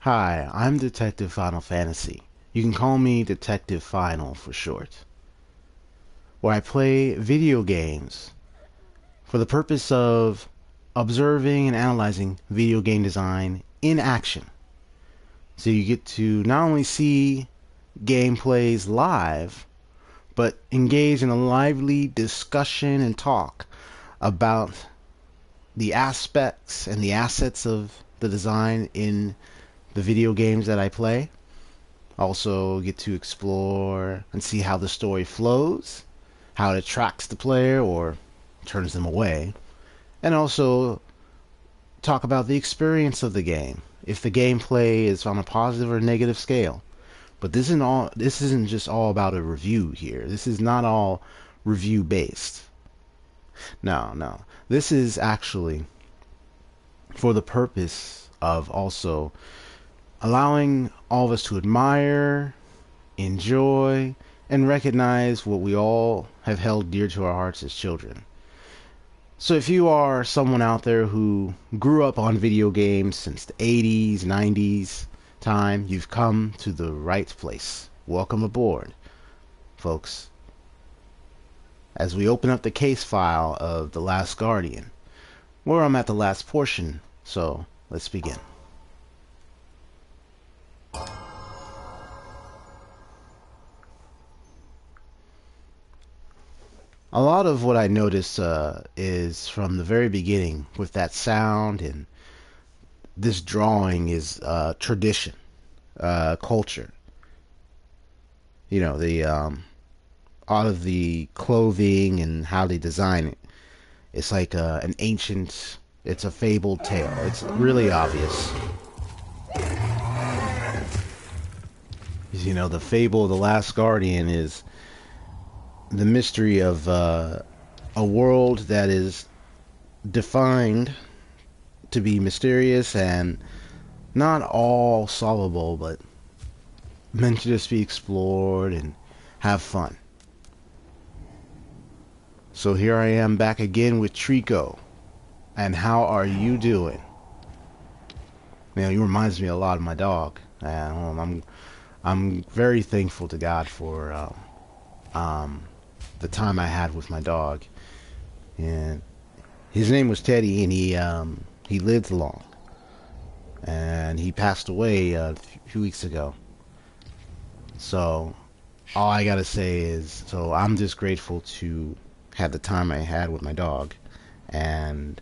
Hi, I'm Detective Final Fantasy. You can call me Detective Final for short. Where I play video games for the purpose of observing and analyzing video game design in action. So you get to not only see gameplays live, but engage in a lively discussion and talk about the aspects and the assets of the design in the video games that I play. Also get to explore and see how the story flows, how it attracts the player or turns them away, and also talk about the experience of the game, if the gameplay is on a positive or negative scale. But this isn't just all about a review here. This is not all review based. No. This is actually for the purpose of also allowing all of us to admire, enjoy, and recognize what we all have held dear to our hearts as children. So if you are someone out there who grew up on video games since the 80s, 90s time, you've come to the right place. Welcome aboard, folks. As we open up the case file of The Last Guardian, where I'm at the last portion, so let's begin. A lot of what I notice is from the very beginning with that sound, and this drawing is tradition, culture. You know, the all of the clothing and how they design it. It's like an ancient, it's a fabled tale. It's really obvious. You know, the fable of The Last Guardian is the mystery of a world that is defined to be mysterious and not all solvable, but meant to just be explored and have fun. So here I am back again with Trico. And how are you doing? Man, you reminds me a lot of my dog. I'm very thankful to God for the time I had with my dog, and his name was Teddy, and he lived long, and he passed away a few weeks ago. So all I gotta say is, so I'm just grateful to have the time I had with my dog, and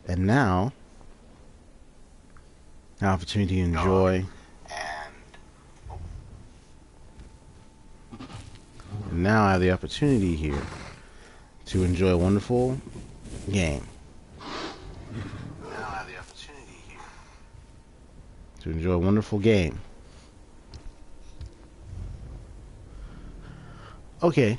now an opportunity to enjoy. And now I have the opportunity here to enjoy a wonderful game. Okay.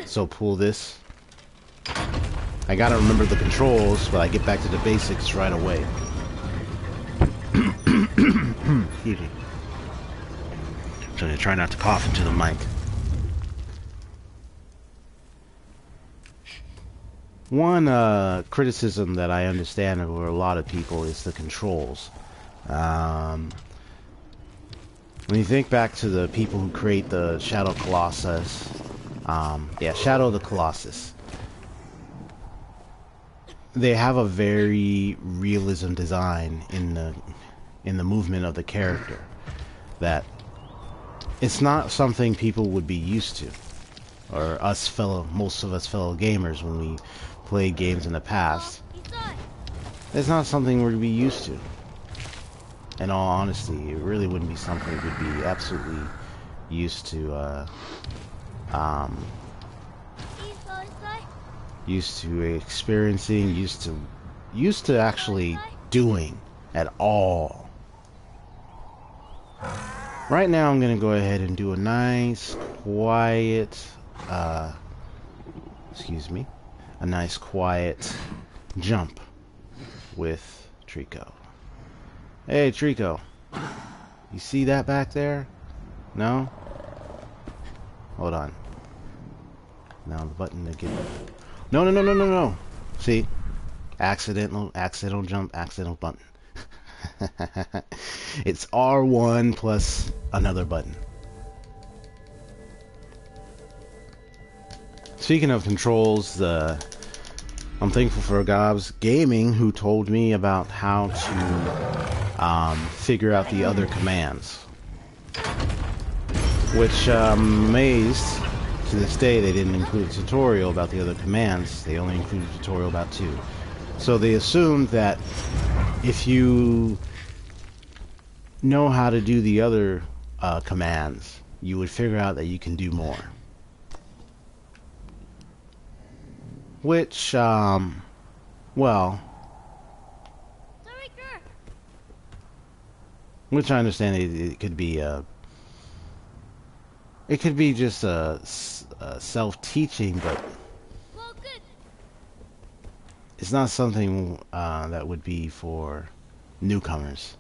So pull this. I gotta remember the controls, but I get back to the basics right away. Excuse me. So I'm gonna try not to cough into the mic. One criticism that I understand over a lot of people is the controls. When you think back to the people who create the Shadow Colossus, Shadow of the Colossus, they have a very realism design in the movement of the character that it's not something people would be used to, or most of us fellow gamers when we played games in the past. It's not something we'd be used to. In all honesty, it really wouldn't be something we'd be absolutely used to experiencing, used to actually doing at all. Right now I'm gonna go ahead and do a nice quiet jump with Trico. Hey Trico, you see that back there? No? Hold on. Now the button to get No, no, no, no, no, no. See? Accidental jump, accidental button. It's R1 plus another button. Speaking of controls, I'm thankful for Gobs Gaming, who told me about how to figure out the other commands. Which I'm amazed, to this day they didn't include a tutorial about the other commands. They only included a tutorial about 2. So they assumed that if you know how to do the other commands, you would figure out that you can do more. Which, well, which I understand it could be it could be just a self-teaching, but it's not something that would be for newcomers.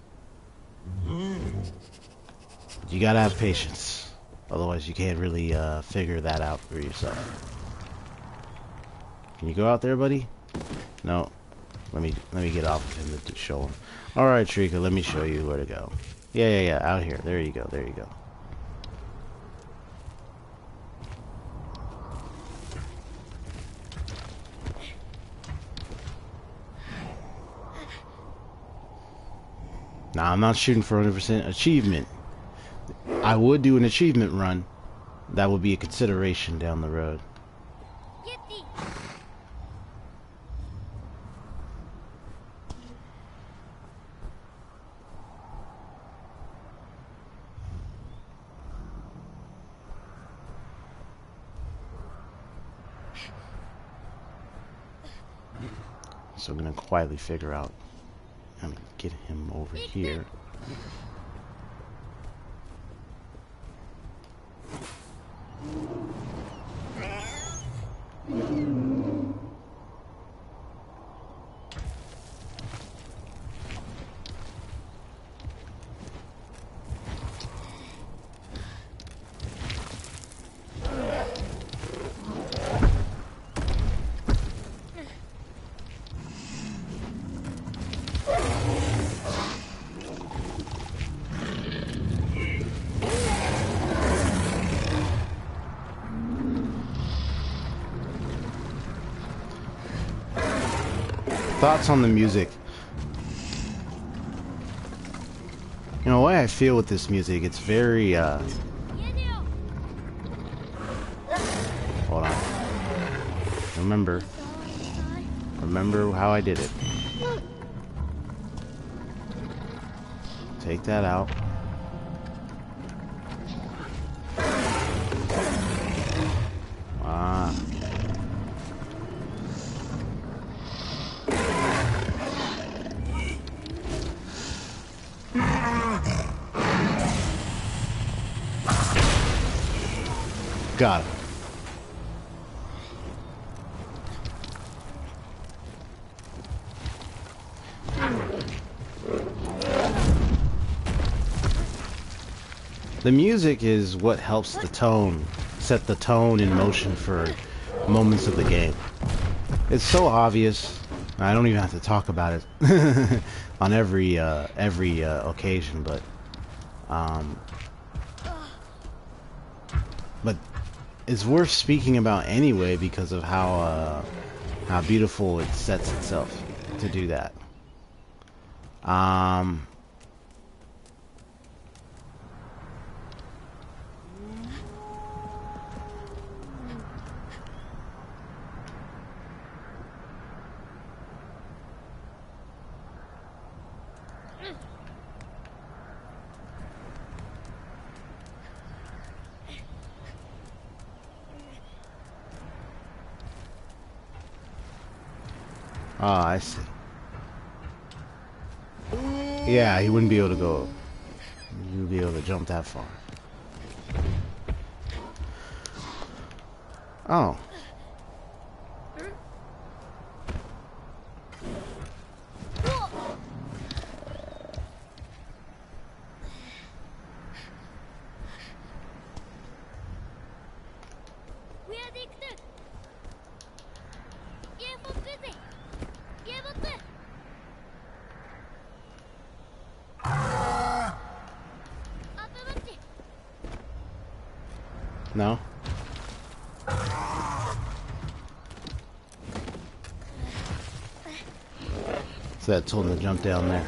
You gotta have patience, otherwise you can't really figure that out for yourself. Can you go out there, buddy? No. Let me get off of him to show him. All right, Trico, let me show you where to go. Yeah, out here. There you go. There you go. Now, I'm not shooting for 100% achievement. I would do an achievement run. That would be a consideration down the road. So I'm going to quietly figure out how to get him over here. Thoughts on the music. You know, the way I feel with this music, it's very, hold on. Remember how I did it. Take that out. Got it. The music is what helps the tone, set the tone in motion for moments of the game. It's so obvious. I don't even have to talk about it on every occasion, but it's worth speaking about anyway because of how beautiful it sets itself to do that. Ah, I see. Yeah, he wouldn't be able to go. He wouldn't be able to jump that far. Oh. No? So that told him to jump down there.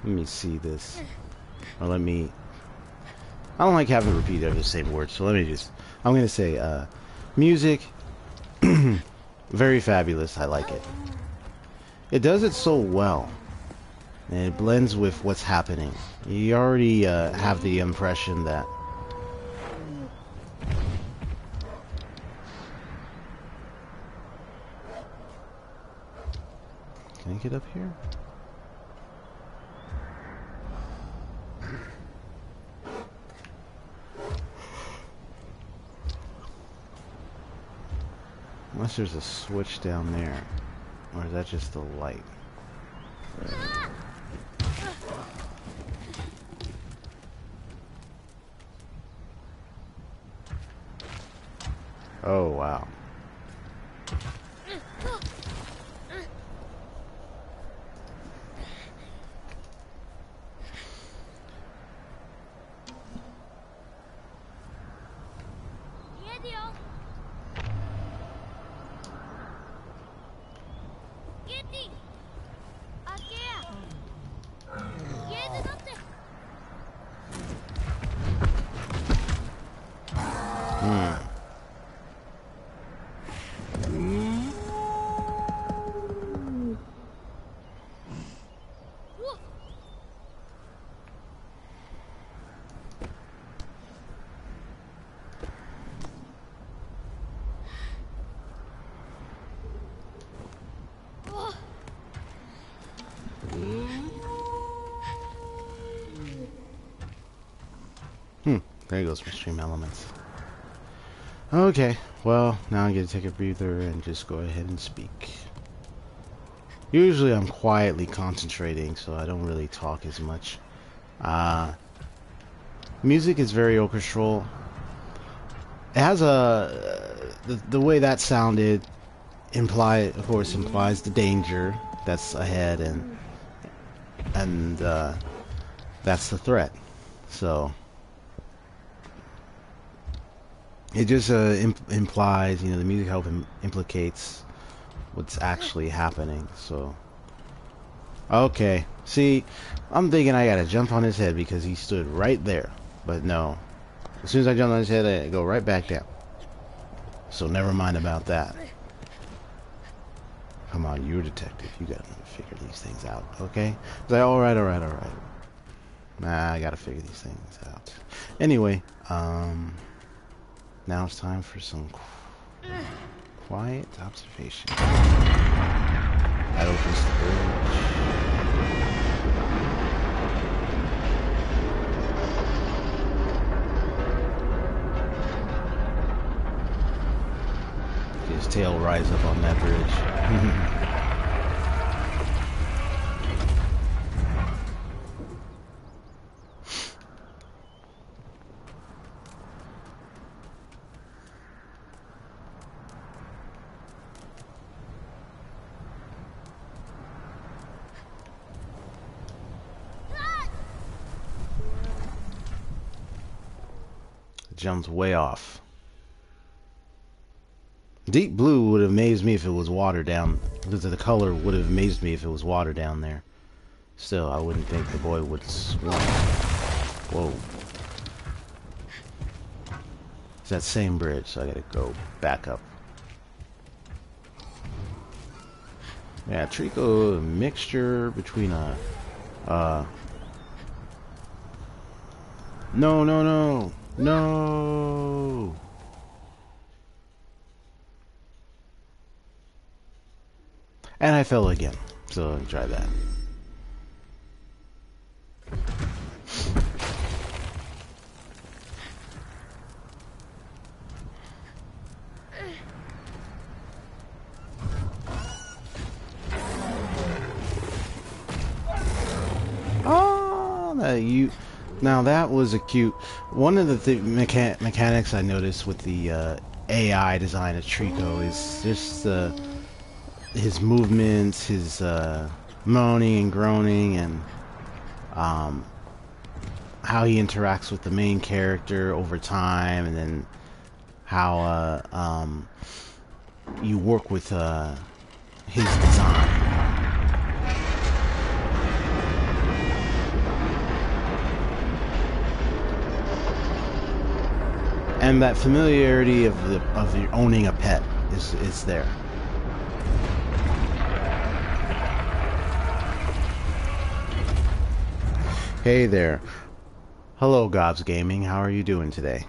Let me see this. Or let me... I don't like having to repeat every same word, so let me just... I'm going to say, music, very fabulous. I like it. It does it so well. And it blends with what's happening. You already have the impression that... Can I get up here? Unless there's a switch down there. Or is that just the light? Oh, wow. There goes my stream elements. Okay, well, now I'm gonna take a breather and just go ahead and speak. Usually I'm quietly concentrating, so I don't really talk as much. Music is very orchestral. It has the way that sounded of course implies the danger that's ahead, and that's the threat. So it just implies, you know, the music help implicates what's actually happening. So okay, see, I'm thinking I gotta jump on his head because he stood right there, but no. As soon as I jump on his head, I go right back down. So never mind about that. Come on, you're a detective. You gotta figure these things out, okay? It's like, all right. Nah, I gotta figure these things out. Anyway, now it's time for some quiet observation. That opens the bridge. His tail rise up on that bridge. Jumped way off. Deep blue would have amazed me if it was water down. The color would have amazed me if it was water down there. Still, I wouldn't think the boy would swim. Whoa. It's that same bridge, so I gotta go back up. Yeah, Trico, a mixture between a... No! And I fell again, so try that. Oh, now that was a cute. One of the mechanics I noticed with the AI design of Trico is just his movements, his moaning and groaning, and how he interacts with the main character over time, and then how you work with his design. And that familiarity of your owning a pet is there. Hey there. Hello, Gobs Gaming. How are you doing today?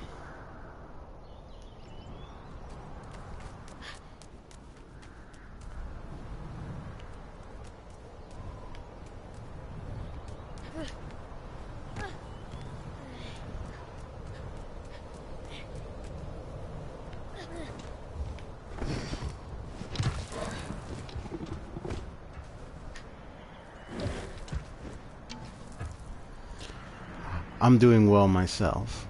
I'm doing well myself.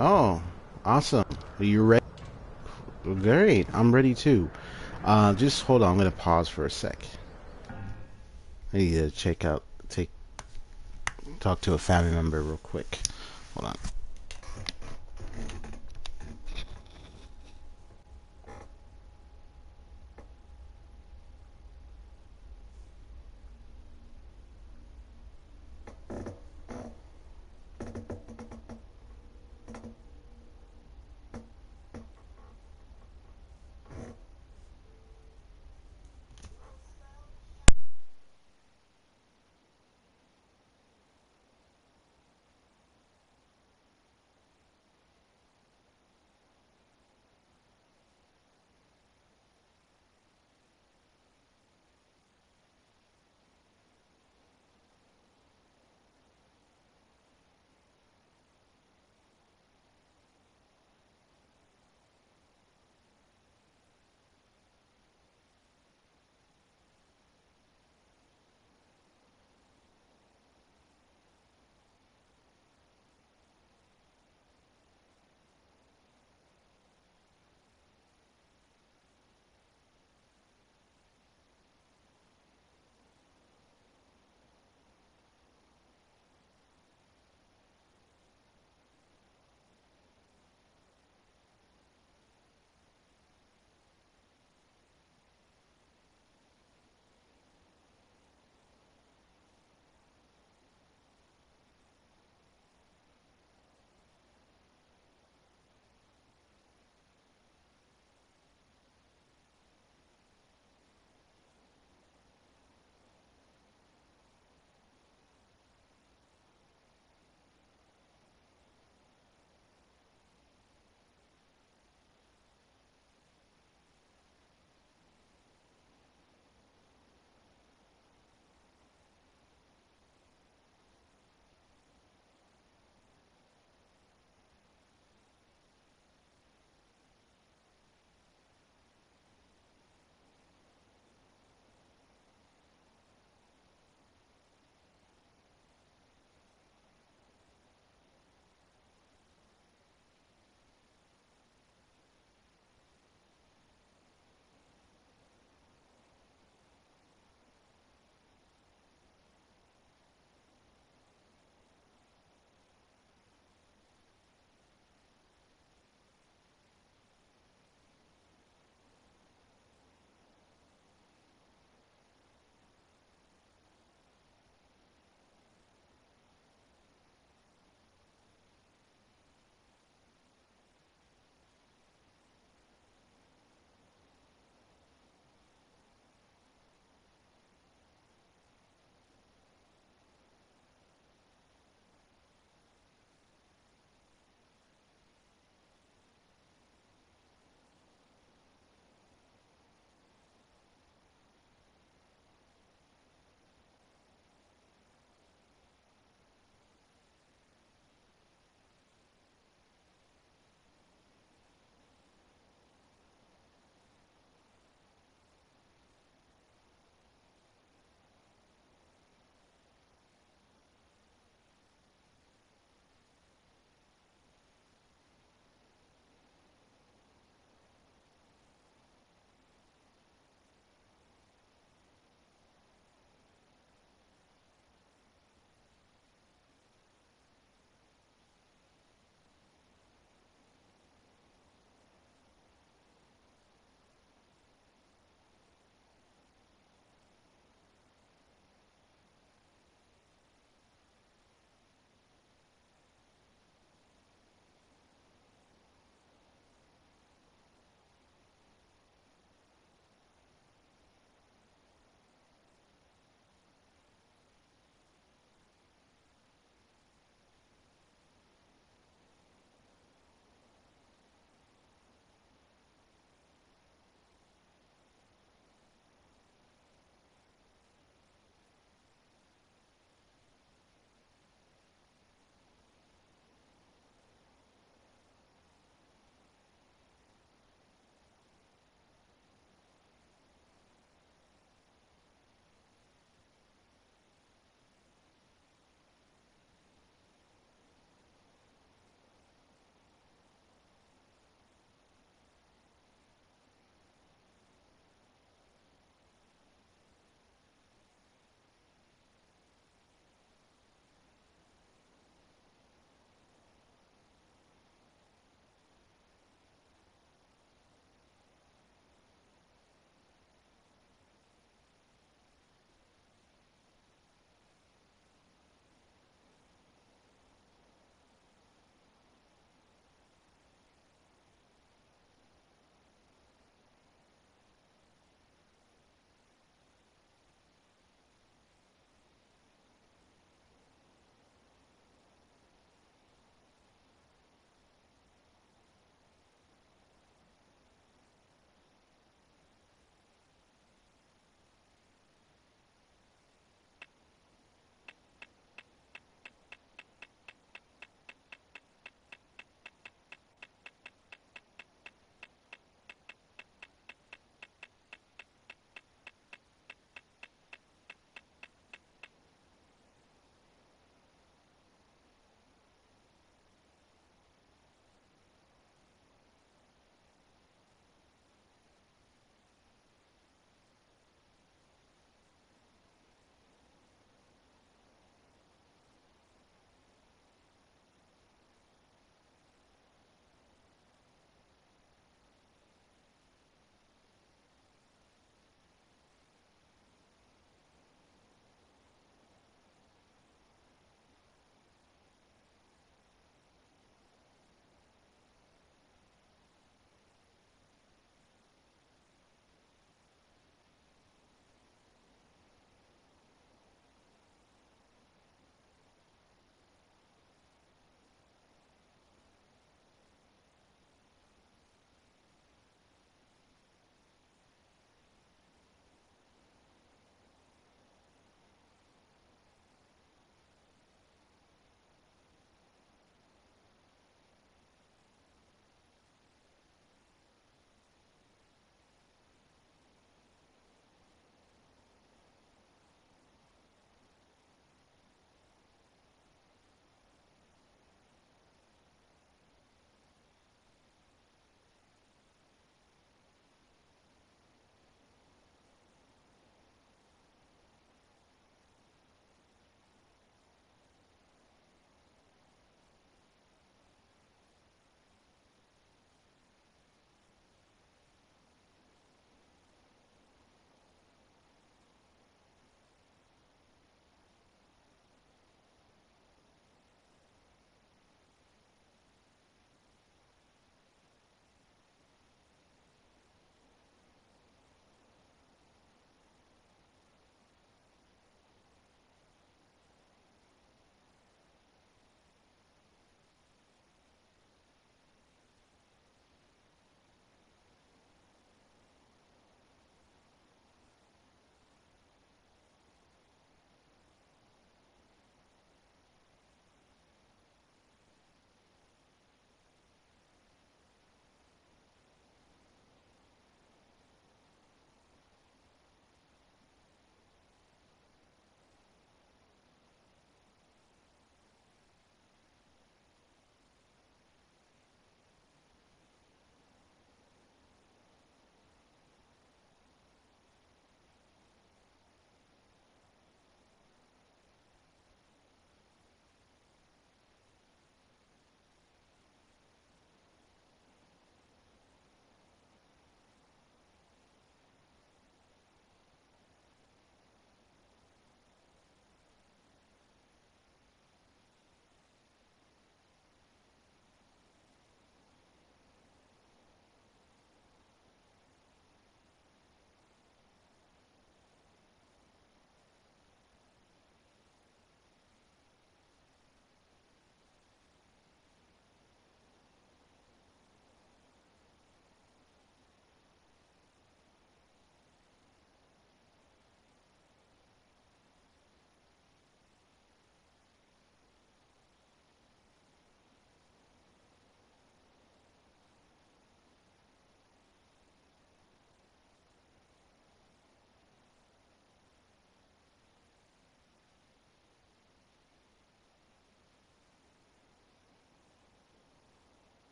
Oh, awesome. Are you ready? Great. I'm ready too. Just hold on. I'm going to pause for a sec. I need to talk to a family member real quick. Hold on.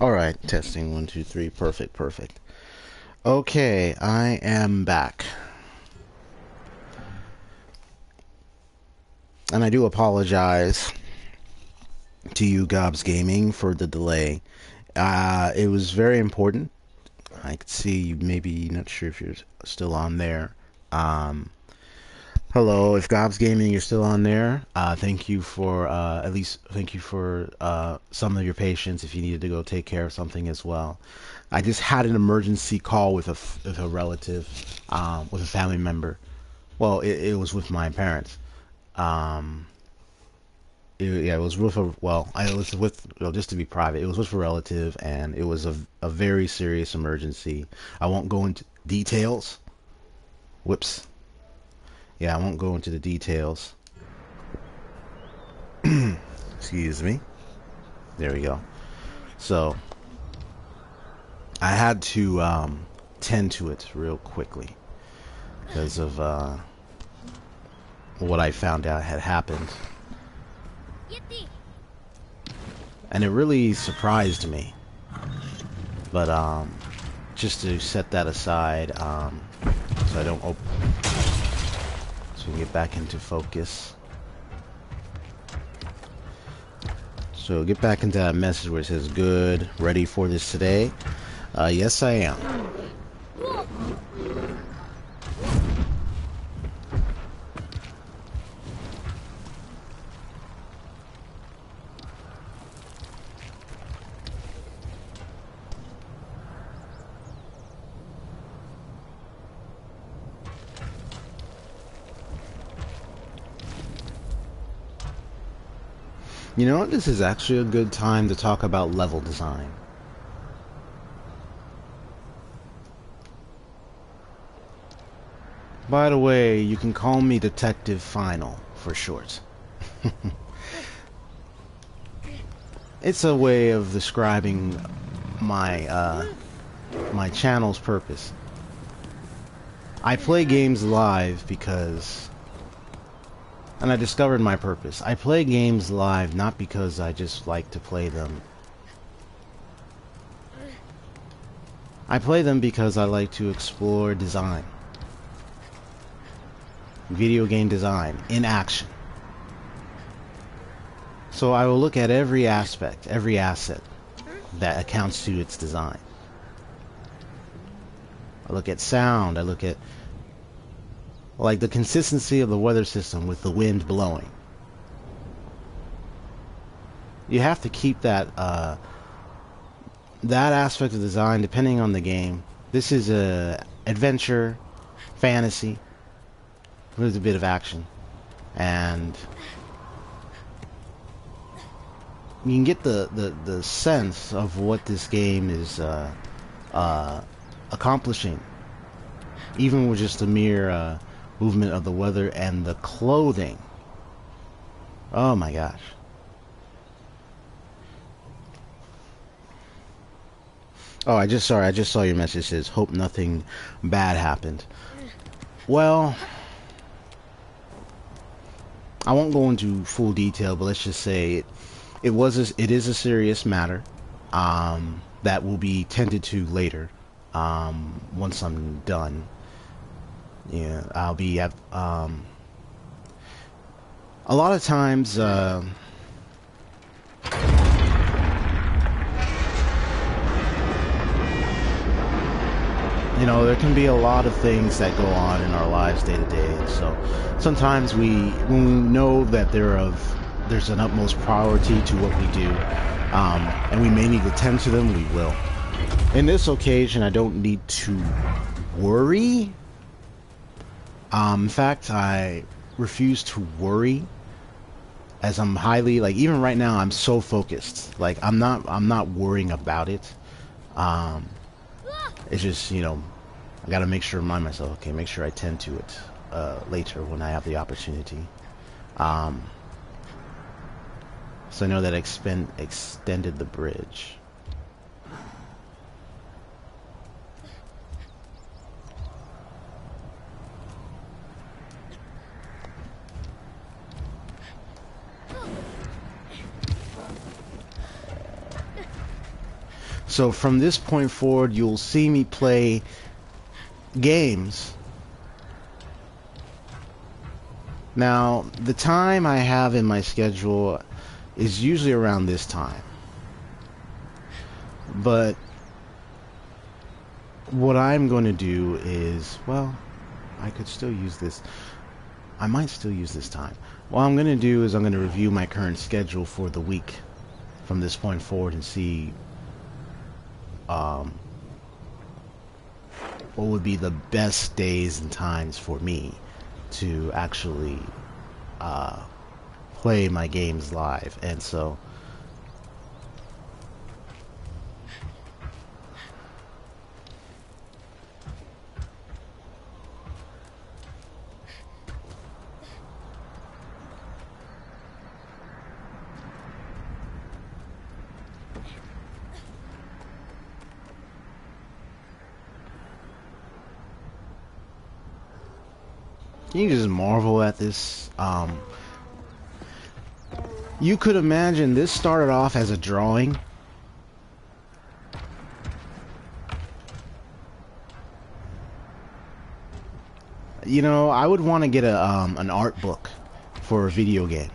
All right, testing 1 2 3. Perfect, perfect. Okay, I am back, and I do apologize to you, Gobs Gaming, for the delay. It was very important. I could see you maybe not sure if you're still on there. Hello, if Gobs Gaming you're still on there, thank you for thank you for some of your patience if you needed to go take care of something as well. I just had an emergency call with a relative, with a family member. Well, it was with my parents. Um, yeah, it was with a, well, I was with, well, just to be private, it was with a relative, and it was a very serious emergency. I won't go into details. Whoops. Yeah, I won't go into the details. Excuse me. There we go. So, I had to tend to it real quickly because of what I found out had happened. And it really surprised me. But just to set that aside, so I don't so we can get back into focus. So get back into that message where it says good, ready for this today. Yes, I am. You know what? This is actually a good time to talk about level design. By the way, you can call me Detective Final for short. It's a way of describing my my channel's purpose. I play games live because, and I discovered my purpose. I play games live not because I just like to play them. I play them because I like to explore design. Video game design in action. So I will look at every aspect, every asset that accounts to its design. I look at sound, I look at like the consistency of the weather system with the wind blowing. You have to keep that that aspect of design depending on the game. This is a adventure, fantasy, with a bit of action, and you can get the sense of what this game is accomplishing, even with just a mere movement of the weather and the clothing. Oh my gosh. Oh, I just saw your message. It says, hope nothing bad happened. Well, I won't go into full detail, but let's just say it is a serious matter that will be tended to later once I'm done. Yeah, I'll be at a lot of times you know, there can be a lot of things that go on in our lives day to day, and so sometimes when we know that there's an utmost priority to what we do, and we may need to tend to them, we will. In this occasion, I don't need to worry. In fact, I refuse to worry, as I'm highly, like, even right now, I'm so focused. Like, I'm not worrying about it. It's just, you know, I gotta make sure, remind myself, okay, make sure I tend to it later when I have the opportunity. So I know that extended the bridge. So from this point forward, you'll see me play games. Now, the time I have in my schedule is usually around this time. But what I'm going to do is, well, I could still use this. I might still use this time. What I'm going to do is I'm going to review my current schedule for the week from this point forward and see what would be the best days and times for me to actually play my games live. And so can you just marvel at this? You could imagine this started off as a drawing. You know, I would want to get an art book for a video game.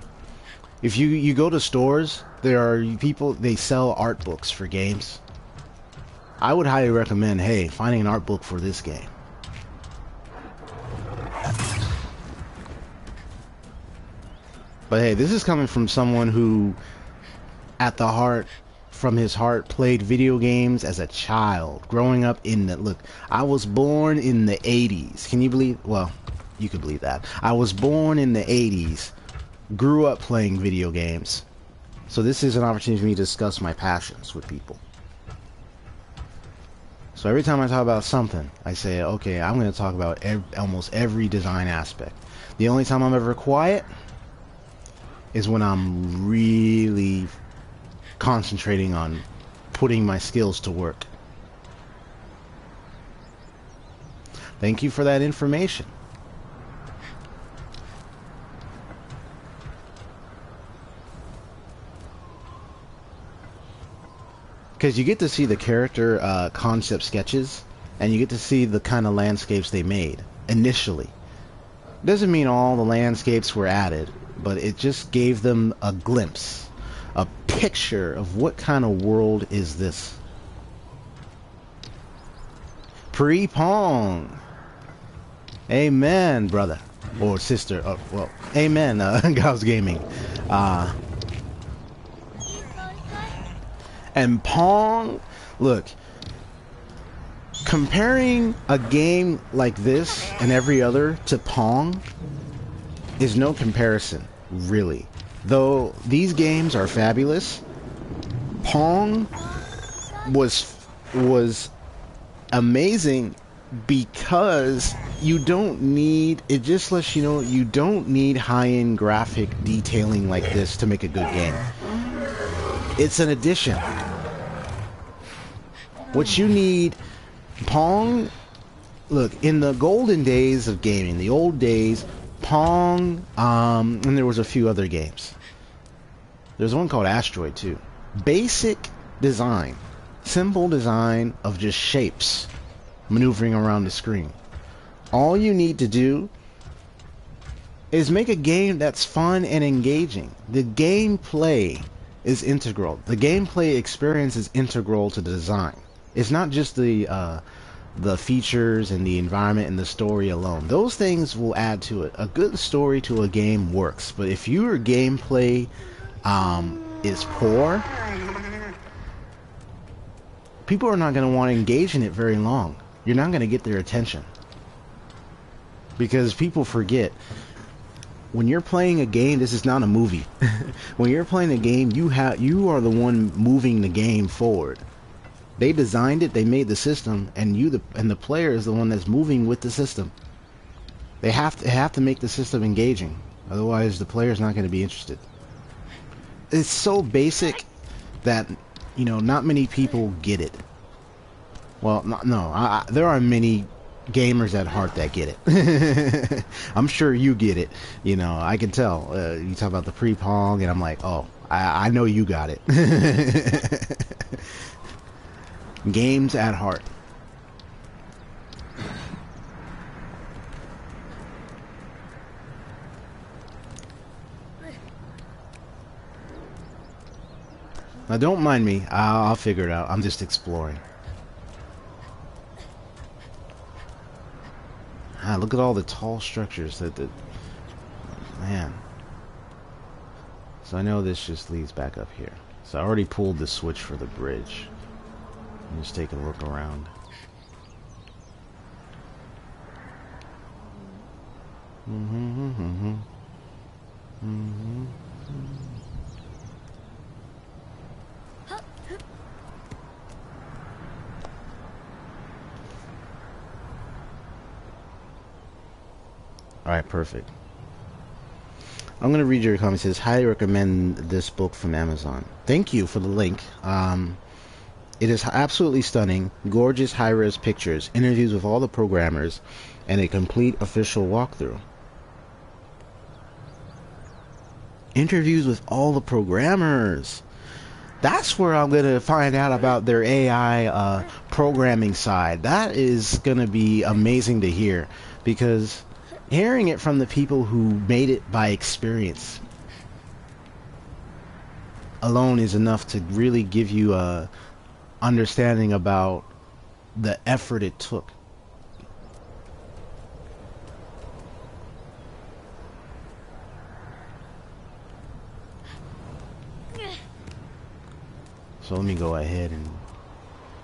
If you go to stores, there are people, they sell art books for games. I would highly recommend, hey, finding an art book for this game. But hey, this is coming from someone who, at the heart, from his heart, played video games as a child, growing up in the, look, I was born in the 80s. Can you believe, well, you could believe that. I was born in the 80s, grew up playing video games. So this is an opportunity for me to discuss my passions with people. So every time I talk about something, I say, okay, I'm going to talk about almost every design aspect. The only time I'm ever quiet is when I'm really concentrating on putting my skills to work. Thank you for that information. Because you get to see the character concept sketches, and you get to see the kind of landscapes they made initially. Doesn't mean all the landscapes were added, but it just gave them a glimpse, a picture of what kind of world is this. Pre-Pong. Amen, brother. Or sister. Oh, well, amen, Gauss Gaming. And Pong, look, comparing a game like this and every other to Pong is no comparison, really. Though these games are fabulous, Pong was amazing because you don't need, it just lets you know you don't need high-end graphic detailing like this to make a good game. It's an addition. What you need, Pong, look, in the golden days of gaming, the old days, Pong, and there was a few other games. There's one called Asteroid too. Basic design, simple design of just shapes maneuvering around the screen. All you need to do is make a game that's fun and engaging. The gameplay is integral. The gameplay experience is integral to the design. It's not just the features and the environment and the story alone. Those things will add to it. A good story to a game works, but if your gameplay is poor, people are not going to want to engage in it very long. You're not going to get their attention. Because people forget, when you're playing a game, this is not a movie. When you're playing a game, you are the one moving the game forward. They designed it, they made the system, and the player is the one that's moving with the system. They have to make the system engaging, otherwise the player's not going to be interested. It's so basic that, you know, not many people get it. Well, no, there are many gamers at heart that get it. I'm sure you get it. You know, I can tell. You talk about the pre-Pong, and I'm like, oh, I know you got it. Games at heart. Now don't mind me, I'll figure it out. I'm just exploring. Ah, look at all the tall structures man. So I know this just leads back up here. So I already pulled the switch for the bridge. I'm just taking a look around. Alright, perfect. I'm going to read your comments. It says, highly recommend this book from Amazon. Thank you for the link. It is absolutely stunning, gorgeous high-res pictures, interviews with all the programmers, and a complete official walkthrough. Interviews with all the programmers. That's where I'm going to find out about their AI programming side. That is going to be amazing to hear, because hearing it from the people who made it by experience alone is enough to really give you a understanding about the effort it took. So let me go ahead and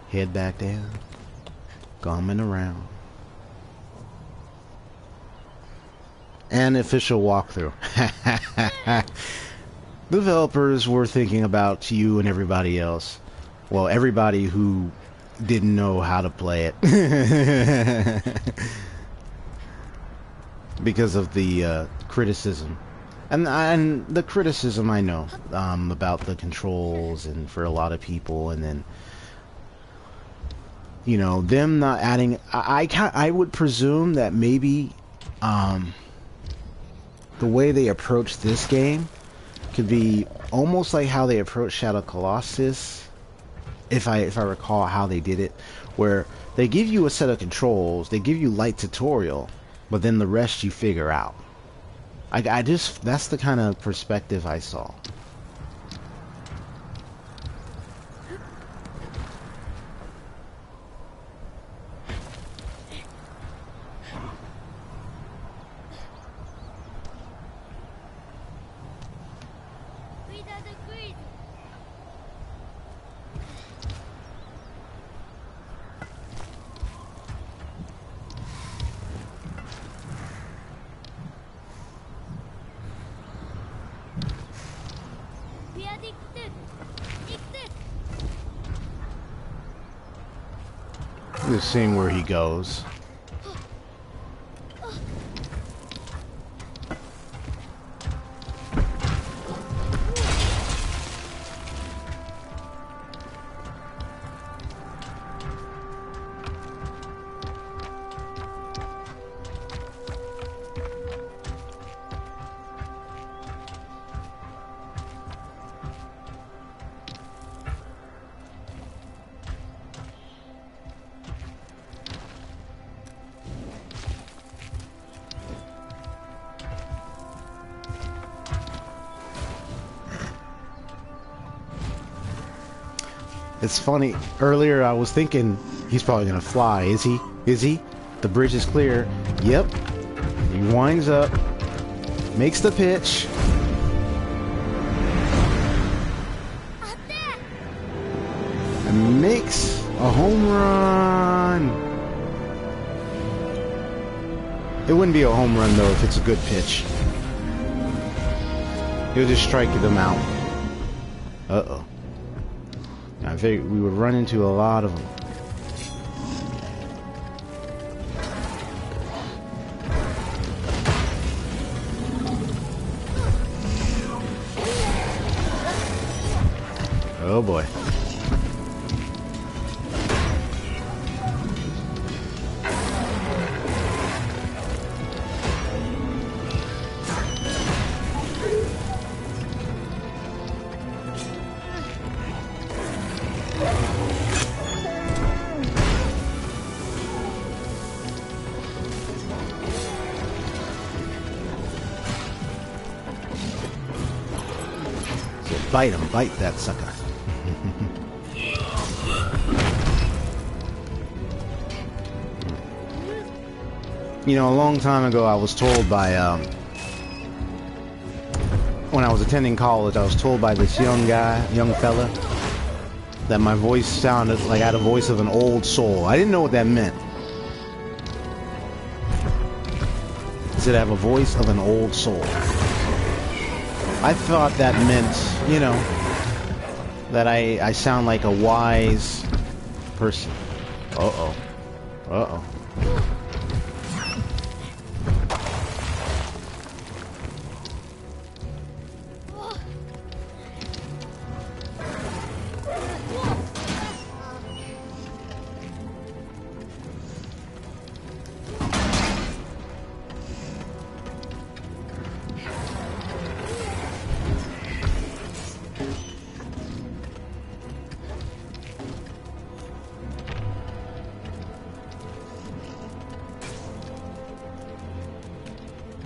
head back down, coming around. And official walkthrough. Developers were thinking about you and everybody else. Well, everybody who didn't know how to play it. Because of the criticism. And the criticism I know about the controls and for a lot of people, and then you know them not adding. I would presume that maybe the way they approach this game could be almost like how they approach Shadow Colossus, if I recall how they did it, where they give you a set of controls, they give you light tutorial, but then the rest you figure out. I just, that's the kind of perspective I saw. Just seeing where he goes. It's funny, earlier I was thinking he's probably gonna fly. Is he? Is he? The bridge is clear. Yep. He winds up, makes the pitch. And makes a home run. It wouldn't be a home run though if it's a good pitch. He'll just strike them out. Uh-oh. I figured we would run into a lot of them. Oh boy. Bite him. Bite that sucker. You know, a long time ago, I was told by, when I was attending college, I was told by this young fella, that my voice sounded like I had a voice of an old soul. I didn't know what that meant. He said I have a voice of an old soul. I thought that meant, you know, that I sound like a wise person. Uh-oh. Uh-oh.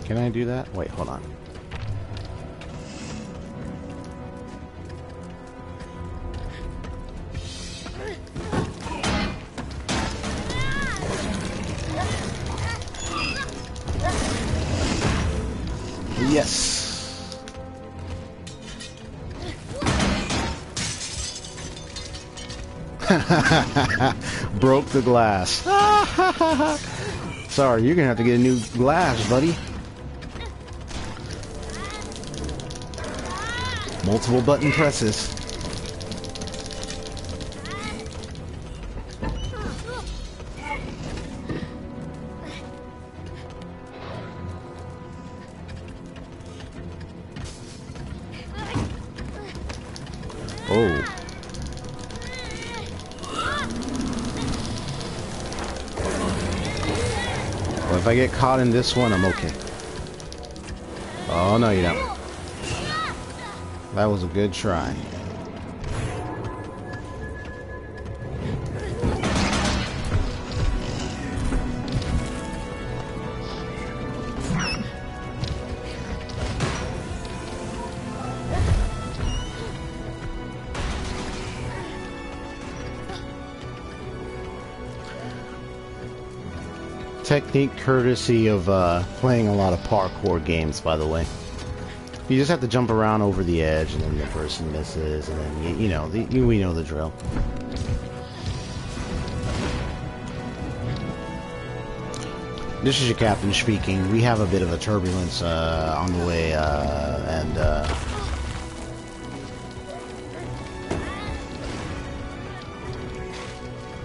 Can I do that? Wait, hold on. Yes. Broke the glass. Sorry, you're gonna have to get a new glass, buddy. Multiple button presses. Oh. Well, if I get caught in this one, I'm okay. Oh, no, you don't. That was a good try. Technique courtesy of playing a lot of parkour games, by the way. You just have to jump around over the edge, and then the person misses, and then, you know, we know the drill. This is your captain speaking. We have a bit of a turbulence on the way, and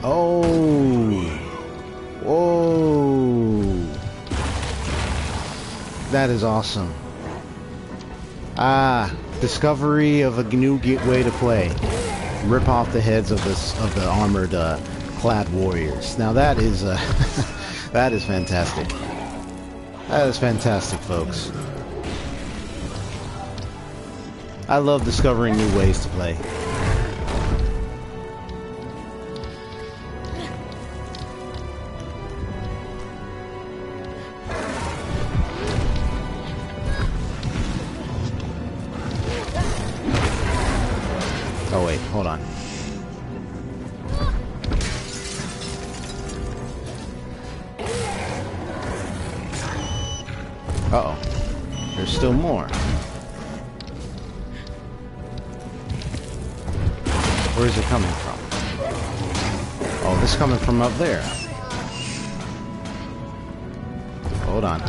oh! Whoa! That is awesome. Ah, discovery of a new way to play. Rip off the heads of the armored clad warriors. Now that is that is fantastic. That is fantastic, folks. I love discovering new ways to play. Oh wait, hold on. Uh-oh. There's still more. Where is it coming from? Oh, this is coming from up there. Hold on.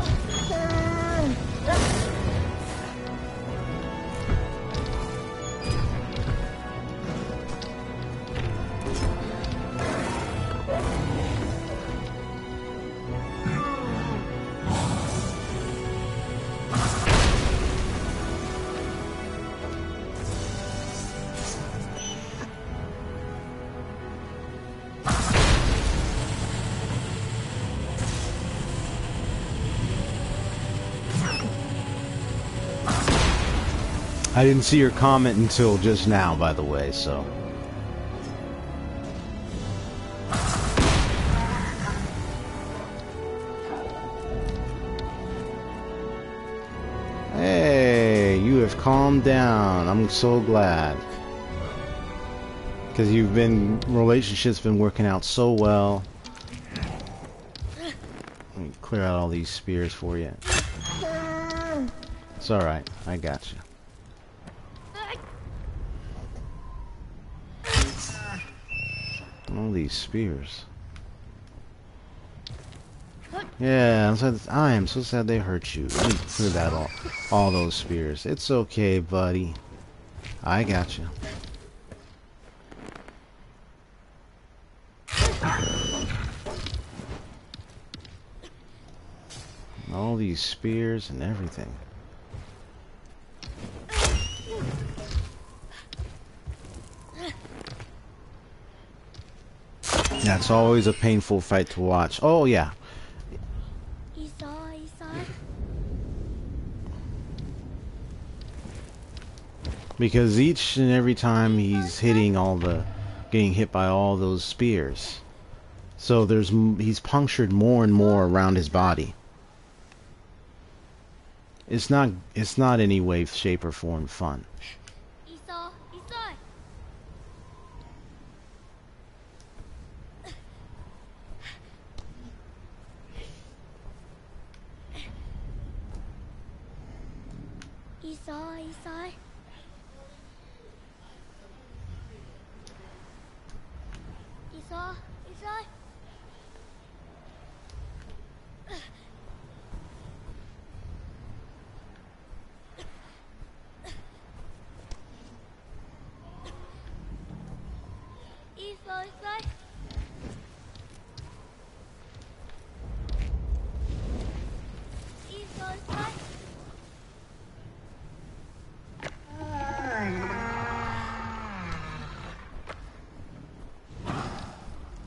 I didn't see your comment until just now, by the way, so... Hey, you you have calmed down. I'm so glad. Because relationships been working out so well. Let me clear out all these spears for you. It's alright, I got you. All these spears. Yeah, I am so sad they hurt you. Let me clear that all those spears. It's okay, buddy. I got you. All these spears and everything. That's always a painful fight to watch. Oh yeah. Because each and every time he's getting hit by all those spears. So he's punctured more and more around his body. It's not any way, shape, or form fun.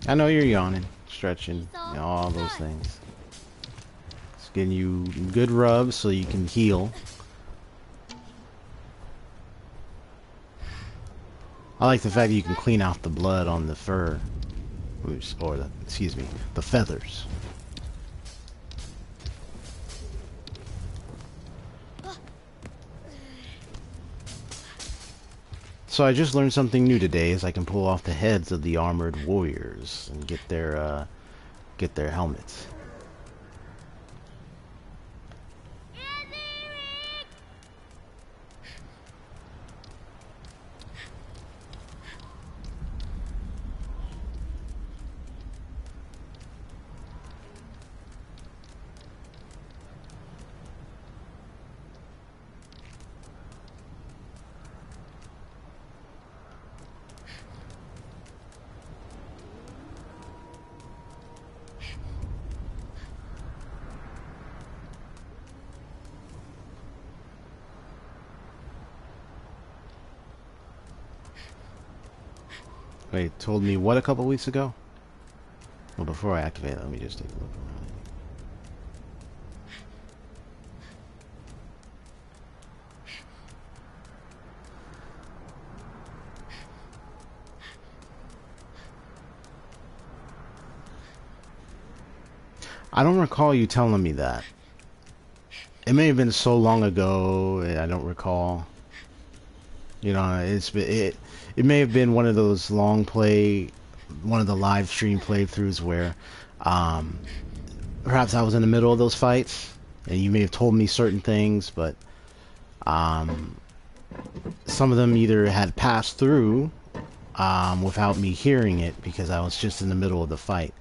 I know you're yawning, stretching, all those things. It's getting you good rubs so you can heal. I like the fact that you can clean out the blood on the fur, excuse me, the feathers. So I just learned something new today, is I can pull off the heads of the armored warriors and get their helmets. Wait, told me what a couple weeks ago? Well, before I activate it, let me just take a look around. I don't recall you telling me that. It may have been so long ago, I don't recall. You know, it may have been one of those one of the live stream playthroughs where perhaps I was in the middle of those fights and you may have told me certain things, but some of them either had passed through without me hearing it because I was just in the middle of the fight,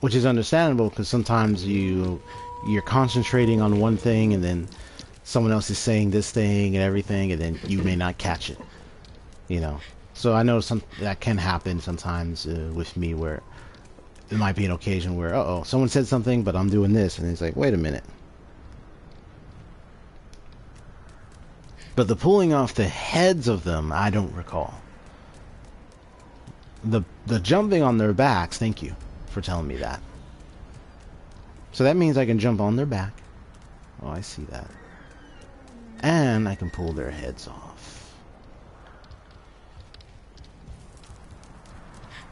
which is understandable because sometimes you're concentrating on one thing and then someone else is saying this thing and everything, and then you may not catch it, you know. So I know that can happen sometimes with me, where it might be an occasion where, uh-oh, someone said something, but I'm doing this, and it's like, wait a minute. But the pulling off the heads of them, I don't recall. The jumping on their backs, thank you for telling me that. So that means I can jump on their back. Oh, I see that. And I can pull their heads off.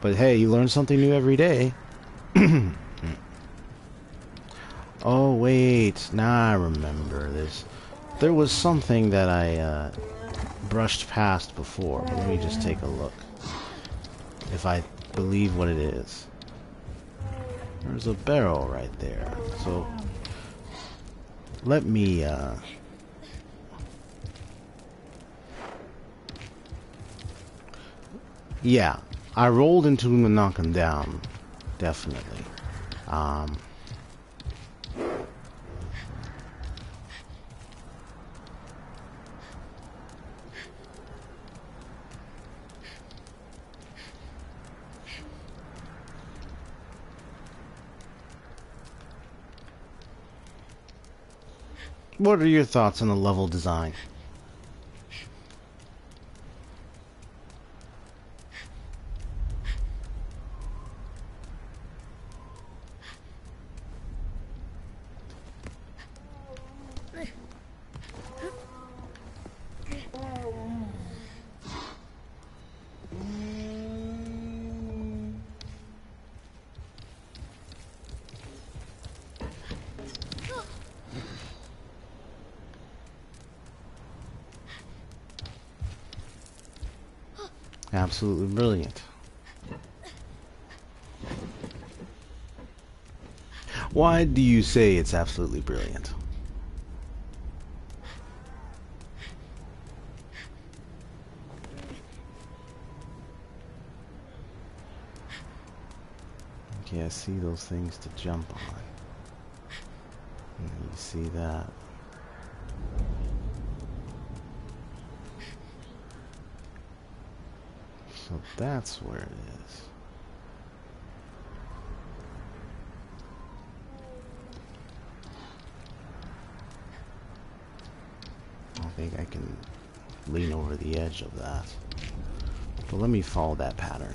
But hey, you learn something new every day. Oh wait, now I remember this. There was something that I brushed past before, but let me just take a look. If I believe what it is. There's a barrel right there. So let me yeah, I rolled into him and knocked him down. Definitely. What are your thoughts on the level design? Absolutely brilliant. Why do you say it's absolutely brilliant? Okay, I see those things to jump on. And you see that. So that's where it is. I think I can lean over the edge of that. But let me follow that pattern.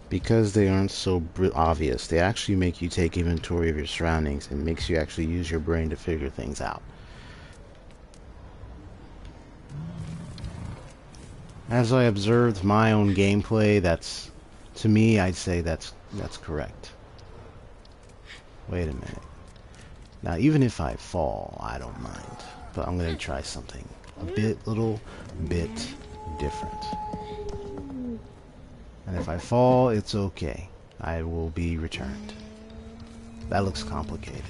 Because they aren't so obvious, they actually make you take inventory of your surroundings and makes you actually use your brain to figure things out. As I observed my own gameplay, that's, to me, I'd say that's correct. Wait a minute. Now, even if I fall, I don't mind. But I'm going to try something little bit different. And if I fall, it's okay. I will be returned. That looks complicated.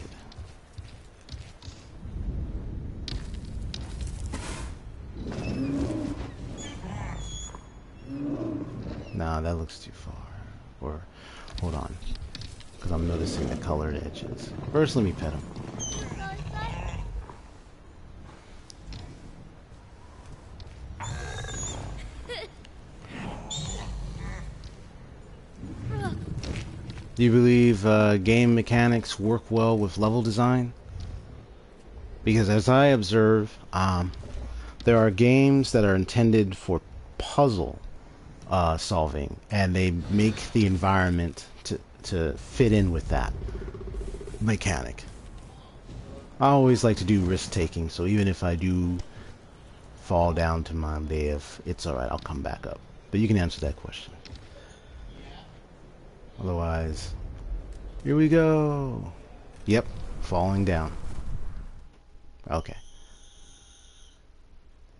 Nah, that looks too far. Or, hold on. Because I'm noticing the colored edges. First, let me pet him. Do you believe game mechanics work well with level design? Because as I observe, there are games that are intended for puzzle solving, and they make the environment to fit in with that mechanic. I always like to do risk taking, so even if I do fall down to my live, it's alright, I'll come back up. But you can answer that question. Otherwise, here we go. Yep, falling down. Okay.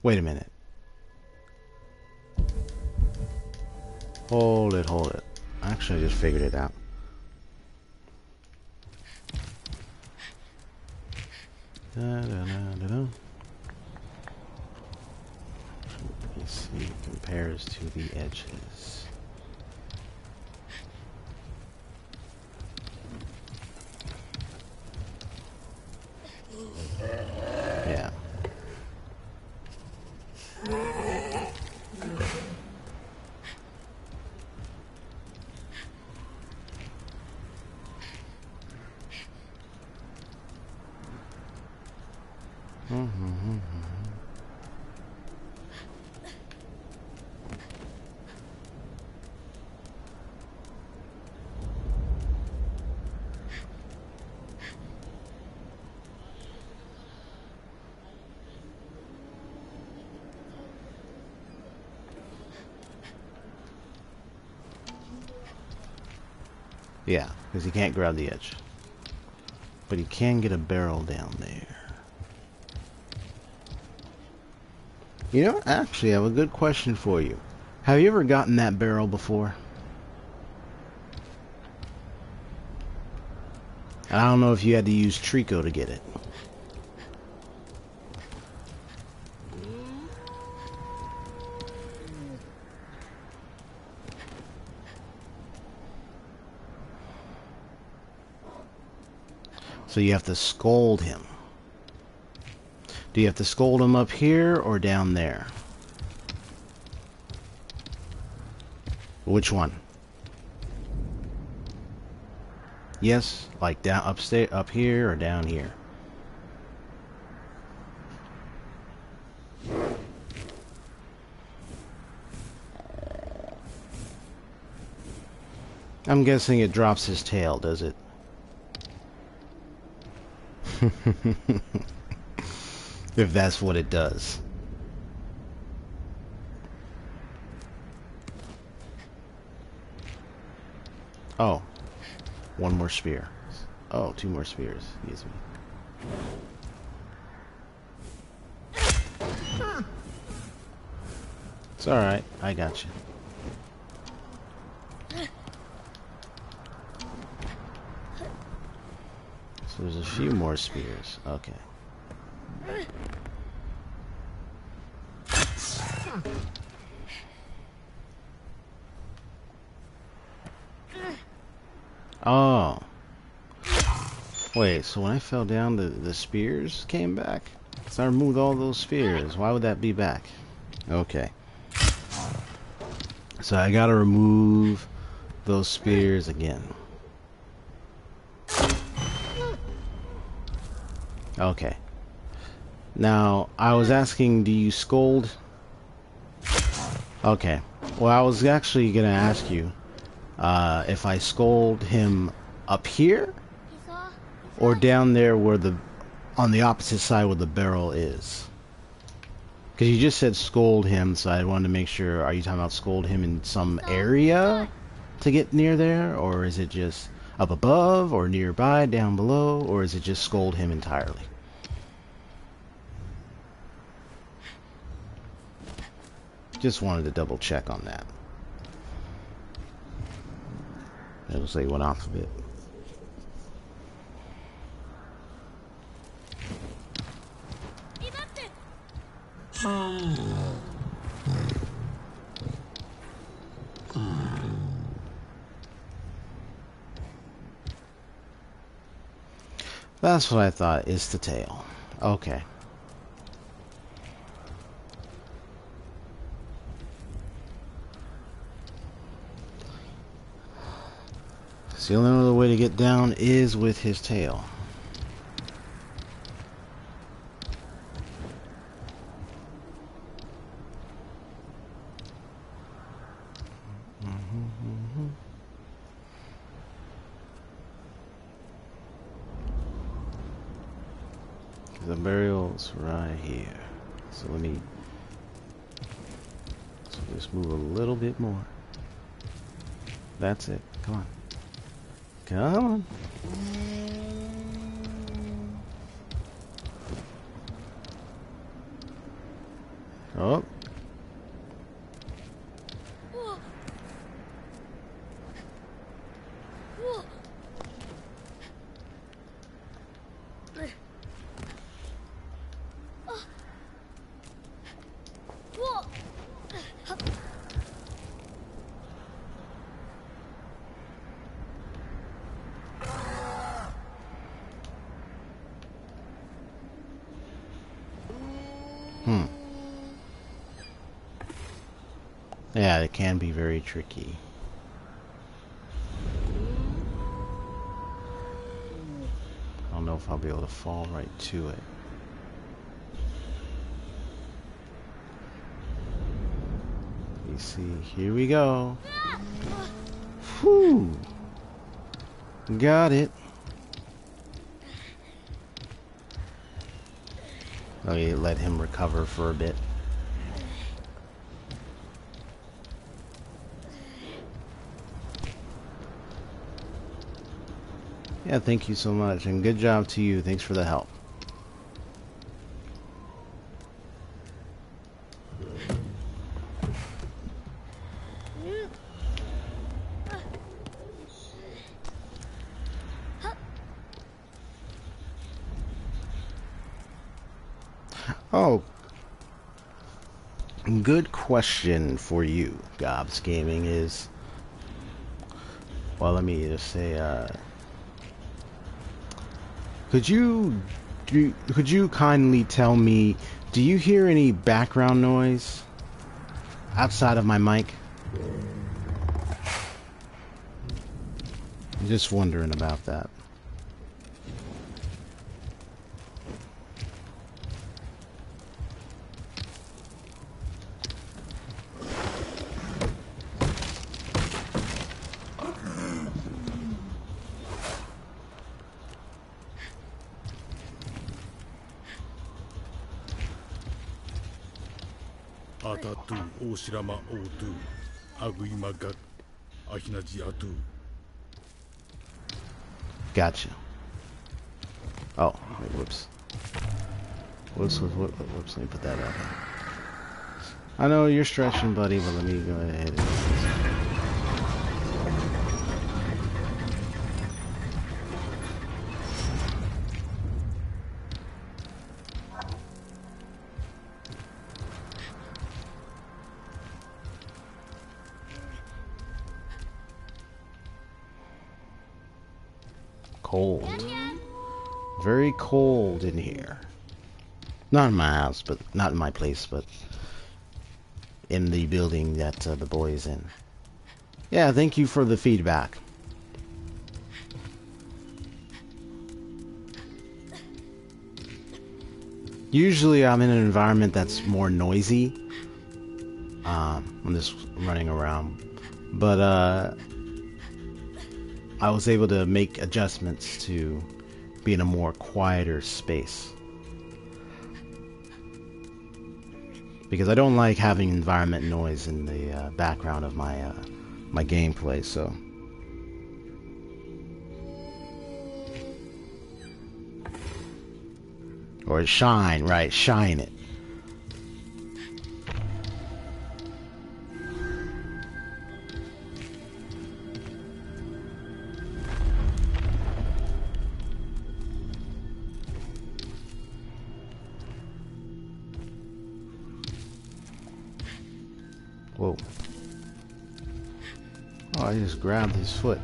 Wait a minute. Hold it, hold it. Actually, I just figured it out. Let's see, compares to the edges. Yeah. Yeah, because he can't grab the edge. But he can get a barrel down there. You know, actually, I have a good question for you. Have you ever gotten that barrel before? And I don't know if you had to use Trico to get it. So you have to scold him. Do you have to scold him up here or down there? Which one? Yes, like down upstate, up here or down here? I'm guessing it drops his tail, does it? If that's what it does. Oh, one more spear. Oh, two more spears. Excuse me. It's alright, I got you. So there's a few more spears. Okay. Oh. Wait, so when I fell down, the spears came back? So I removed all those spears. Why would that be back? Okay. So I gotta remove those spears again. Okay. Now, I was asking, do you scold? Okay. Well, I was actually gonna ask you if I scold him up here or down there where on the opposite side where the barrel is. Because you just said scold him, so I wanted to make sure, are you talking about scold him in some area to get near there? Or is it just up above or nearby, down below? Or is it just scold him entirely? Just wanted to double check on that. It looks like it went off a bit. That's what I thought, is the tail. Okay. So the only other way to get down is with his tail. The burial's right here. So let me just move a little bit more. That's it. Come on. Come on. Oh. Yeah, it can be very tricky. I don't know if I'll be able to fall right to it. You see, here we go. Whew. Got it. Let me let him recover for a bit. Yeah, thank you so much, and good job to you. Thanks for the help. Oh, good question for you, Gobs Gaming is... Well, let me just say, could you kindly tell me, do you hear any background noise outside of my mic? I'm just wondering about that. Gotcha. Oh, wait, whoops. Whoops, let me put that up. I know you're stretching, buddy, but let me go ahead and... Cold. Very cold in here. Not in my house, but not in my place, but in the building that the boy is in. Yeah, thank you for the feedback. Usually I'm in an environment that's more noisy. I'm just running around. But I was able to make adjustments to be in a more quieter space. Because I don't like having environment noise in the background of my my gameplay, so... Or shine, right, shine it. Whoa. Oh, I just grabbed his foot.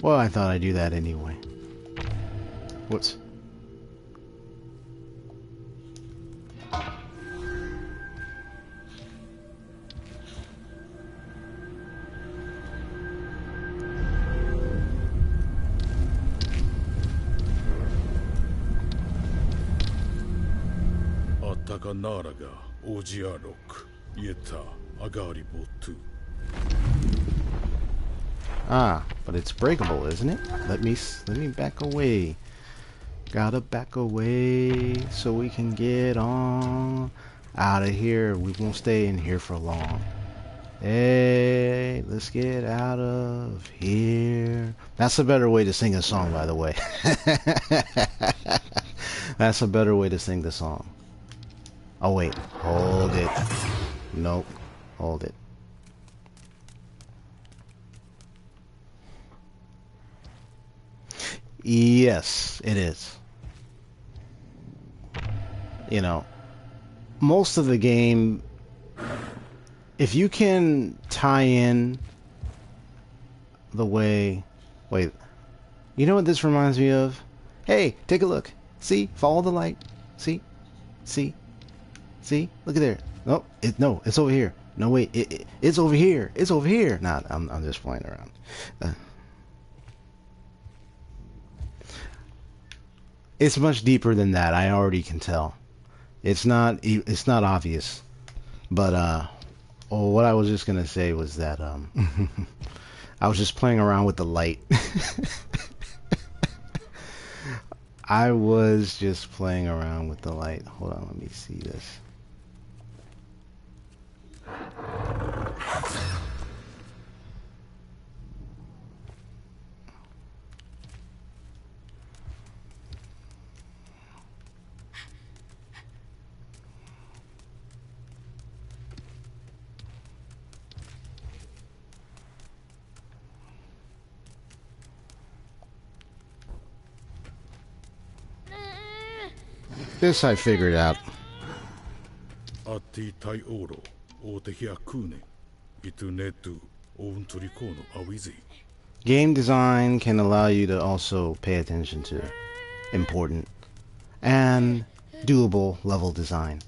Well, I thought I'd do that anyway. Whoops. Ah, but it's breakable, isn't it? Let me back away. Gotta back away so we can get on out of here. We won't stay in here for long. Hey, let's get out of here. That's a better way to sing a song, by the way. That's a better way to sing the song. Oh wait, hold it. Nope, hold it. Yes, it is. You know, most of the game, if you can tie in the way... Wait, you know what this reminds me of? Hey, take a look. See? Follow the light. See? See? See? Look at there. No, it's over here. No, wait, it's over here. It's over here. Nah, I'm just playing around. It's much deeper than that. I already can tell. It's not obvious. But what I was just gonna say was that I was just playing around with the light. I was just playing around with the light. Hold on, let me see this. This I figured out. Game design can allow you to also pay attention to important and doable level design.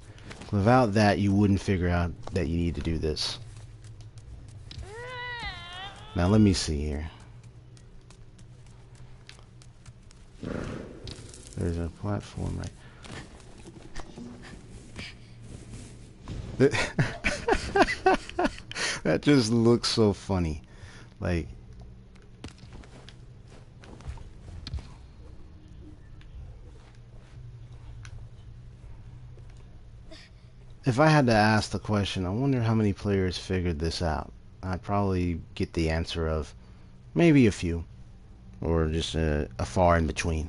Without that, you wouldn't figure out that you need to do this. Now let me see here. There's a platform right. That just looks so funny. Like, if I had to ask the question, I wonder how many players figured this out. I'd probably get the answer of maybe a few, or just a far in between.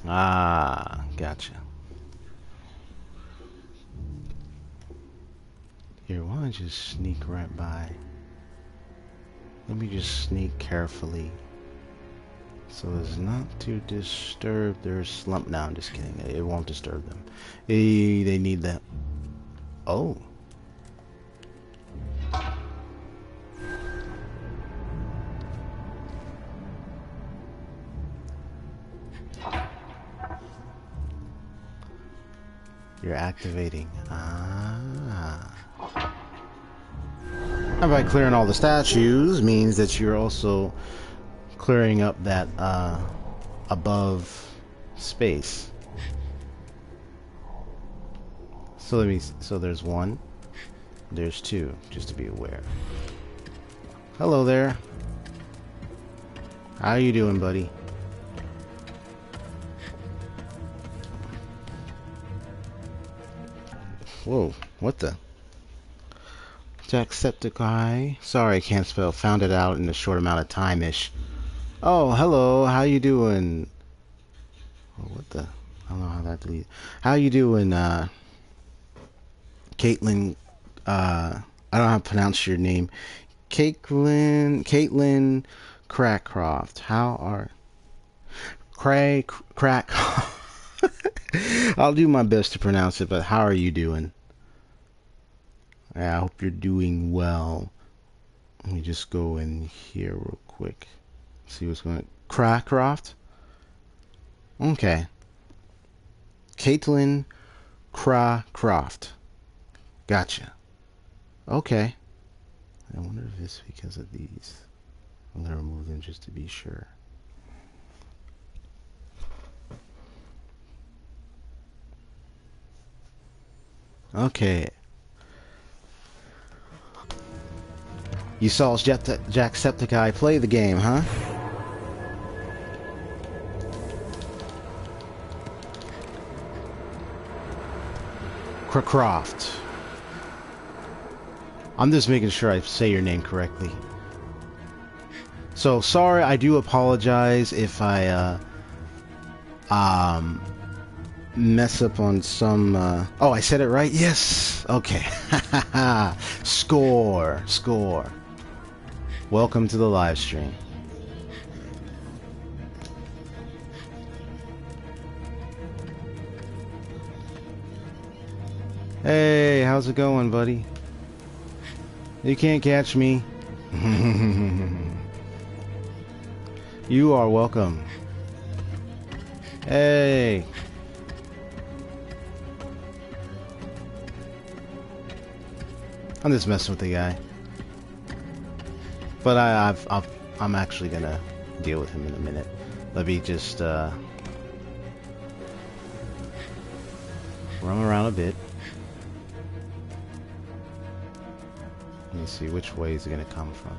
Ah, gotcha. Here, why don't I just sneak right by? Let me just sneak carefully so as not to disturb their slump. No, I'm just kidding. It won't disturb them. They need that. Oh. You're activating. Ah. And by clearing all the statues means that you're also clearing up that above space. So there's one, there's two, just to be aware. Hello there. How you doing, buddy? Whoa, what the? Jacksepticeye. Sorry, I can't spell. Found it out in a short amount of time-ish. Oh, hello. How you doing? Oh, what the? I don't know how that deleted. How you doing, Caitlin? I don't know how to pronounce your name. Caitlin Crackcroft. How are... Crack... I'll do my best to pronounce it, but how are you doing? I hope you're doing well. Let me just go in here real quick. See what's going on. Crackcroft? Okay. Caitlin Crackcroft. Gotcha. Okay. I wonder if it's because of these. I'm going to remove them just to be sure. Okay. You saw Jacksepticeye play the game, huh? Croft. I'm just making sure I say your name correctly. So sorry, I do apologize if I mess up on some oh, I said it right? Yes. Okay. Score. Welcome to the live stream. Hey, how's it going, buddy? You can't catch me. You are welcome. Hey. I'm just messing with the guy. But I'm actually gonna deal with him in a minute. Let me just run around a bit. Let me see which way is it gonna come from.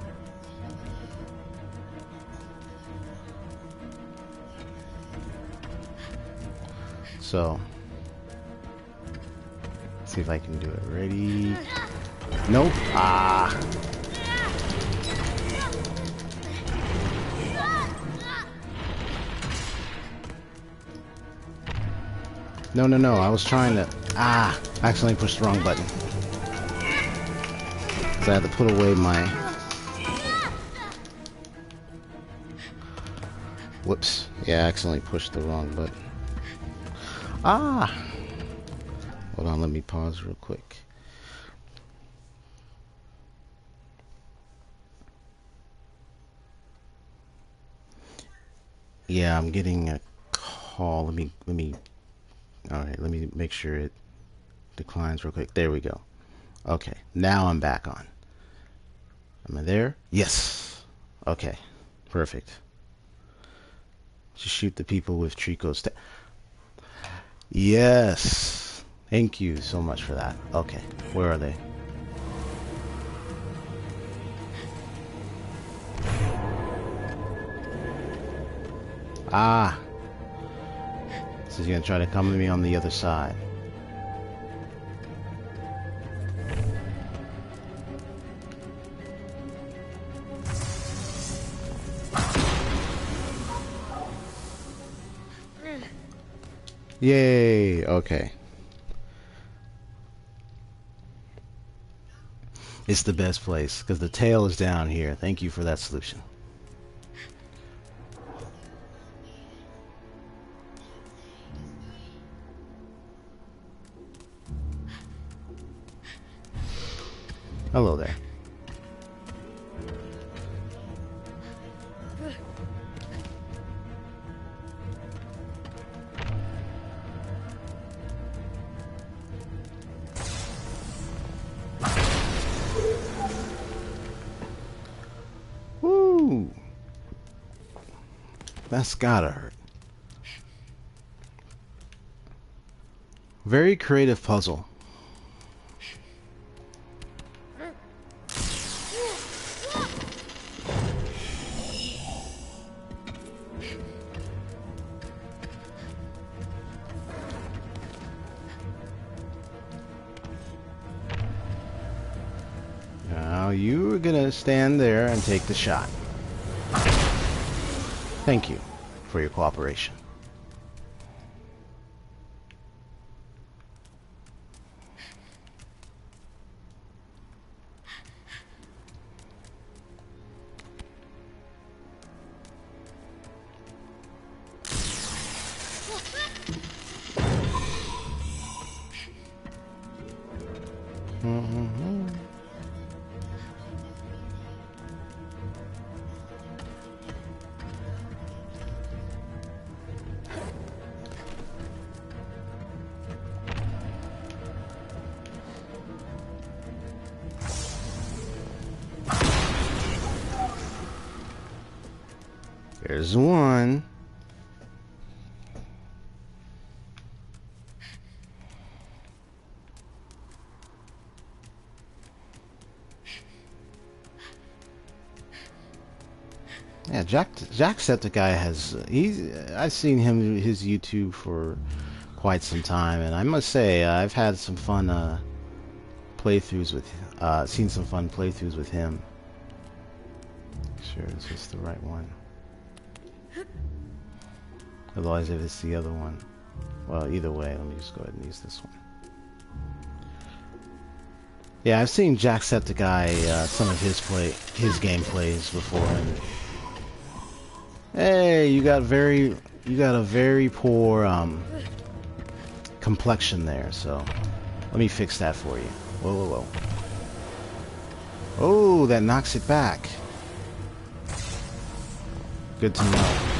So, see if I can do it. Ready? Nope. Ah. No, no, no. I was trying to... Ah! I accidentally pushed the wrong button. So I had to put away my... Whoops. Yeah, I accidentally pushed the wrong button. Ah! Hold on, let me pause real quick. Yeah, I'm getting a call. Let me alright, let me make sure it declines real quick. There we go. Okay, now I'm back on. Am I there? Yes. Okay, perfect. Just shoot the people with Trico's. Yes. Thank you so much for that. Okay, where are they? Ah. So he's gonna try to come to me on the other side. Yay, okay. It's the best place, because the tail is down here. Thank you for that solution. Hello there. Woo! That's gotta hurt. Very creative puzzle. Now you are gonna stand there and take the shot. Thank you for your cooperation. There's one. Yeah, Jacksepticeye has I've seen his YouTube for quite some time, and I must say I've had some fun playthroughs with seen some fun playthroughs with him. Sure, is this the right one? Otherwise, if it's the other one, well, either way, let me just go ahead and use this one. Yeah, I've seen Jacksepticeye some of his gameplays before, and hey, you got a very poor complexion there, so let me fix that for you. Whoa, whoa, whoa. Oh, that knocks it back. Good to know.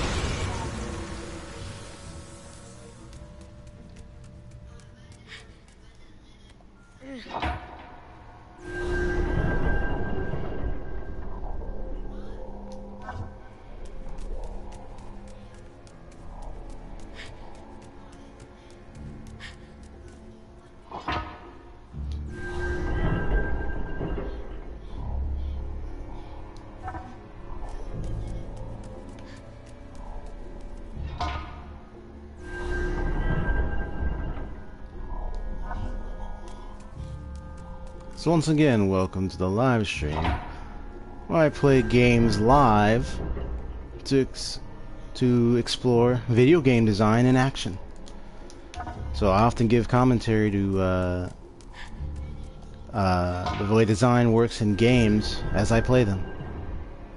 So once again, welcome to the live stream, where I play games live to explore video game design in action. So I often give commentary to the way design works in games as I play them.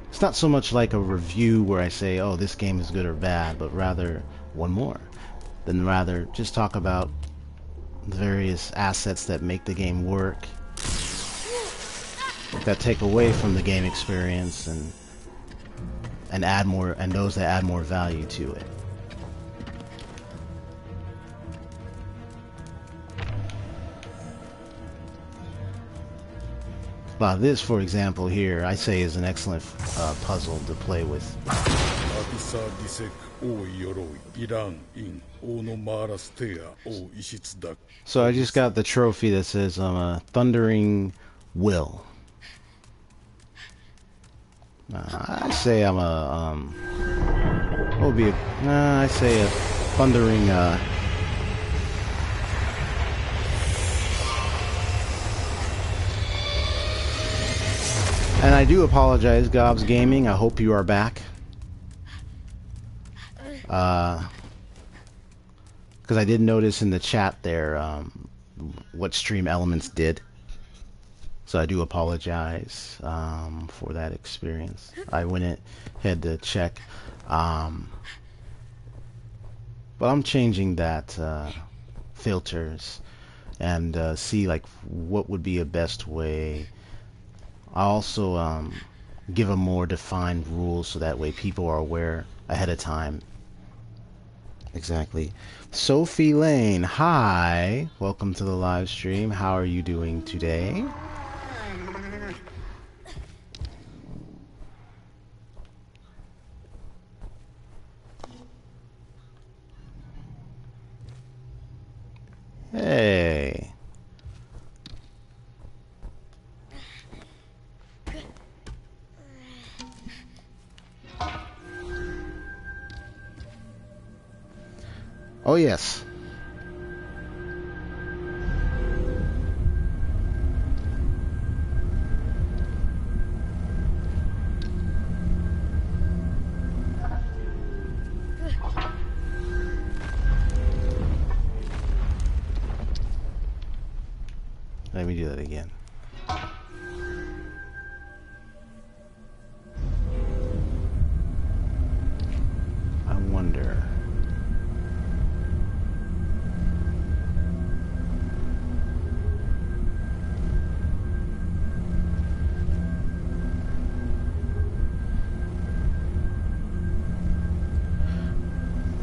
It's not so much like a review where I say, oh, this game is good or bad, but rather one more. Then rather just talk about the various assets that make the game work, that take away from the game experience, and add more, and those that add more value to it. This, for example, here, I say is an excellent puzzle to play with. So I just got the trophy that says I'm a Thundering Will. I say I'm a what would be a, I say a Thundering and I do apologize, Gobs Gaming. I hope you are back. Because I did notice in the chat there what Stream Elements did. So I do apologize for that experience. I went ahead to check. But I'm changing that filters and see like what would be a best way. I also give a more defined rules so that way people are aware ahead of time. Exactly. Sophie Lane, hi. Welcome to the live stream. How are you doing today? Hey. Oh, yes. Let me do that again. I wonder.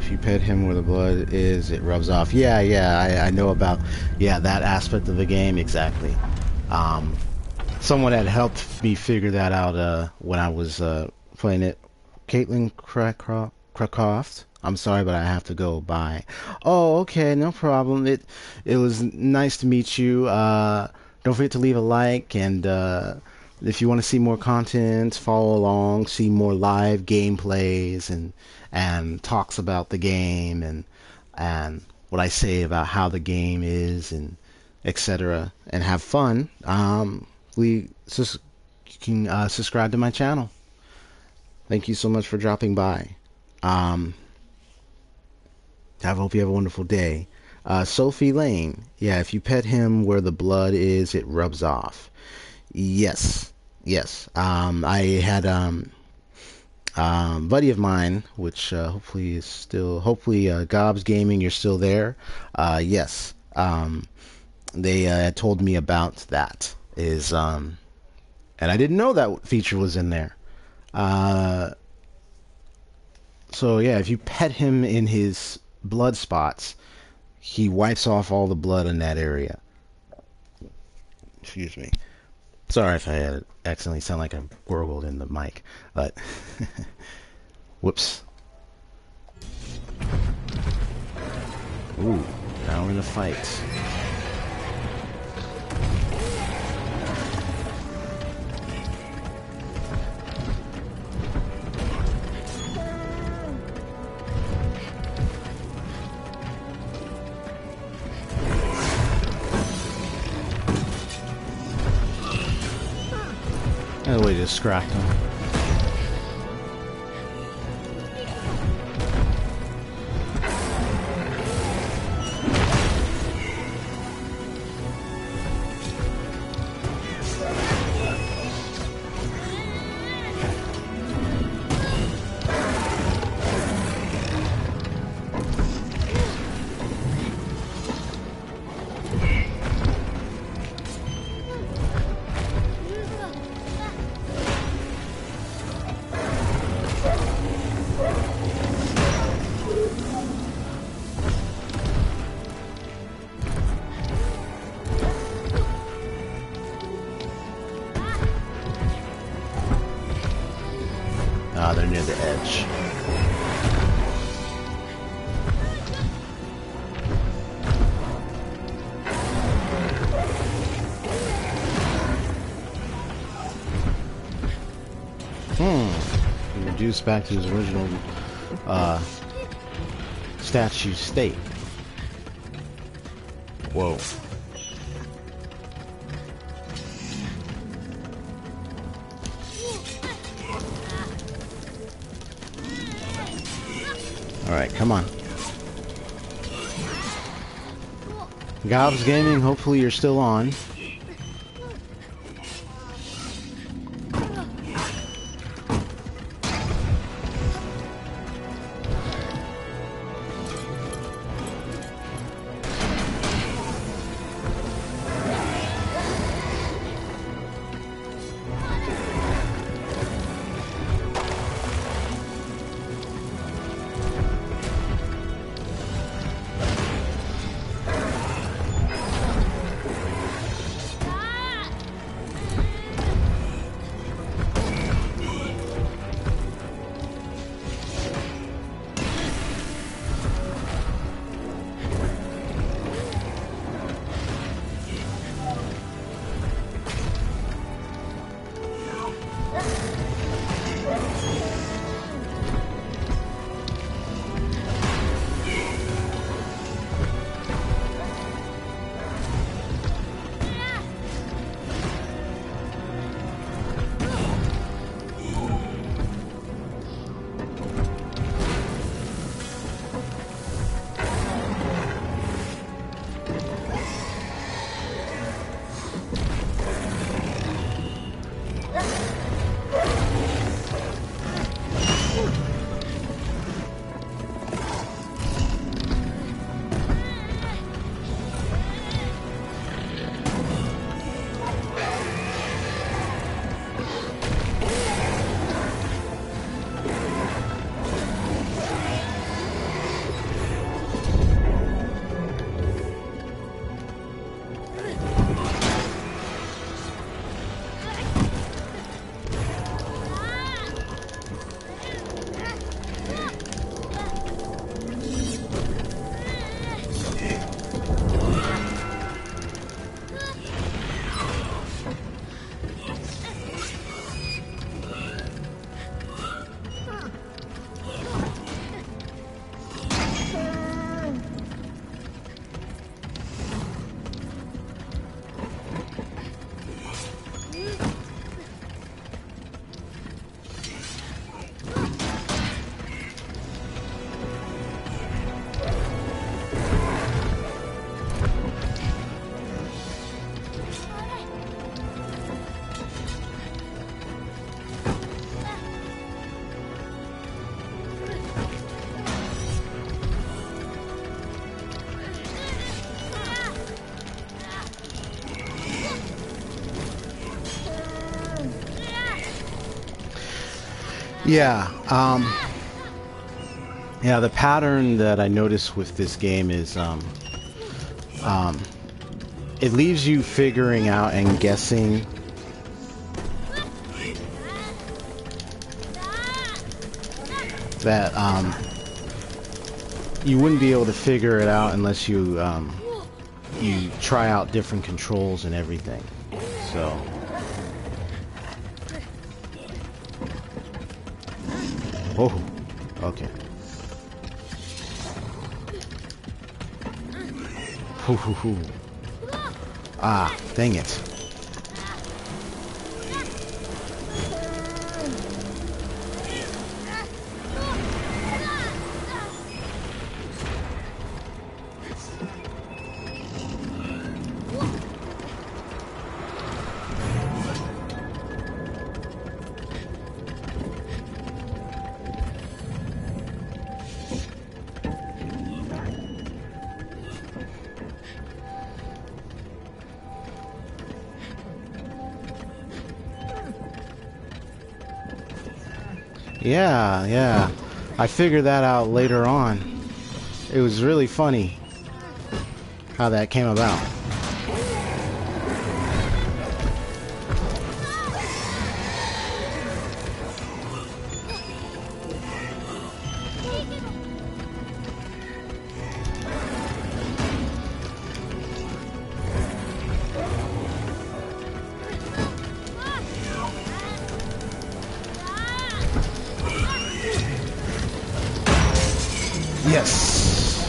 If you pet him where the blood is, it rubs off. Yeah, I know about, that aspect of the game, exactly. Someone had helped me figure that out when I was playing it. Caitlin Krakoft. I'm sorry, but I have to go. Bye. Oh, okay, no problem. It was nice to meet you. Don't forget to leave a like, and if you want to see more content, follow along, see more live gameplays and talks about the game and what I say about how the game is and etc. and have fun. You can subscribe to my channel. Thank you so much for dropping by. I hope you have a wonderful day. Sophie Lane, yeah, if you pet him where the blood is, it rubs off. Yes. I had buddy of mine, which hopefully is still, Gobs Gaming, you're still there. Yes. They had told me about that. And I didn't know that feature was in there. So yeah, if you pet him in his blood spots, he wipes off all the blood in that area. Excuse me. Sorry if I accidentally sound like I gurgled in the mic, but whoops. Ooh, now we're in a fight. That way just cracked him. They're near the edge. Reduced back to his original statue state. Whoa. Alright, come on. Gobs Gaming, hopefully you're still on. Yeah, yeah, the pattern that I noticed with this game is it leaves you figuring out and guessing that you wouldn't be able to figure it out unless you you try out different controls and everything. So oh, okay. Ah, dang it. Yeah, yeah. I figured that out later on. It was really funny how that came about. Yes.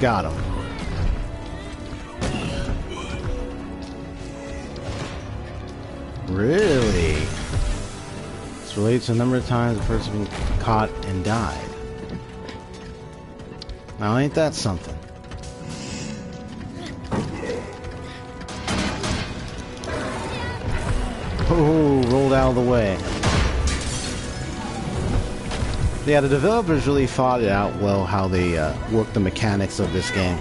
Got him. Really? It's related to the number of times a person been caught and died. Now ain't that something? Oh, rolled out of the way. Yeah, the developers really thought it out well how they work the mechanics of this game.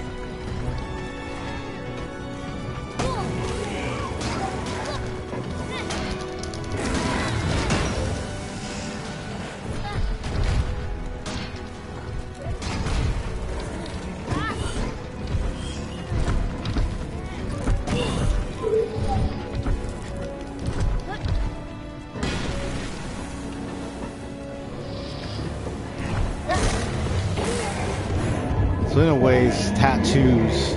So in a way, it's tattoos.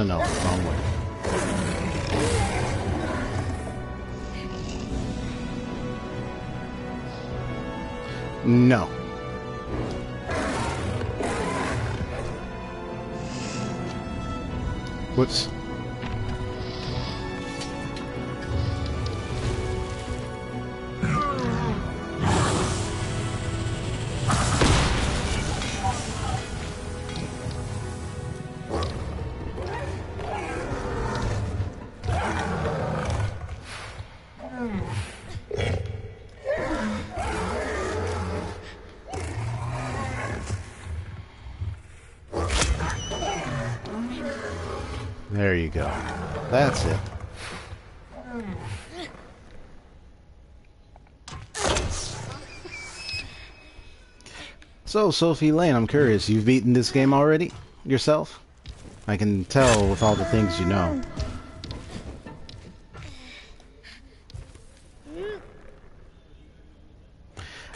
No, wrong way. No. Whoops. There you go. That's it. So, Sophie Lane, I'm curious, you've beaten this game already? Yourself? I can tell with all the things you know.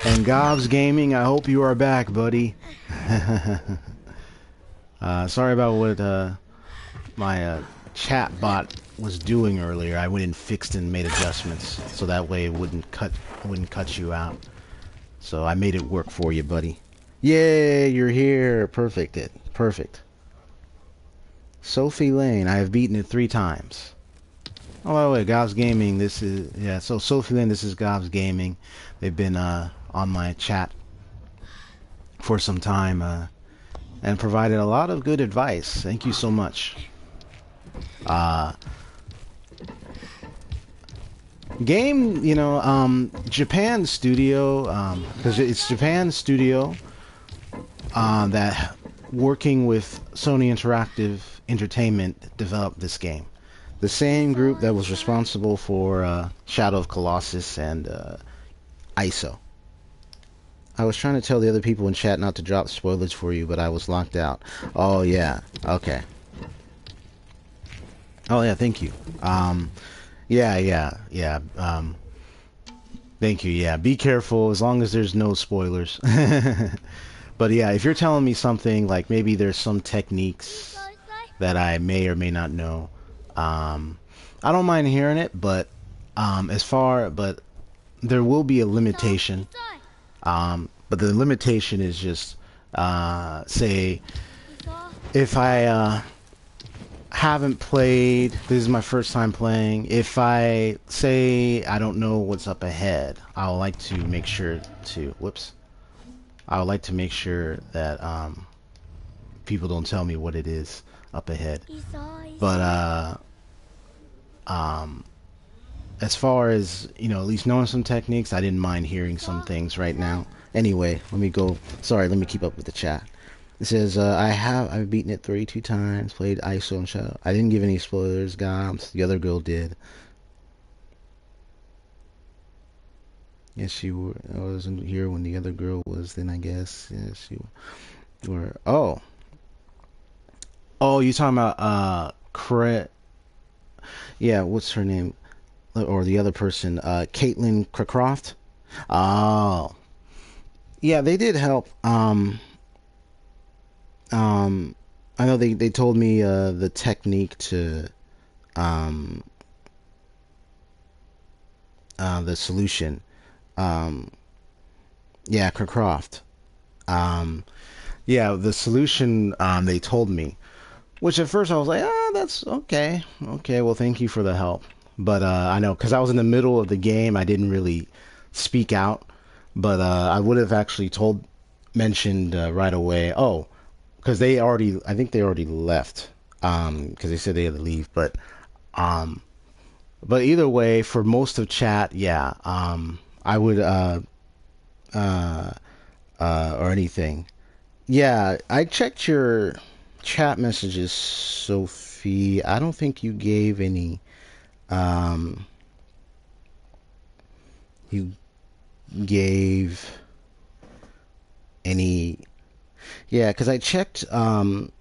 And Gobs Gaming, I hope you are back, buddy. Sorry about what my chat bot was doing earlier. I went and fixed and made adjustments so that way it wouldn't cut you out. So I made it work for you, buddy. Yay, you're here. Perfect. Perfect. Sophie Lane, I have beaten it 3 times. Oh, by the way, Gobs Gaming, this is, yeah, so Sophie Lane, this is Gobs Gaming. They've been on my chat for some time and provided a lot of good advice. Thank you so much. Game, you know, Japan studio, because it's Japan studio that working with Sony Interactive Entertainment developed this game. The same group that was responsible for Shadow of Colossus and Ico. I was trying to tell the other people in chat not to drop spoilers for you, but I was locked out. Oh yeah, okay. Oh yeah, thank you. Yeah. Thank you. Yeah, be careful as long as there's no spoilers. But yeah, if you're telling me something like maybe there's some techniques that I may or may not know, I don't mind hearing it. But but there will be a limitation. But the limitation is just say if I haven't played, this is my first time playing. If I say I don't know what's up ahead, I would like to make sure to, whoops. I would like to make sure that people don't tell me what it is up ahead. But as far as, you know, at least knowing some techniques, I didn't mind hearing some things right now. Anyway, let me go. Sorry, let me keep up with the chat. It says, I've beaten it 32 times, played ISO and Shadow. I didn't give any spoilers, guys. The other girl did. Yes, I wasn't here when the other girl was, then I guess. Yes, you were. Oh. Oh, you talking about, yeah, what's her name? Or the other person, Caitlin Cracroft? Oh. Yeah, they did help. I know they told me the technique to the solution. Yeah, Cracroft. Yeah, the solution they told me, which at first I was like, that's okay. Okay, well, thank you for the help. But I know, because I was in the middle of the game, I didn't really speak out. But I would have actually mentioned right away. Oh, because I think they already left. Because they said they had to leave. But either way, for most of chat, yeah. I would or anything. Yeah, I checked your chat messages, Sophie. I don't think you gave any. You gave any. Yeah, because I checked some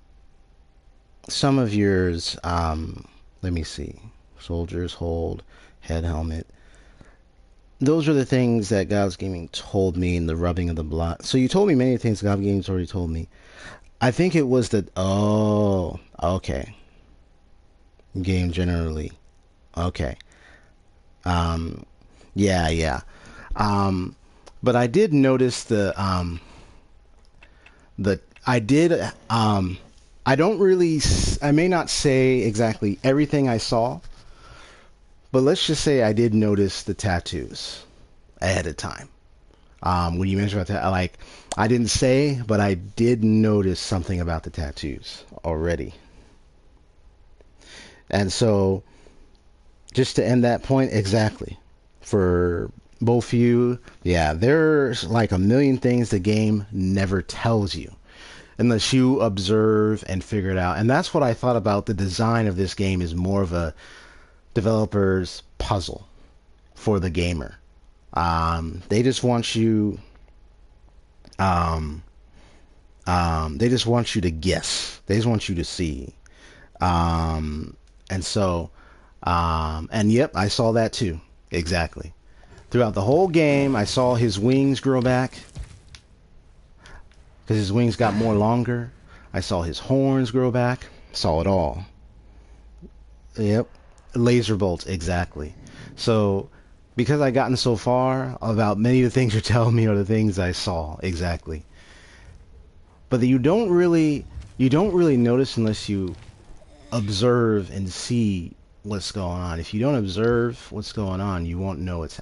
of yours. Let me see. Soldiers hold, head helmet. Those are the things that God's Gaming told me in the rubbing of the blood. So you told me many things God's Gaming's already told me. I think it was the... Oh, okay. Game generally. Okay. Yeah. But I did notice I don't really... I may not say exactly everything I saw, but let's just say I did notice the tattoos ahead of time. When you mentioned about that, like, I didn't say, but I did notice something about the tattoos already. And so, just to end that point, exactly. For both of you, yeah, there's like a million things the game never tells you unless you observe and figure it out. And that's what I thought about the design of this game is more of a developer's puzzle for the gamer. They just want you they just want you to guess. They just want you to see. And so and yep, I saw that too. Exactly. Throughout the whole game, I saw his wings grow back because his wings got more longer. I saw his horns grow back. Saw it all. Yep. Laser bolts, exactly. So, because I gotten so far about many of the things you're telling me are the things I saw, exactly. But you don't really notice unless you observe and see what's going on. If you don't observe what's going on, you won't know it's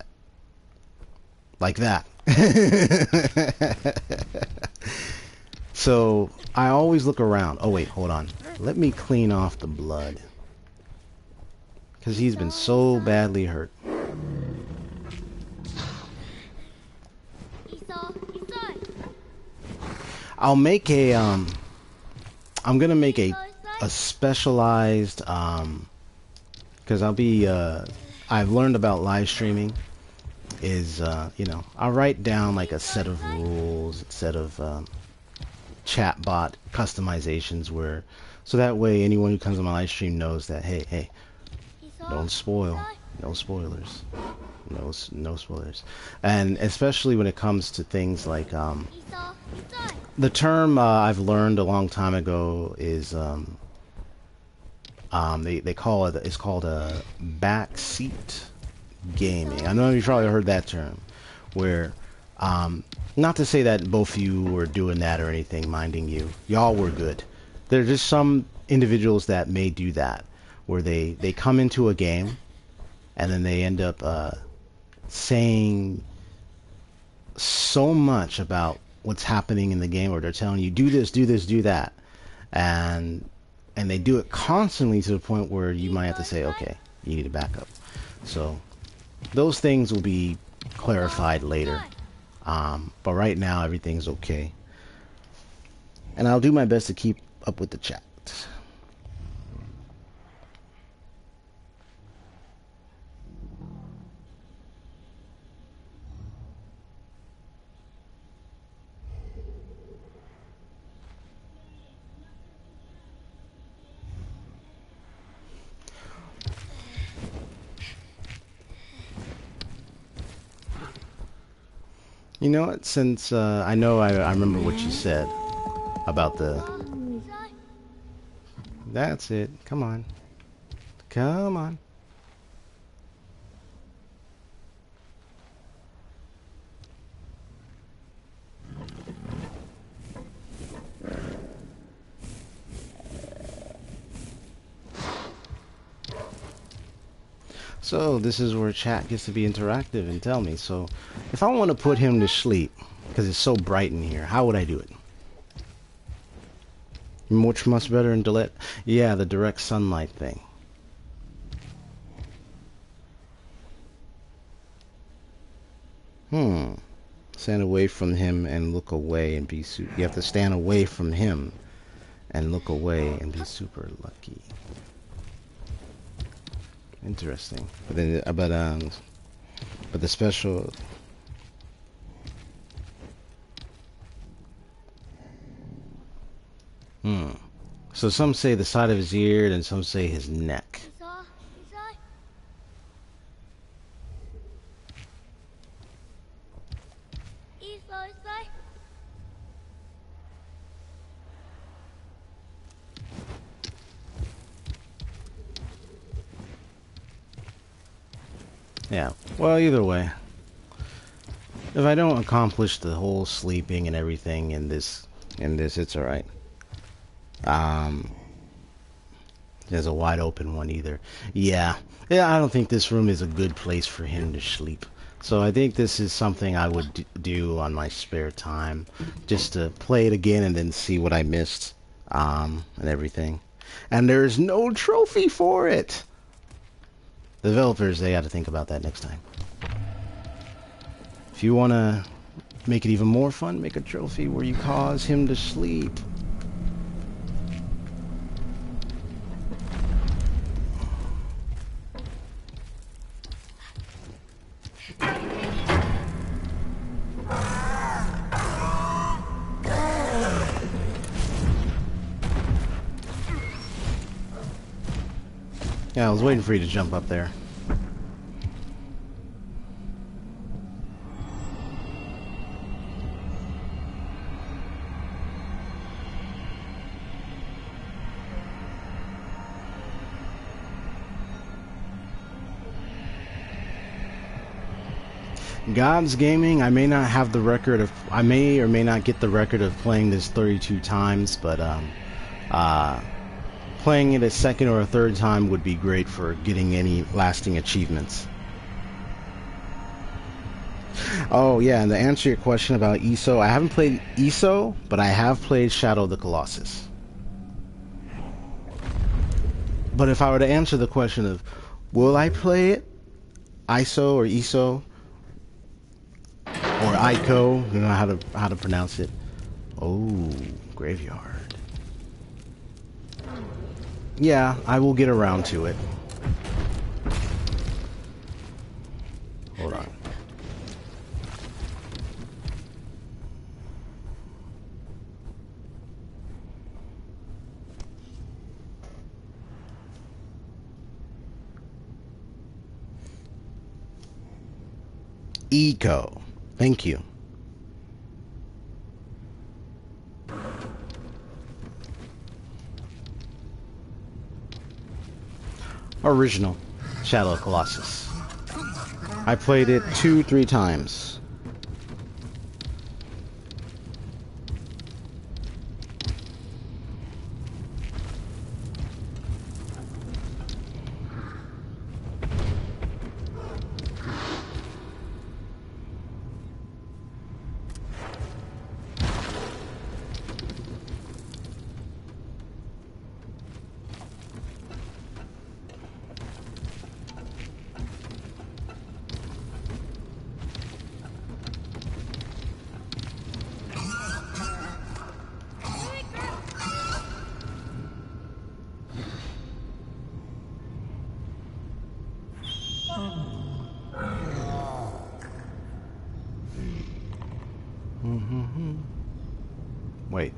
like that. So, I always look around. Oh wait, hold on. Let me clean off the blood. Because he's been so badly hurt. I'll make a, I'm gonna make a specialized, because I've learned about live streaming, is, you know, I'll write down like a set of rules, a set of, chatbot customizations so that way anyone who comes on my live stream knows that, hey, don't spoil. No spoilers. No spoilers. And especially when it comes to things like the term I've learned a long time ago is they call it, it's called a backseat gaming. I know you've probably heard that term, where not to say that both of you were doing that or anything, minding you. Y'all were good. There are just some individuals that may do that, where they come into a game and then they end up saying so much about what's happening in the game, or they're telling you do this, do this, do that, and they do it constantly to the point where you might have to say, okay, you need to back up. So those things will be clarified later, but right now everything's okay, and I'll do my best to keep up with the chat. You know what, since I know I remember what you said about the... That's it. Come on. Come on. So this is where chat gets to be interactive and tell me. So if I want to put him to sleep, because it's so bright in here, how would I do it? Much better in delete. Yeah, the direct sunlight thing. Stand away from him and look away and be you have to stand away from him and look away and be super lucky. Interesting. But then, but the special. So some say the side of his ear, and some say his neck. Yeah, well, either way, if I don't accomplish the whole sleeping and everything in this, it's alright. There's a wide open one either. Yeah, I don't think this room is a good place for him to sleep. So I think this is something I would do on my spare time, just to play it again and then see what I missed, and everything. And there's no trophy for it! The developers, they got to think about that next time. If you want to make it even more fun, make a trophy where you cause him to sleep. Yeah, I was waiting for you to jump up there. God's Gaming, I may not have the record of, I may or may not get the record of playing this 32 times, but playing it a second or a third time would be great for getting any lasting achievements. Oh yeah, and to answer your question about Iso, I haven't played Iso, but I have played Shadow of the Colossus. But if I were to answer the question of, will I play it? Iso or Iso? Or Ico, you know how to pronounce it. Oh, graveyard. Yeah, I will get around to it. Hold on. Eco. Thank you. Original Shadow of Colossus. I played it 2-3 times. Wait.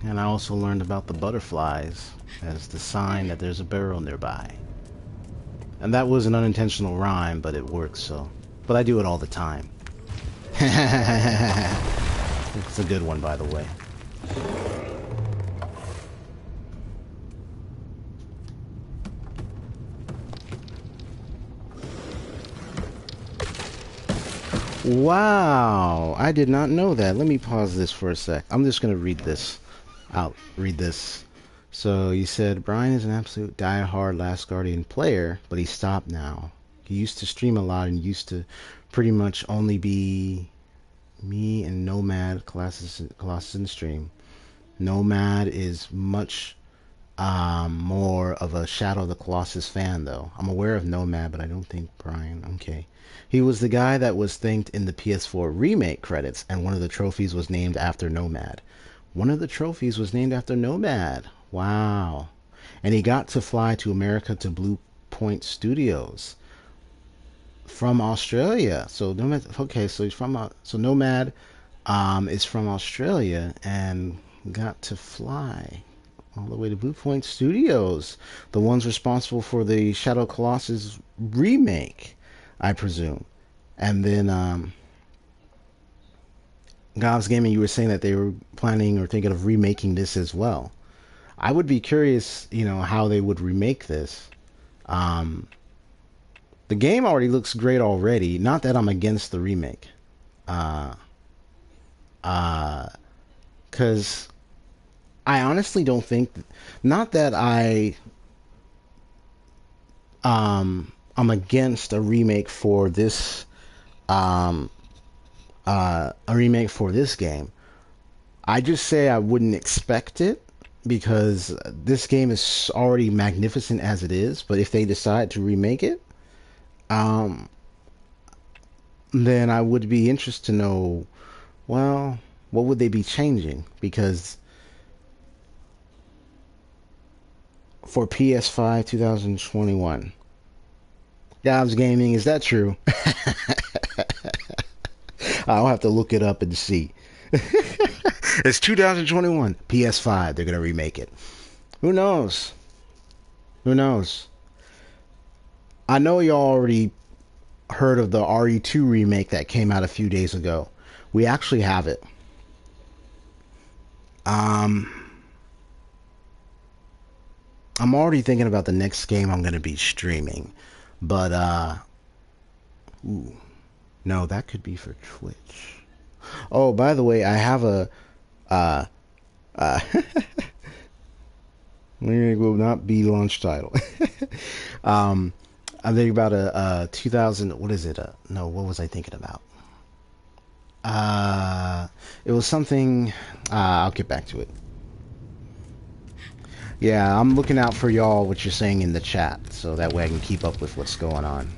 And I also learned about the butterflies as the sign that there's a barrel nearby. And that was an unintentional rhyme, but it works, so. But I do it all the time. It's a good one, by the way. Wow, I did not know that. Let me pause this for a sec. I'm just going to read this. I'll read this. So you said Brian is an absolute die-hard Last Guardian player, but he stopped now. He used to stream a lot and used to pretty much only be me and Nomad, Colossus in the stream. Nomad is much more of a Shadow of the Colossus fan, though. I'm aware of Nomad, but I don't think Brian. Okay. He was the guy that was thanked in the PS4 remake credits, and one of the trophies was named after Nomad. One of the trophies was named after Nomad. Wow. And he got to fly to America to Blue Point Studios from Australia. So Nomad, okay, so he's from so Nomad is from Australia and got to fly all the way to Blue Point Studios, the ones responsible for the Shadow Colossus remake, I presume. And then Gobs Gaming, you were saying that they were planning or thinking of remaking this as well. I would be curious, you know, how they would remake this. The game already looks great already. Not that I'm against the remake. Because I honestly don't think, not that I'm against a remake for this, game. I just say I wouldn't expect it because this game is already magnificent as it is. But if they decide to remake it, then I would be interested to know, well, what would they be changing? Because for PS5 2021, Dobbs Gaming, is that true? I'll have to look it up and see. It's 2021, PS5. They're gonna remake it. Who knows? Who knows? I know y'all already heard of the RE2 remake that came out a few days ago. We actually have it. I'm already thinking about the next game I'm gonna be streaming, but ooh, no, that could be for Twitch. Oh, by the way, I have a it will not be launch title. I'm thinking about a 2000. What is it? No, what was I thinking about? It was something. I'll get back to it. Yeah, I'm looking out for y'all, what you're saying in the chat, so that way I can keep up with what's going on.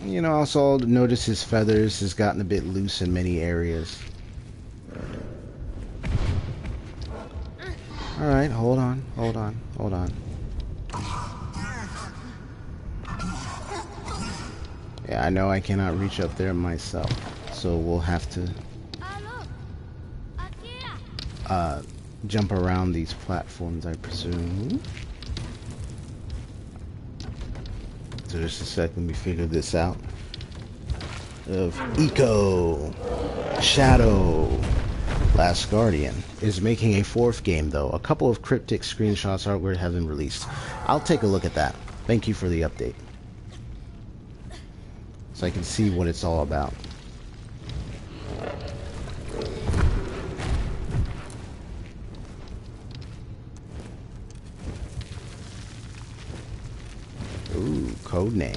You know, also notice his feathers has gotten a bit loose in many areas. Alright, hold on. Yeah, I know I cannot reach up there myself, so we'll have to jump around these platforms, I presume. So just a sec, let me figure this out. Of Ico, Shadow, Last Guardian is making a fourth game though. A couple of cryptic screenshots artwork have been released. I'll take a look at that. Thank you for the update. So I can see what it's all about. Ooh, code name.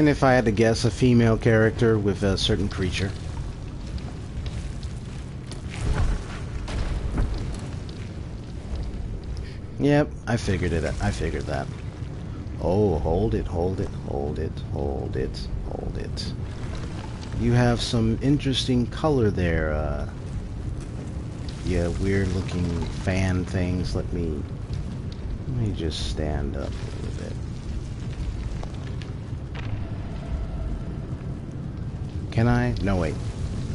And if I had to guess, a female character with a certain creature. Yep, I figured it. I figured that. Oh, hold it, hold it, hold it, hold it, hold it. You have some interesting color there. Yeah, weird looking fan things. Let me just stand up a little bit. Can I? No, wait.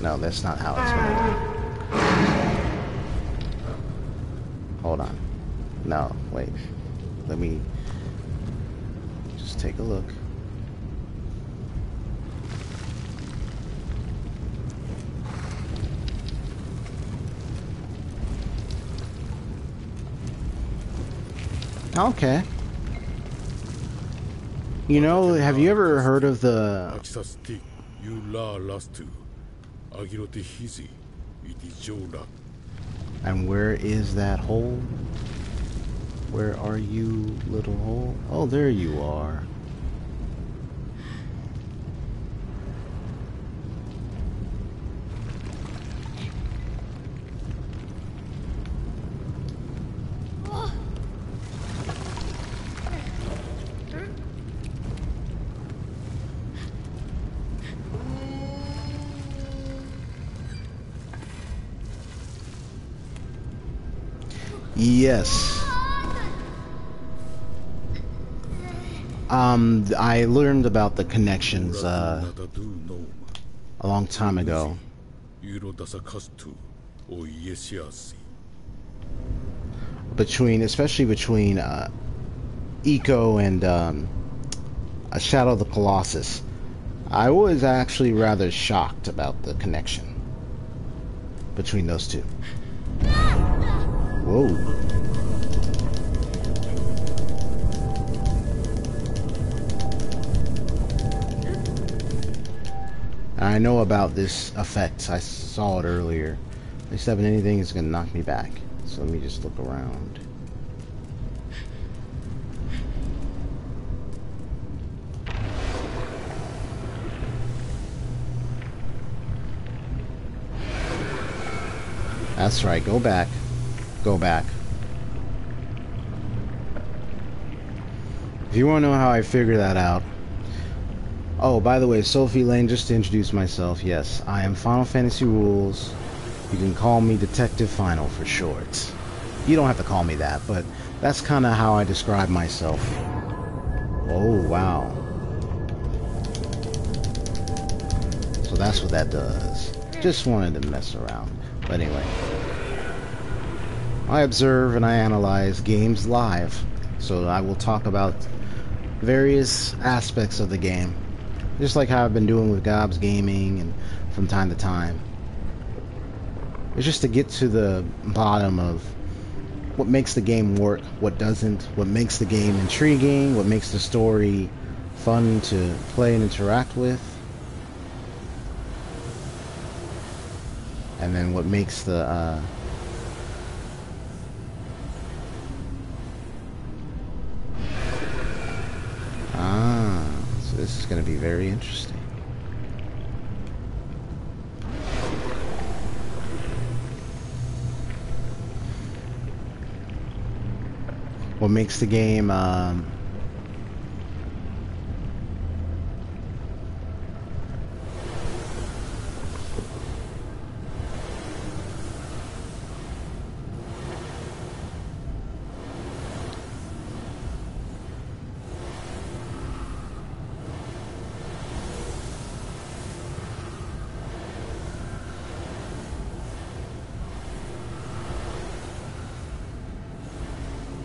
No, that's not how it's gonna work. Hold on. No, wait. Let me just take a look. Okay. You know, have you ever heard of the... And where is that hole? Where are you, little hole? Oh, there you are. Yes. I learned about the connections a long time ago. Especially between Ico and a Shadow of the Colossus. I was actually rather shocked about the connection between those two. Whoa. I know about this effect. I saw it earlier. If 7 anything is going to knock me back. So let me just look around. That's right. Go back. Go back. If you want to know how I figured that out. Oh, by the way, Sophie Lane, just to introduce myself, yes, I am Final Fantasy Rules. You can call me Detective Final for short. You don't have to call me that, but that's kind of how I describe myself. Oh, wow. So that's what that does. Just wanted to mess around. But anyway. I observe and I analyze games live. So I will talk about various aspects of the game. Just like how I've been doing with Gob's Gaming and from time to time. It's just to get to the bottom of what makes the game work, what doesn't, what makes the game intriguing, what makes the story fun to play and interact with. And then what makes the so this is going to be very interesting. What makes the game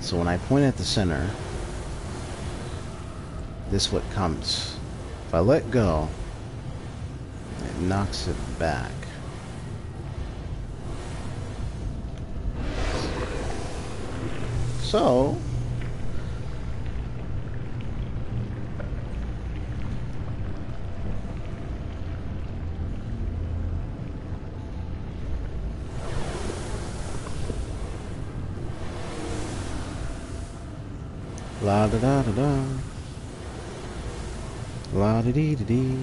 so when I point at the center, this what comes. If I let go, it knocks it back. So la da da da da. La da dee da dee.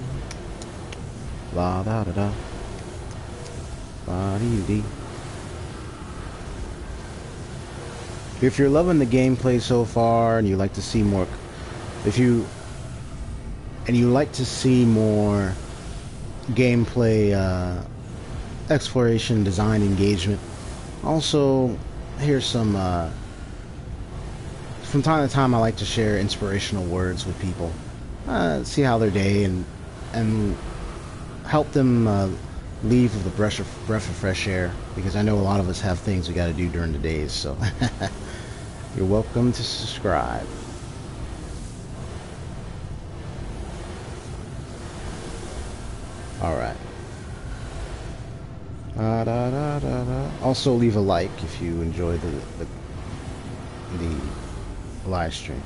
La da da da. La dee dee. If you're loving the gameplay so far and you like to see more, you like to see more gameplay, exploration, design, engagement. Also, here's some. From time to time, I like to share inspirational words with people. See how their day and help them leave with a breath of fresh air, because I know a lot of us have things we got to do during the days. So you're welcome to subscribe. All right. Also, leave a like if you enjoy the live stream.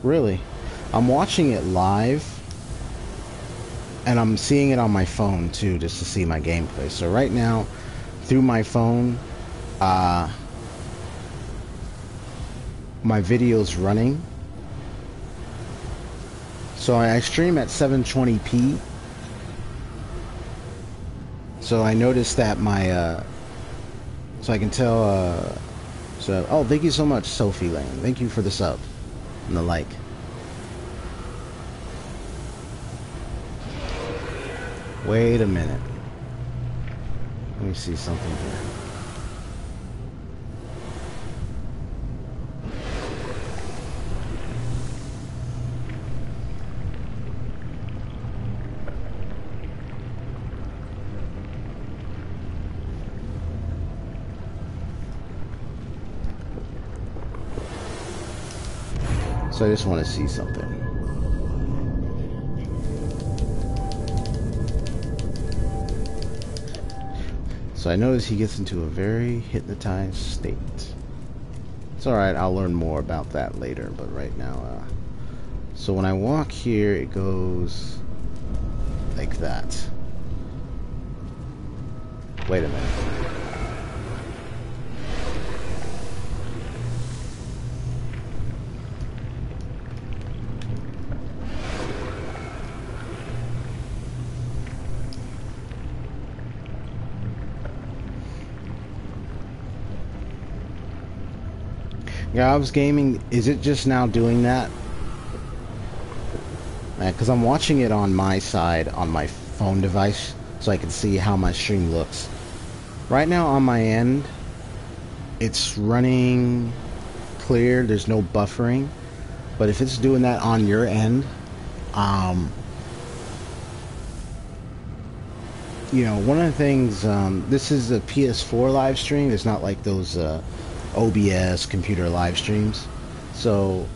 Really, I'm watching it live, and I'm seeing it on my phone too, just to see my gameplay. So right now, through my phone, my video's running. So I stream at 720p. So I noticed that my so I can tell oh, thank you so much, Sophie Lane. Thank you for the sub and the like. Wait a minute. Let me see something here. So I just want to see something. So I notice he gets into a very hypnotized state. It's alright, I'll learn more about that later, but right now, so when I walk here, it goes like that. Wait a minute. Yeah, I was gaming. Is it just now doing that? Because I'm watching it on my side, on my phone device, so I can see how my stream looks. Right now on my end, it's running clear. There's no buffering. But if it's doing that on your end, you know, one of the things, this is a PS4 live stream. It's not like those OBS computer live streams, so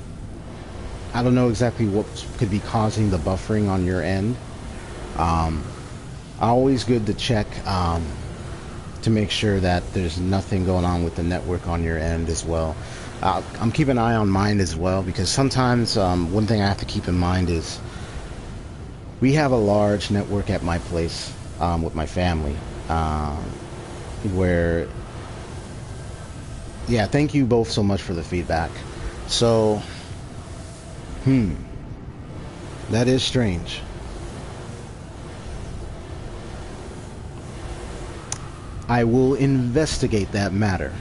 I don't know exactly what could be causing the buffering on your end. Always good to check to make sure that there's nothing going on with the network on your end as well. I'm keeping an eye on mine as well, because sometimes one thing I have to keep in mind is we have a large network at my place with my family, where, yeah, thank you both so much for the feedback. So, that is strange. I will investigate that matter.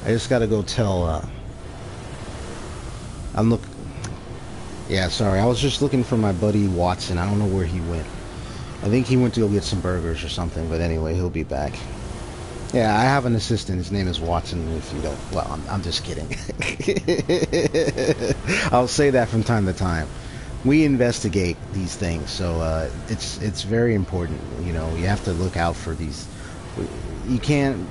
I just gotta go tell, yeah, sorry, I was just looking for my buddy Watson. I don't know where he went. I think he went to go get some burgers or something, but anyway, he'll be back. Yeah, I have an assistant. His name is Watson, if you don't... Well, I'm just kidding. I'll say that from time to time. We investigate these things, so it's very important. You know, you have to look out for these... We can't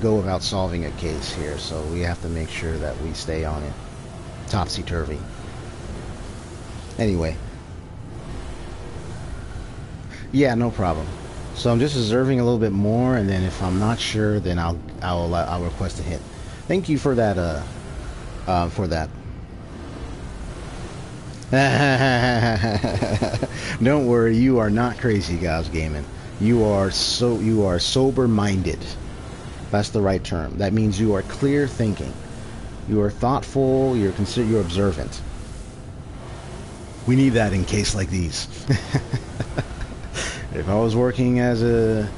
go without solving a case here, so we have to make sure that we stay on it. Topsy-turvy. Anyway. Yeah, no problem. So I'm just observing a little bit more, and then if I'm not sure, then I'll request a hit. Thank you for that. For that. Don't worry, you are not crazy, guys. Gaming. You are sober-minded. That's the right term. That means you are clear thinking. You are thoughtful. You're observant. We need that in cases like these. If I was working as a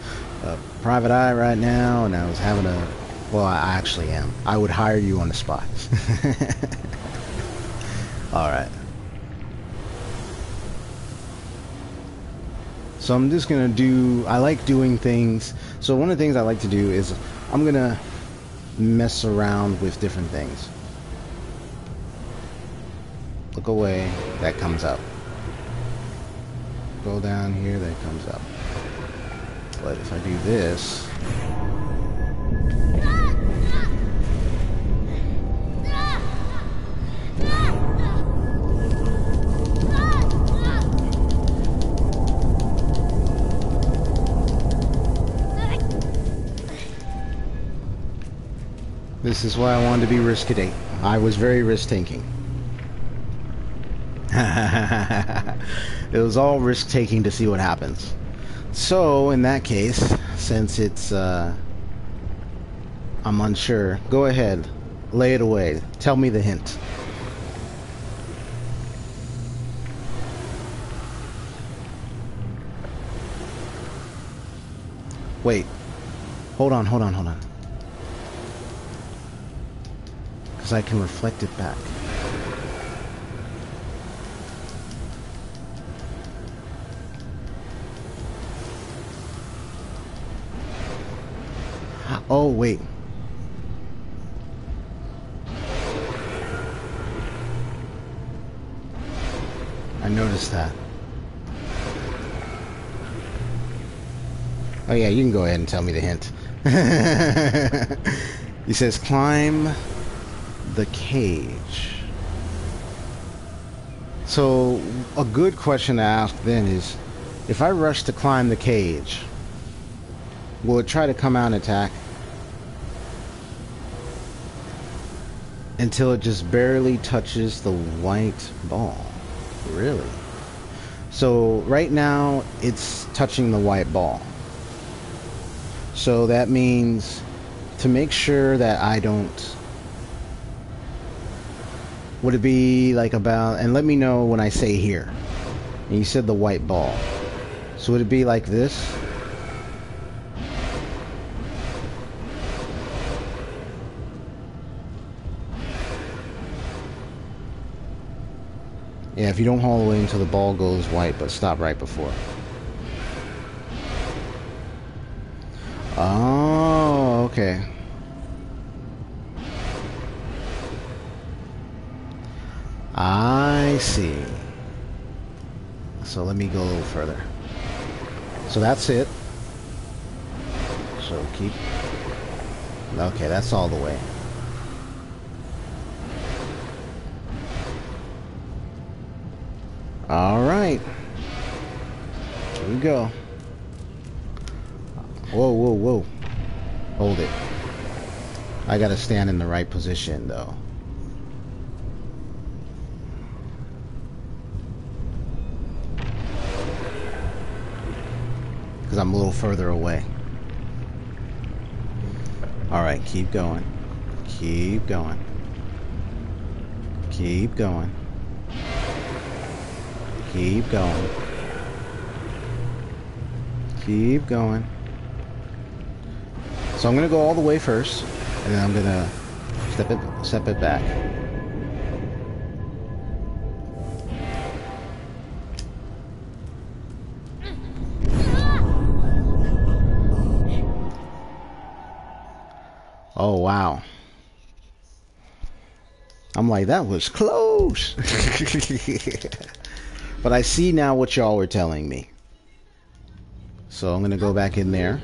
private eye right now and I was having a... Well, I actually am. I would hire you on the spot. Alright. So I'm just going to do... I like doing things. So one of the things I like to do is I'm going to mess around with different things. Look away. That comes up. Go down here, that comes up. But if I do this, this is why I wanted to be risk-taking. I was very risk-taking. It was all risk-taking to see what happens. So, in that case, since it's, I'm unsure, go ahead, lay it away. Tell me the hint. Wait. Hold on. Because I can reflect it back. Oh, wait. I noticed that. Oh yeah, you can go ahead and tell me the hint. He says climb the cage. So a good question to ask then is, if I rush to climb the cage, will it try to come out and attack? Until it just barely touches the white ball. Really? So right now it's touching the white ball. So that means to make sure that I don't... Would it be like about... And let me know when I say here. And you said the white ball. So would it be like this? Yeah, if you don't haul away until the ball goes white, but stop right before. Oh, okay. I see. So let me go a little further. So that's it. So keep... Okay, that's all the way. Alright. Here we go. Whoa. Hold it. I gotta stand in the right position, though. Because I'm a little further away. Alright, keep going. Keep going. Keep going. Keep going. Keep going. So I'm gonna go all the way first, and then I'm gonna step it back. Oh wow. I'm like, that was close. But I see now what y'all were telling me. So I'm gonna go back in there.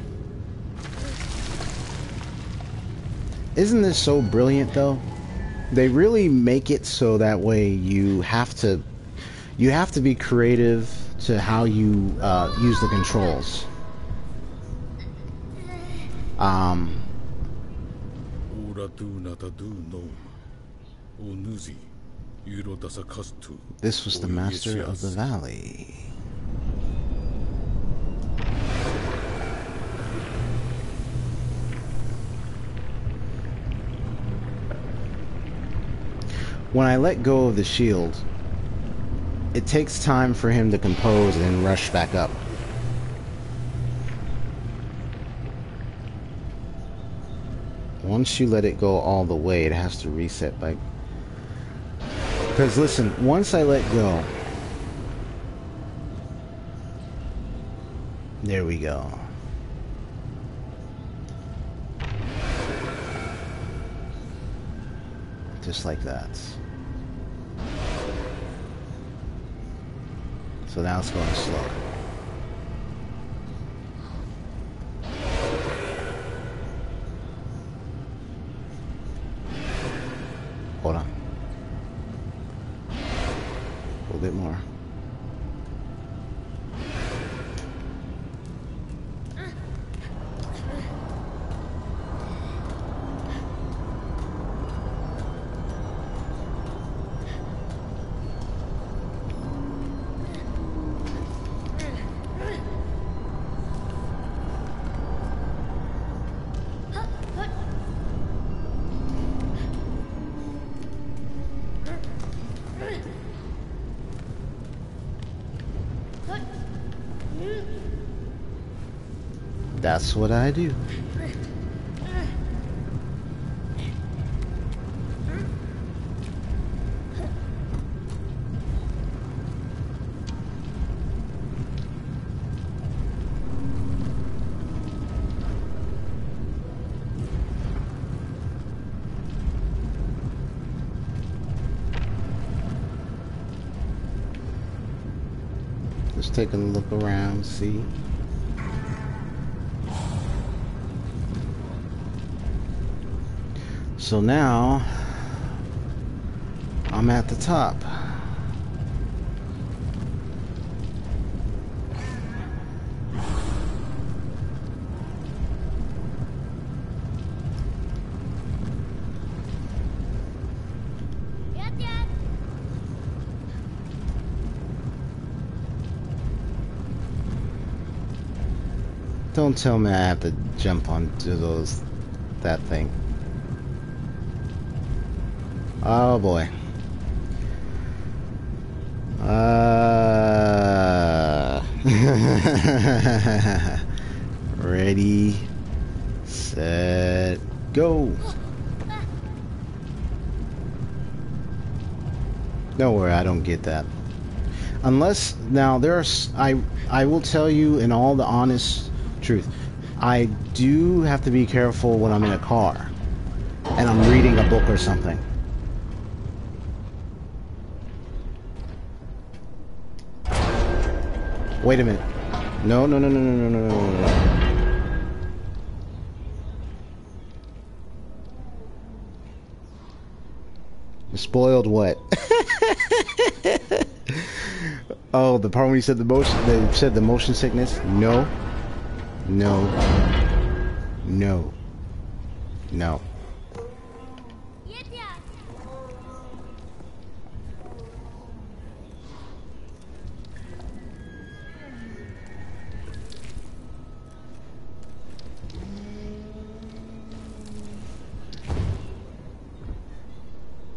Isn't this so brilliant though? They really make it so that way you have to be creative to how you use the controls. This was the master of the valley. when I let go of the shield, it takes time for him to compose and then rush back up. Once you let it go all the way, it has to reset back. Because listen, once I let go, there we go. Just like that. So now it's going slow. Hold on. A little bit more. That's what I do. Just taking a look around, see. So now I'm at the top. Don't tell me I have to jump onto that thing. Oh boy. Ready, set, go. Don't worry, I don't get that. Unless now there's I will tell you in all the honest truth, I do have to be careful when I'm in a car and I'm reading a book or something. Wait a minute. No. Spoiled what? Oh, the part when you said the motion, they said the motion sickness? No.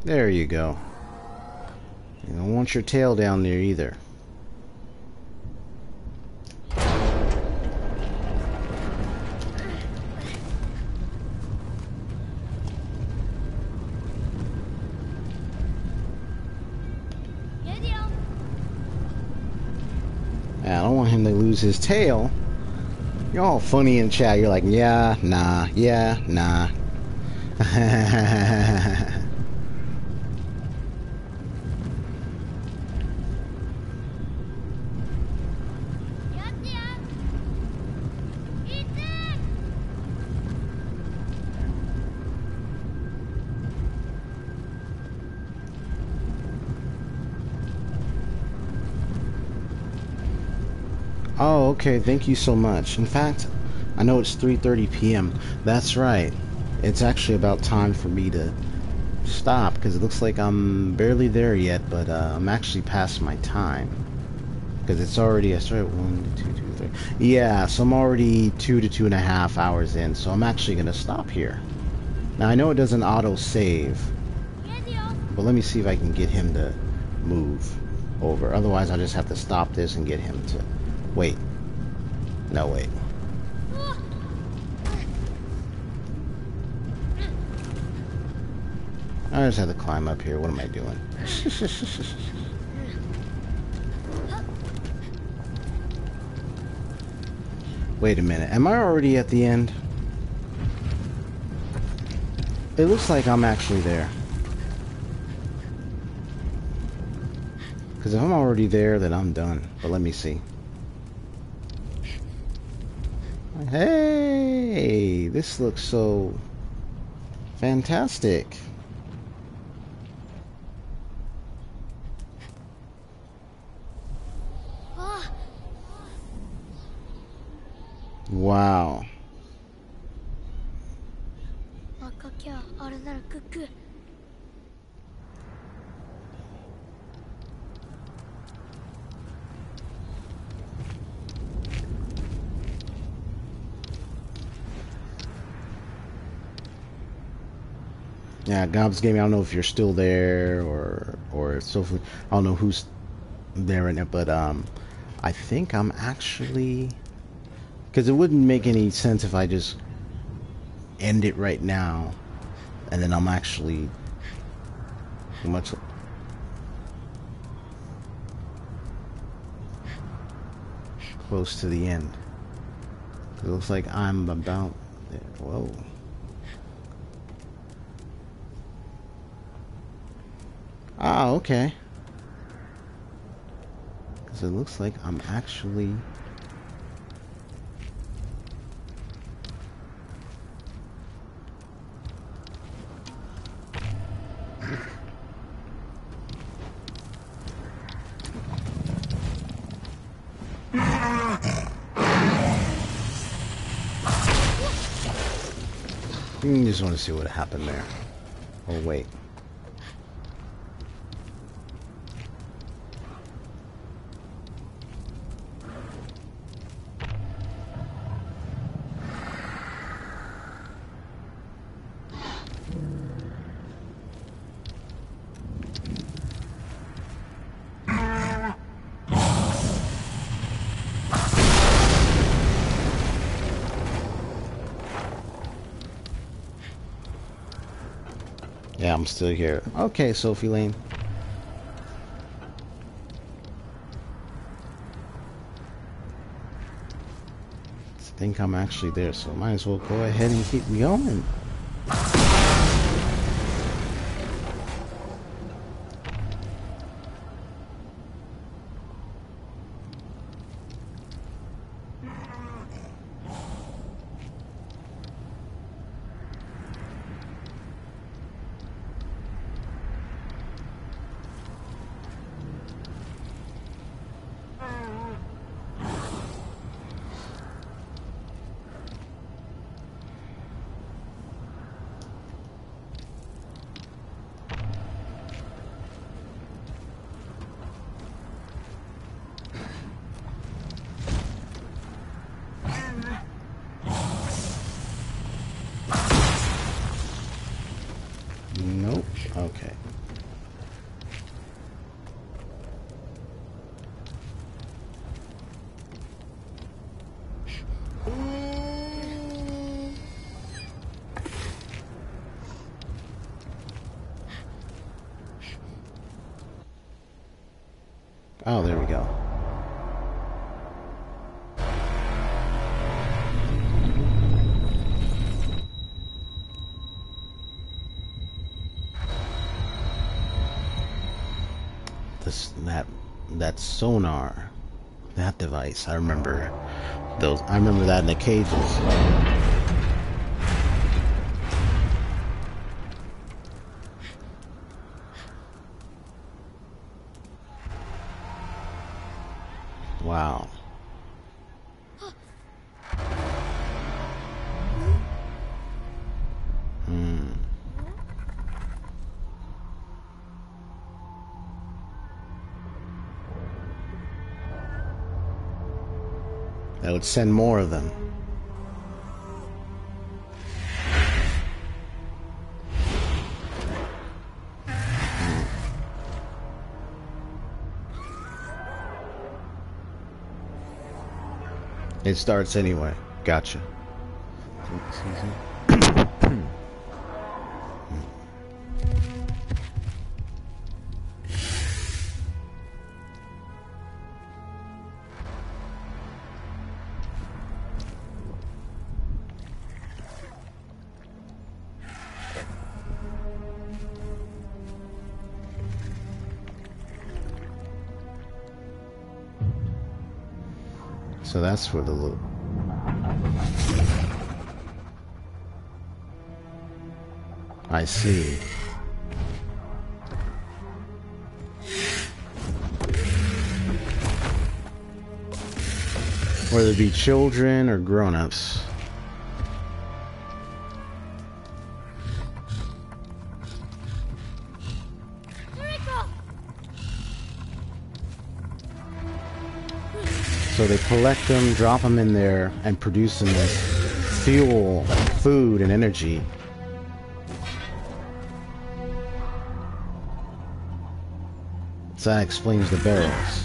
There you go. You don't want your tail down there either. I don't want him to lose his tail. You're all funny in chat. You're like, yeah, nah, yeah, nah. Oh, okay, thank you so much. In fact, I know it's 3:30 p.m. That's right. It's actually about time for me to stop, because it looks like I'm barely there yet, but I'm actually past my time. Because it's already, I started 1, 2, 2, 3. Yeah, so I'm already 2 to 2.5 hours in, so I'm actually going to stop here. Now, I know it doesn't auto-save, But let me see if I can get him to move over. Otherwise, I'll just have to stop this and get him to... Wait. No, wait. I just have to climb up here. What am I doing? Wait a minute. Am I already at the end? It looks like I'm actually there. Because if I'm already there, then I'm done. But let me see. Hey! This looks so fantastic. Wow. Yeah, Gobs Gaming, I don't know if you're still there or Sophie. I don't know who's there in it, but I think I'm actually, because it wouldn't make any sense if I just end it right now and then I'm actually much close to the end. It looks like I'm about there. Whoa. Ah, okay. Because it looks like I'm actually... You just want to see what happened there. Oh, wait. Yeah, I'm still here. Okay, Sophie Lane. I think I'm actually there, so I might as well go ahead and keep going. Nope. Okay. Oh, there we go. That sonar, that device. I remember those. I remember that in the cages. Wow. That would send more of them. It starts anyway. Gotcha. So that's for the loop. I see. Whether it be children or grown-ups. So they collect them, drop them in there, and produce them as fuel, food, and energy. So that explains the barrels.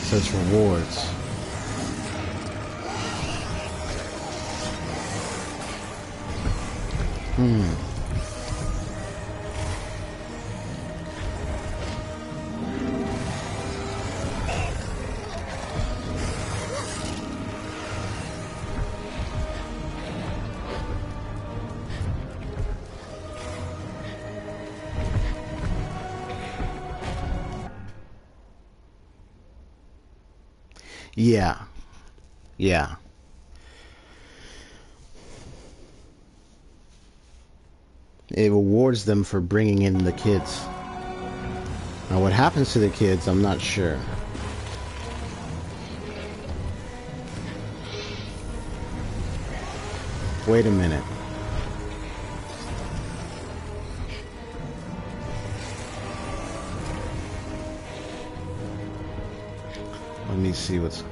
So it's rewards. Yeah. Yeah. It rewards them for bringing in the kids. Now what happens to the kids, I'm not sure. Wait a minute. Let me see what's...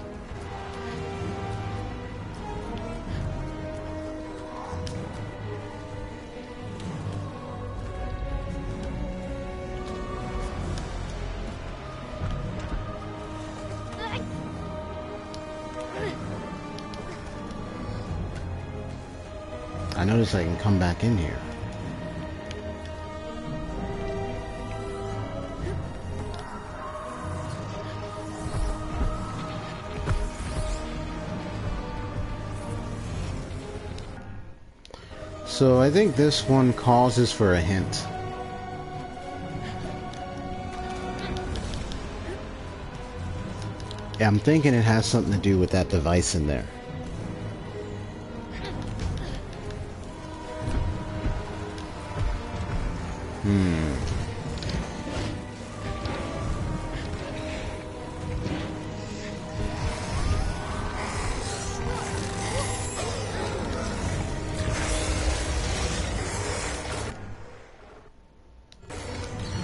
I notice I can come back in here. So I think this one causes for a hint. Yeah, I'm thinking it has something to do with that device in there.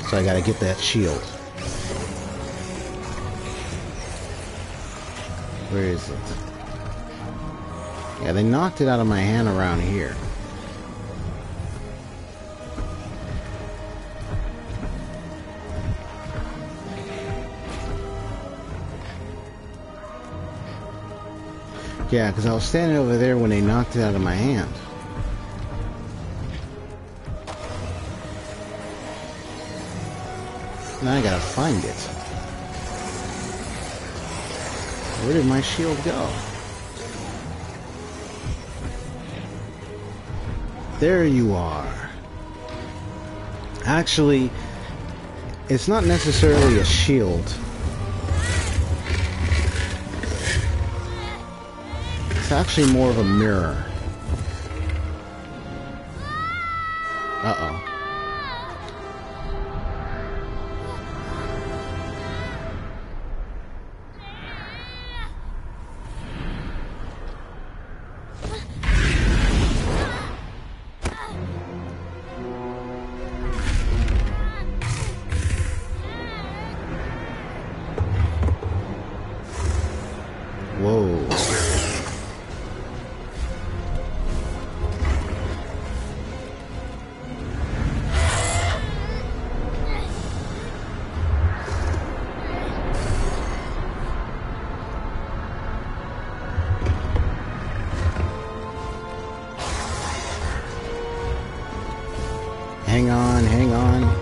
So I gotta get that shield. Where is it? Yeah, they knocked it out of my hand around here. Yeah, because I was standing over there when they knocked it out of my hand. Now I gotta find it. Where did my shield go? There you are. Actually, it's not necessarily a shield. It's actually more of a mirror. Uh-oh. Whoa. Hang on, hang on.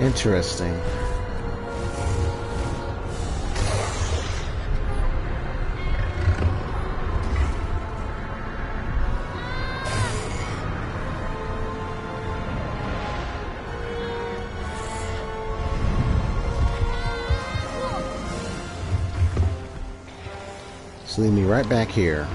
Interesting. Just leave me right back here.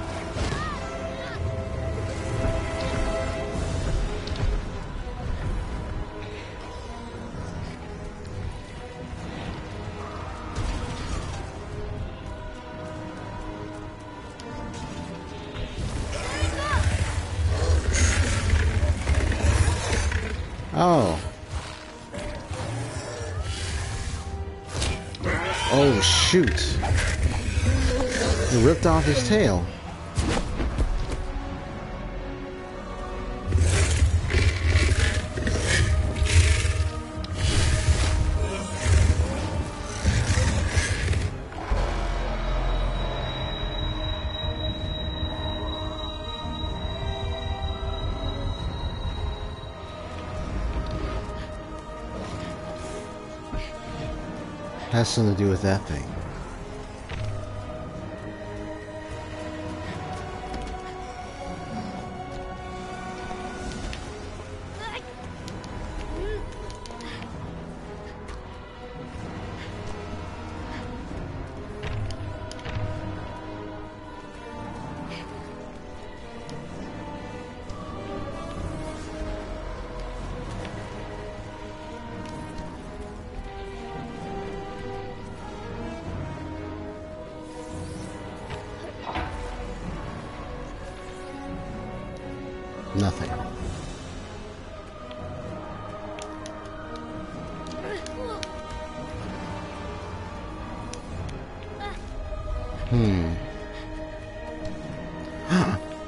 Oh. Oh, shoot. He ripped off his tail. Has something to do with that thing. Nothing.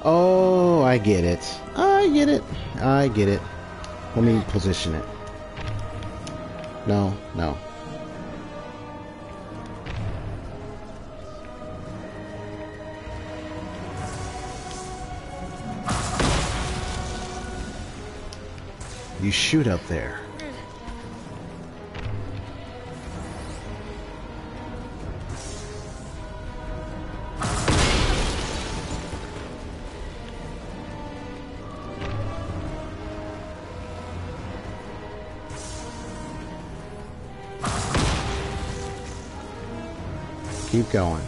Oh, I get it. I get it. I get it. Let me position it. No, no. You shoot up there. Keep going.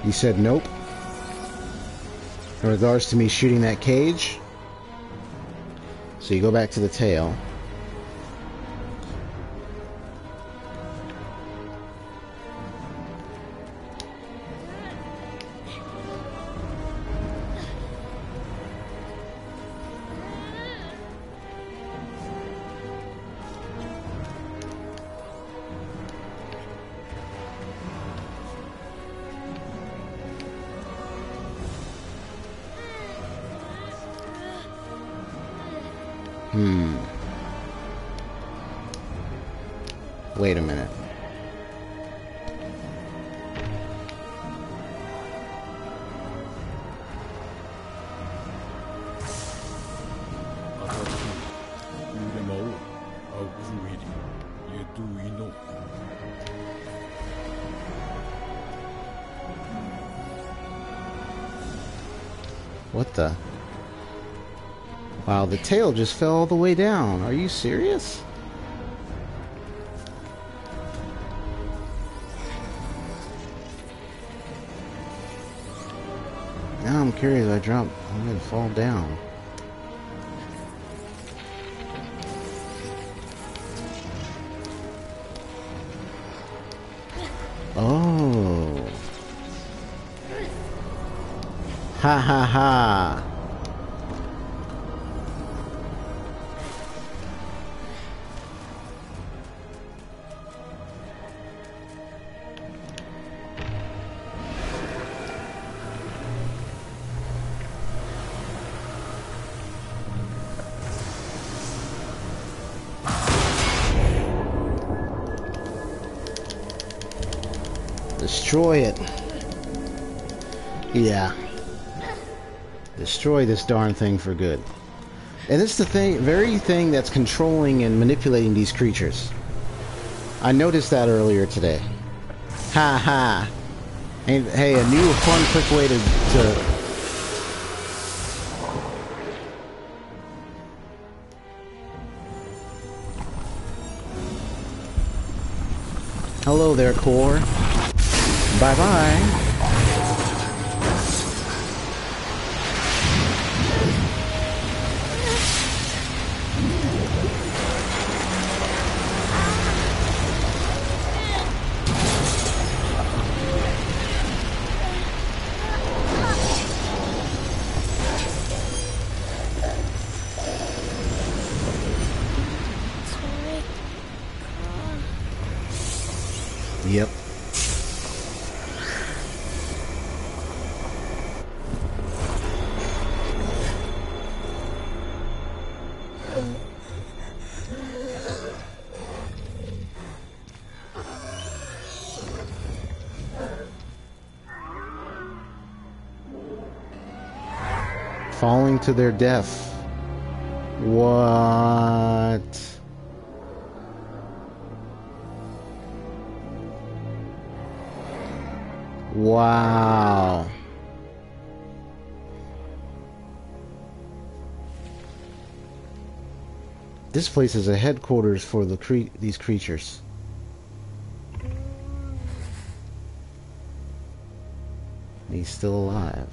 You said nope? in regards to me shooting that cage. So you go back to the tail. Wait a minute. What the? Wow, the tail just fell all the way down. Are you serious? Now I'm curious. I'm gonna fall down. Oh. Ha ha ha. Destroy it. Yeah. Destroy this darn thing for good. And it's the very thing that's controlling and manipulating these creatures. I noticed that earlier today. Ha ha. And hey, a new fun quick way to Hello there, core. Bye-bye. Yep. Falling to their death. What? Wow. This place is a headquarters for these creatures. He's still alive.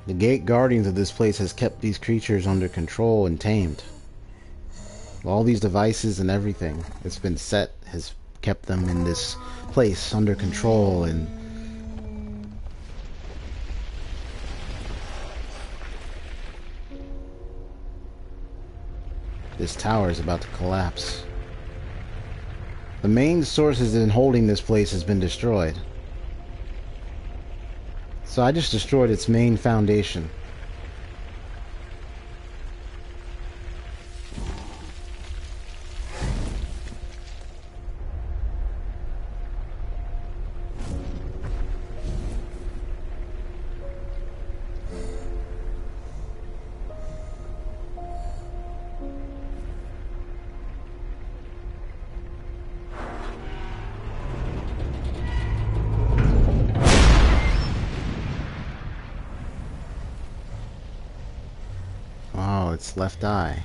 The gate guardians of this place has kept these creatures under control and tamed. All these devices and everything that's been set has kept them in this place under control, and this tower is about to collapse. The main sources in holding this place has been destroyed. So I just destroyed its main foundation. its left eye.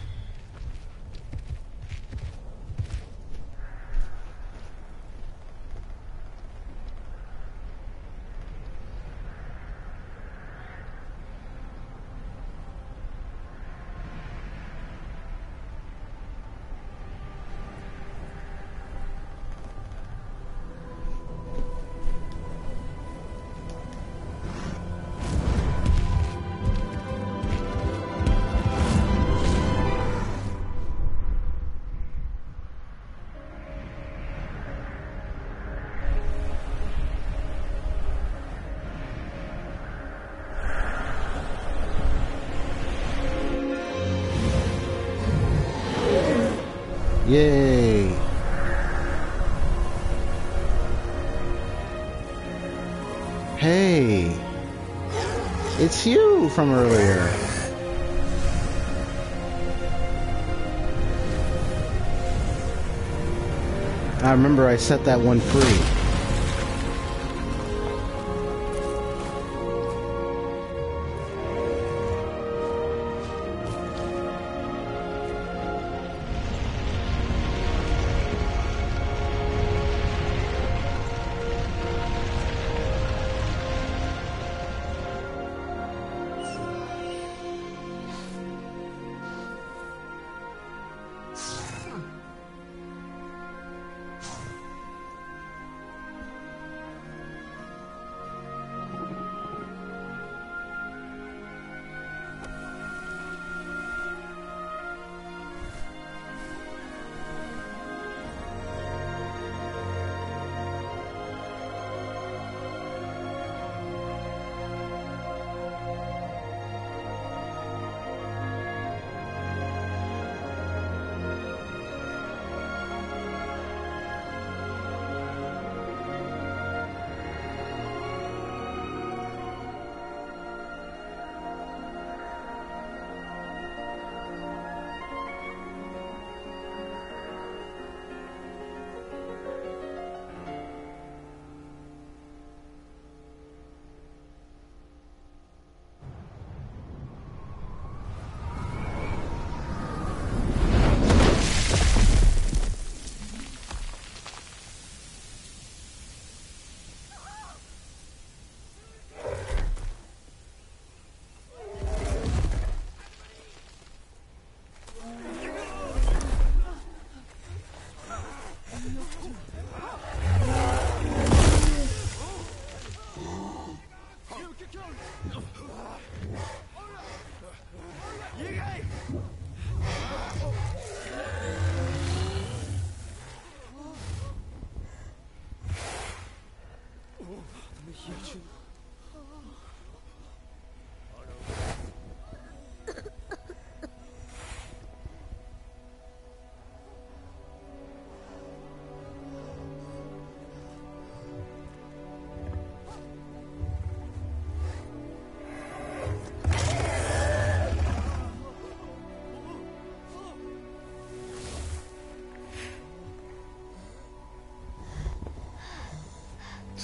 Yay! Hey! It's you from earlier! I remember I set that one free.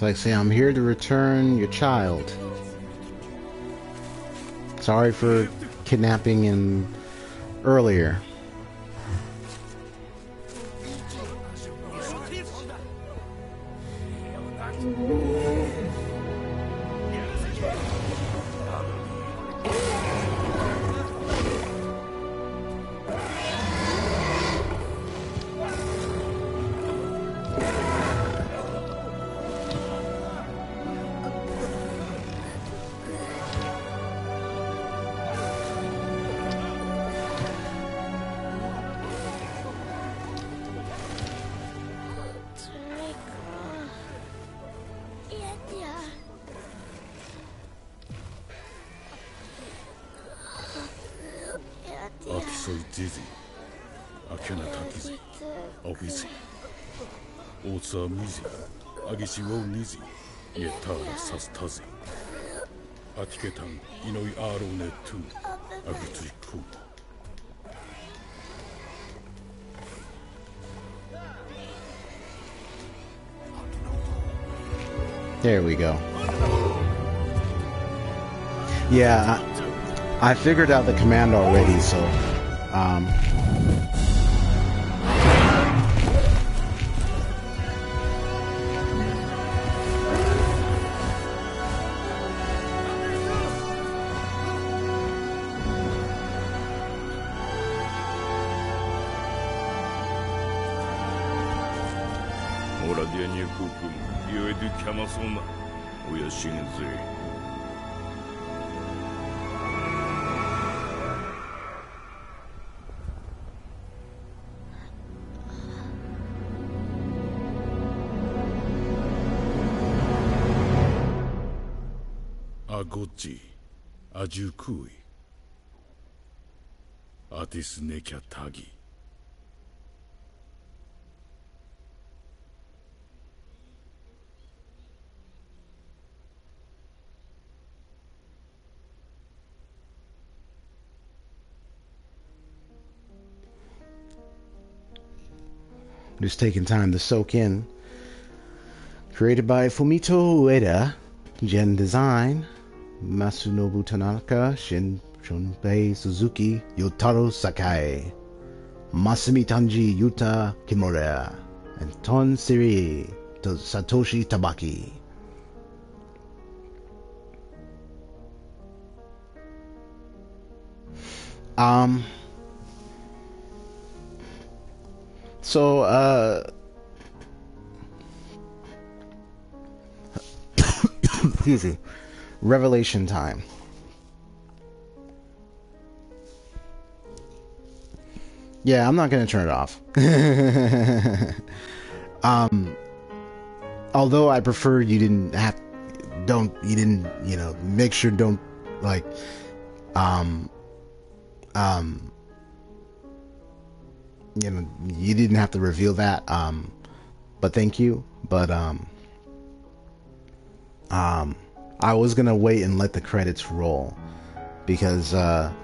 So I say, I'm here to return your child. Sorry for kidnapping him earlier. There we go. Yeah, I figured out the command already, so Agotji, Ajukui, Atisnekia Tagi. Just taking time to soak in. Created by Fumito Ueda, Gen Design, Masunobu Tanaka, Shunpei Suzuki, Yotaro Sakai, Masumi Tanji Yuta Kimura, and Ton Siri Satoshi Tabaki. Excuse me. Revelation time. Yeah, I'm not gonna turn it off. Although I prefer you didn't, you know, make sure don't, like, you know, you didn't have to reveal that, but thank you. But I was gonna wait and let the credits roll because I'm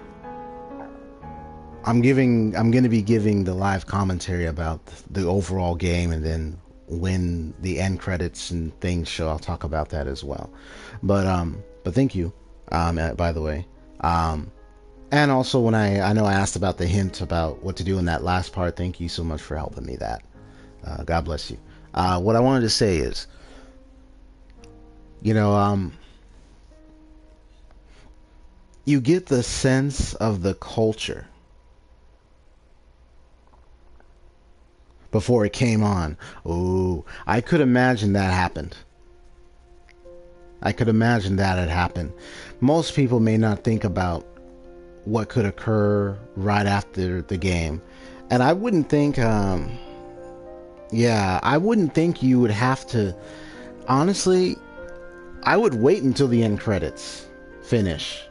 gonna be giving the live commentary about the overall game, and then when the end credits and things show, I'll talk about that as well. But thank you, by the way. And also, when I know I asked about the hint about what to do in that last part, thank you so much for helping me that. God bless you. What I wanted to say is, you know, you get the sense of the culture before it came on. Oh, I could imagine that happened. I could imagine that had happened. Most people may not think about what could occur right after the game. And I wouldn't think, I wouldn't think you would have to, honestly, I would wait until the end credits finish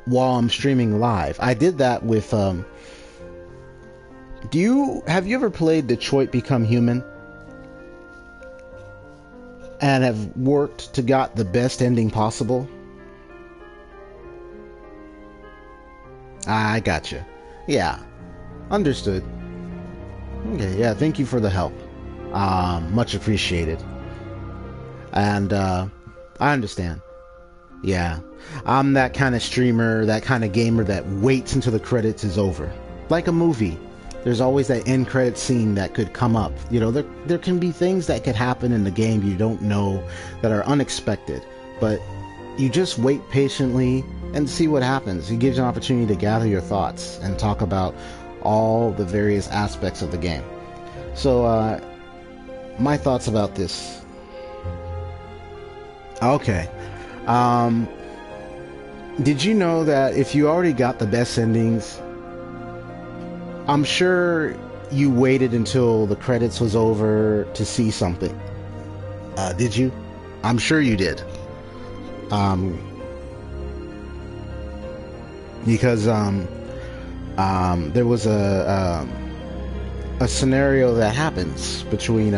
while I'm streaming live. I did that with, have you ever played Detroit Become Human? And have worked to got the best ending possible? I gotcha. Yeah. Understood. Okay, yeah, thank you for the help. Much appreciated. And, I understand. Yeah. I'm that kind of streamer, that kind of gamer that waits until the credits is over. Like a movie. There's always that end credit scene that could come up. You know, there can be things that could happen in the game you don't know that are unexpected. But you just wait patiently and see what happens. It gives you an opportunity to gather your thoughts and talk about all the various aspects of the game. So, my thoughts about this. Okay. Did you know that if you already got the best endings, I'm sure you waited until the credits was over to see something? Did you? I'm sure you did. Because there was a scenario that happens between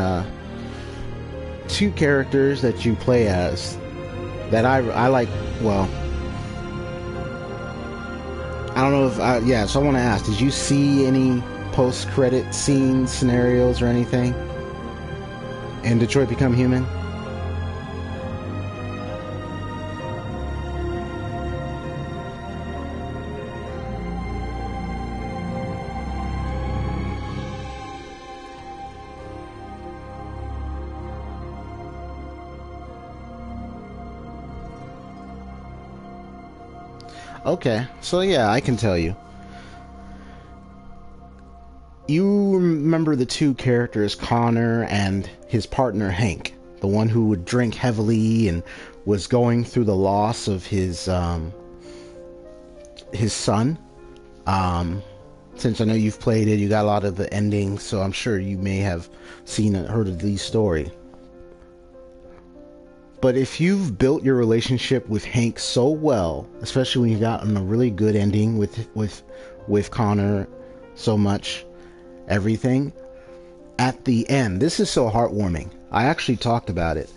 two characters that you play as that I like. Well, I don't know if so I want to ask, did you see any post-credit scene scenarios or anything in Detroit Become Human? Okay, so yeah, I can tell you. You remember the two characters, Connor and his partner Hank, the one who would drink heavily and was going through the loss of his son. Um, since I know you've played it, you got a lot of the endings, so I'm sure you may have seen and heard of Lee's story. But if you've built your relationship with Hank so well, especially when you've gotten a really good ending with Connor, so much, everything, at the end, this is so heartwarming. I actually talked about it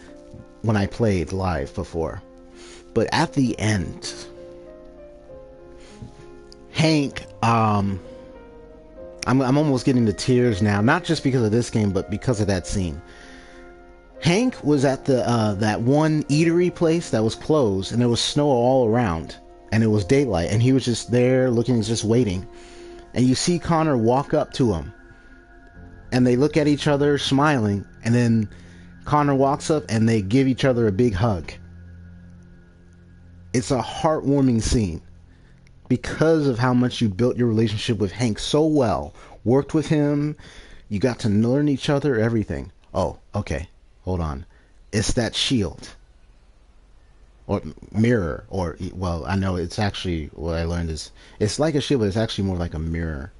when I played live before. But at the end, Hank, I'm almost getting to tears now, not just because of this game, but because of that scene. Hank was at the that one eatery place that was closed, and there was snow all around, and it was daylight, and he was just there looking, just waiting. And you see Connor walk up to him, and they look at each other, smiling, and then Connor walks up, and they give each other a big hug. It's a heartwarming scene because of how much you built your relationship with Hank so well, worked with him, you got to learn each other, everything. Oh, okay. Hold on. It's that shield. Or mirror. Or, well, I know it's actually, what I learned is, it's like a shield, but it's actually more like a mirror.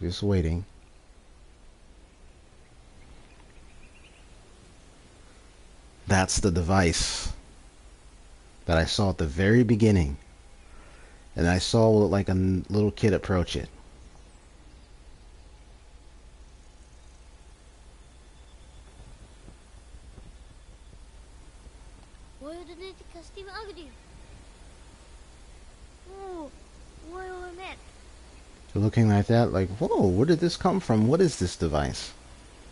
Just waiting. That's the device that I saw at the very beginning. And I saw like a little kid approach it. So looking like that, like, whoa, where did this come from? What is this device?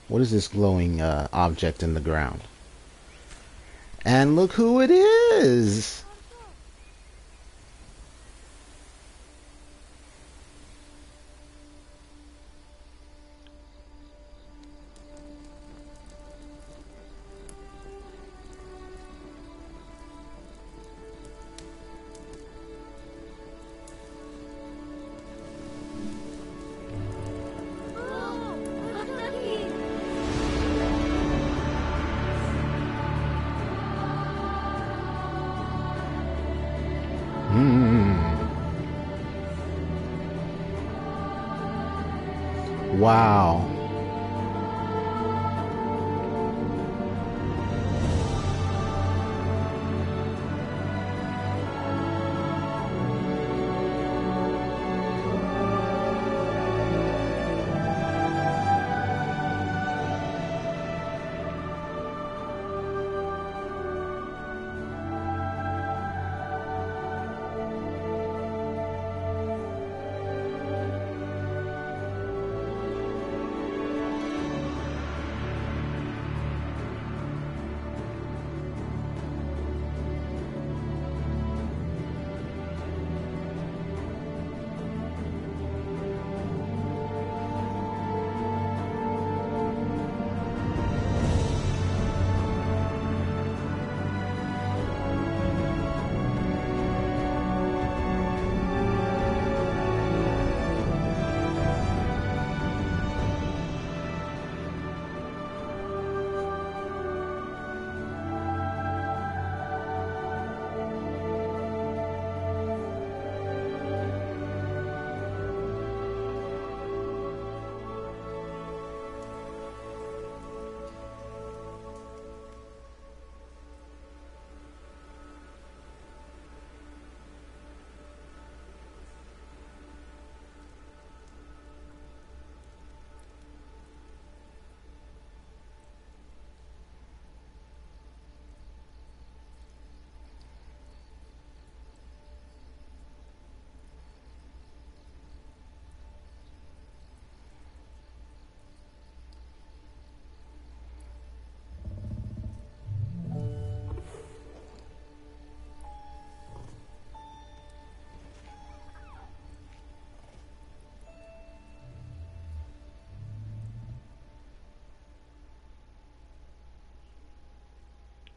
What is this glowing object in the ground? And look who it is! Wow.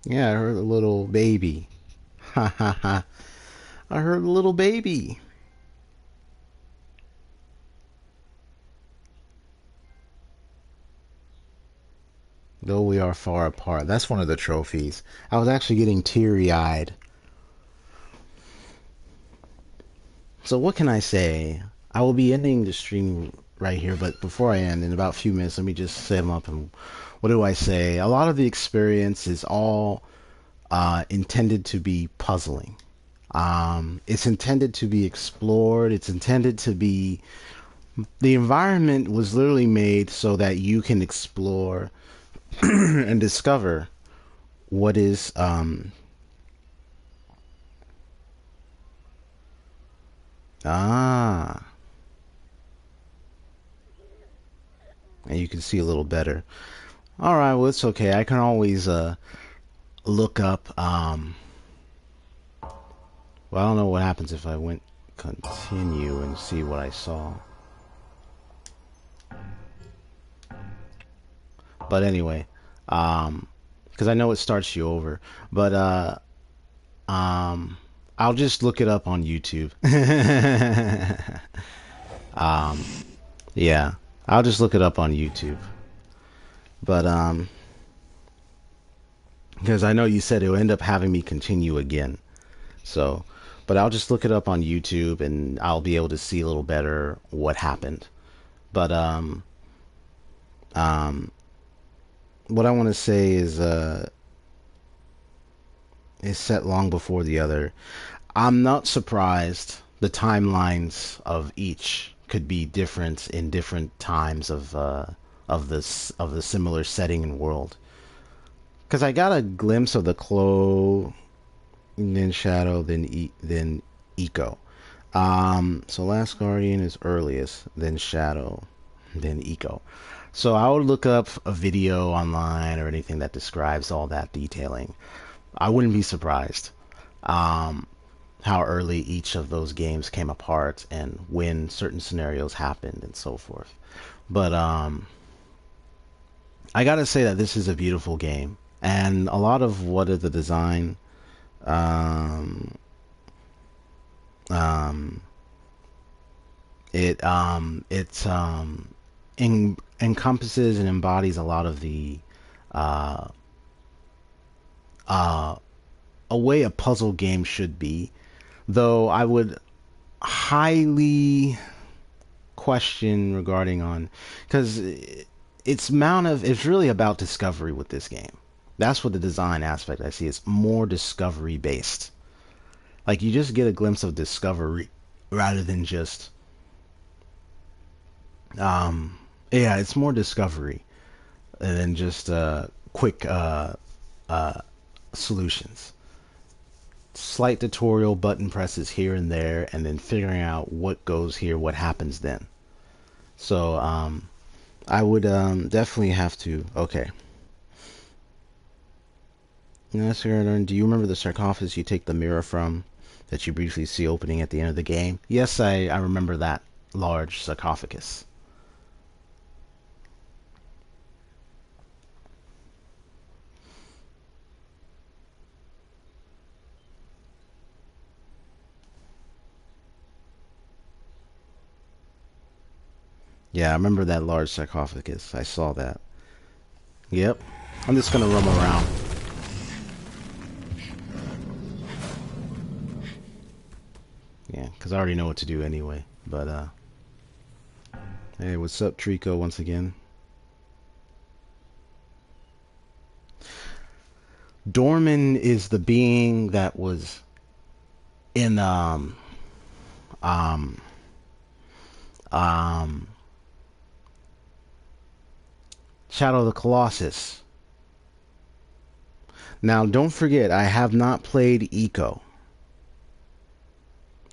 Yeah, I heard a little baby. Ha ha ha. I heard a little baby. Though we are far apart. That's one of the trophies. I was actually getting teary-eyed. So what can I say? I will be ending the stream right here, but before I end, in about a few minutes, let me just set them up. And what do I say? A lot of the experience is all intended to be puzzling. It's intended to be explored. It's intended to be. The environment was literally made so that you can explore and discover what is. Ah, and you can see a little better. All right, well, it's okay. I can always look up. Well, I don't know what happens if I went continue and see what I saw. But anyway, because I know it starts you over. But um, I'll just look it up on YouTube. um, yeah, I'll just look it up on YouTube. But because I know you said it'll end up having me continue again. So, but I'll just look it up on YouTube and I'll be able to see a little better what happened. But um, what I want to say is set long before the other. I'm not surprised the timelines of each could be different in different times of the similar setting and world. Because I got a glimpse of the Clo, then Shadow, then Eco. So Last Guardian is earliest, then Shadow, then Eco. So I would look up a video online or anything that describes all that detailing. I wouldn't be surprised um, how early each of those games came apart and when certain scenarios happened and so forth. But I gotta say that this is a beautiful game, and a lot of what is the design um, um, it encompasses and embodies a lot of the uh, uh, a way a puzzle game should be. Though I would highly question regarding on because it's really about discovery with this game. That's what the design aspect I see. It's more discovery based. Like you just get a glimpse of discovery rather than just um yeah, it's more discovery than just quick uh solutions. Slight tutorial button presses here and there and then figuring out what goes here, what happens then. So I would definitely have to. Okay. Yes, Aaron, do you remember the sarcophagus you take the mirror from that you briefly see opening at the end of the game? Yes, I remember that large sarcophagus. Yeah, I remember that large sarcophagus. I saw that. Yep. I'm just gonna roam around. Yeah, because I already know what to do anyway. But, hey, what's up, Trico, once again? Dorman is the being that was in, um, um, Shadow of the Colossus. Now, don't forget, I have not played Ico.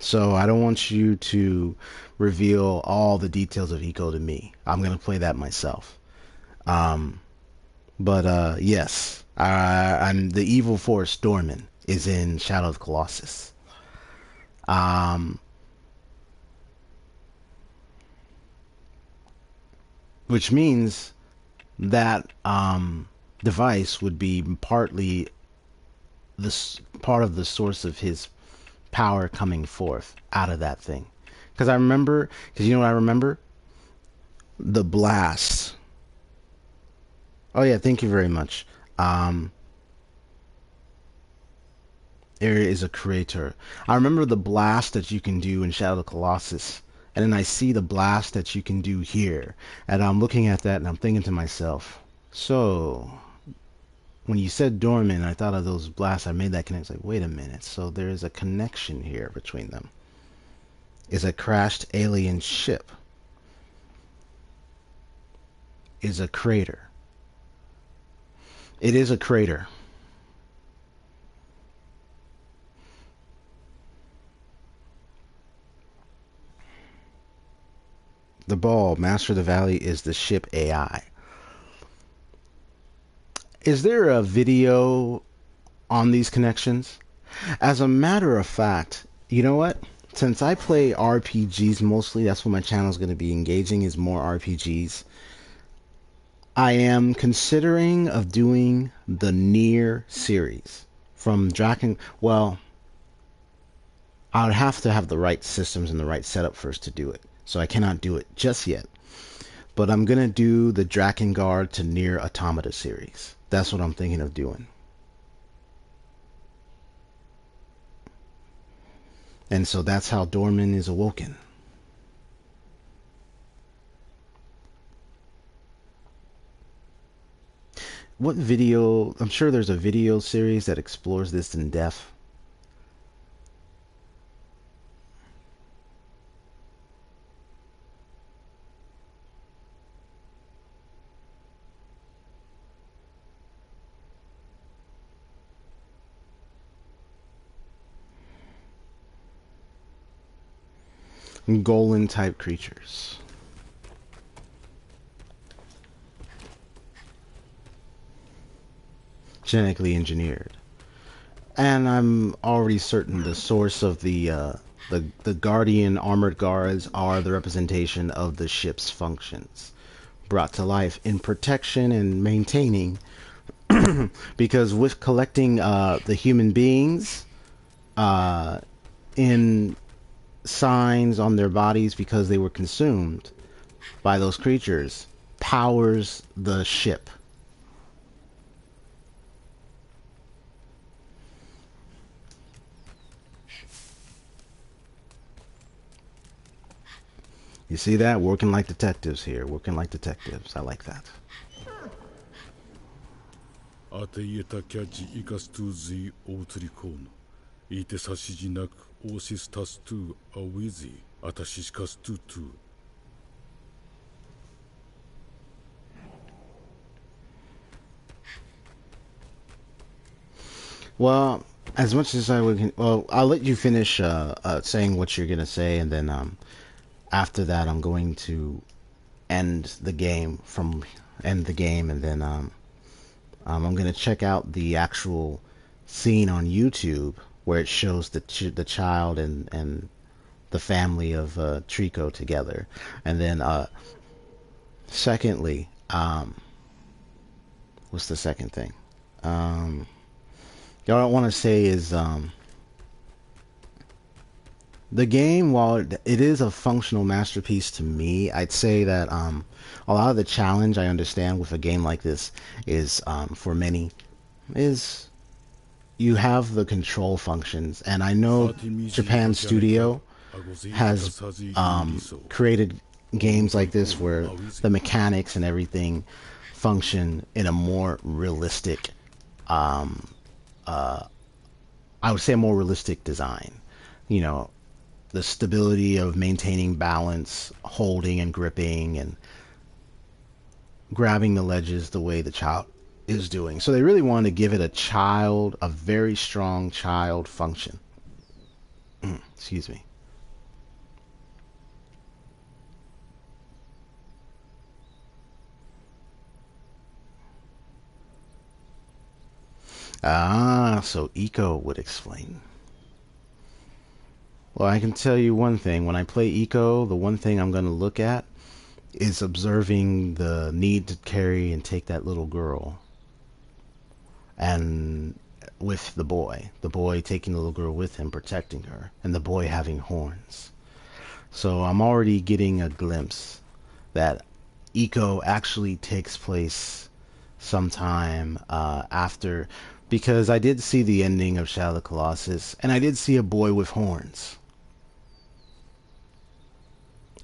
So I don't want you to reveal all the details of Ico to me. I'm going to play that myself. Um, but yes, I'm the evil force Dorman is in Shadow of the Colossus. Um, which means that device would be partly this part of the source of his power coming forth out of that thing. Because I remember, because you know what I remember? The blast. Oh yeah, thank you very much. Area is a creator. I remember the blast that you can do in Shadow of the Colossus. And then I see the blast that you can do here. And I'm looking at that and I'm thinking to myself, so when you said Dorman, I thought of those blasts. I made that connection. Like, wait a minute. So there is a connection here between them. Is a crashed alien ship. Is a crater. It is a crater. The ball, Master of the Valley, is the ship AI. Is there a video on these connections? As a matter of fact, you know what? Since I play RPGs mostly, that's what my channel is going to be engaging, is more RPGs. I am considering of doing the Nier series from Draken. Well, I would have to have the right systems and the right setup first to do it. So I cannot do it just yet. But I'm going to do the Drakengard to Nier Automata series. That's what I'm thinking of doing. And so that's how Dorman is awoken. What video? I'm sure there's a video series that explores this in depth. Golem type creatures. Genetically engineered. And I'm already certain the source of the Guardian armored guards are the representation of the ship's functions brought to life in protection and maintaining. Because with collecting the human beings in signs on their bodies because they were consumed by those creatures powers the ship. You see that? Working like detectives here. Working like detectives. I like that. 当ていえたキャッチイカストゥーズイオーツリコーノいてさしじなくオーシスタストゥーアウィズイアタシシカストゥートゥー Well, as much as I would, well, I'll let you finish saying what you're gonna say, and then after that, I'm going to end the game and then I'm gonna check out the actual scene on YouTube where it shows the child and the family of Trico together, and then secondly, what's the second thing? What I want to say is the game, while it is a functional masterpiece to me, I'd say that a lot of the challenge I understand with a game like this is for many is you have the control functions, and I know Japan Studio has created games like this where the mechanics and everything function in a more realistic I would say a more realistic design. You know, the stability of maintaining balance, holding and gripping, and grabbing the ledges the way the child is doing. So they really wanted to give it a very strong child function. Excuse me. Ah, so Ico would explain. Well, I can tell you one thing. When I play Ico, the one thing I'm going to look at is observing the need to carry and take that little girl. And with the boy taking the little girl with him, protecting her, and the boy having horns. So I'm already getting a glimpse that Ico actually takes place sometime after, because I did see the ending of Shadow of the Colossus, and I did see a boy with horns.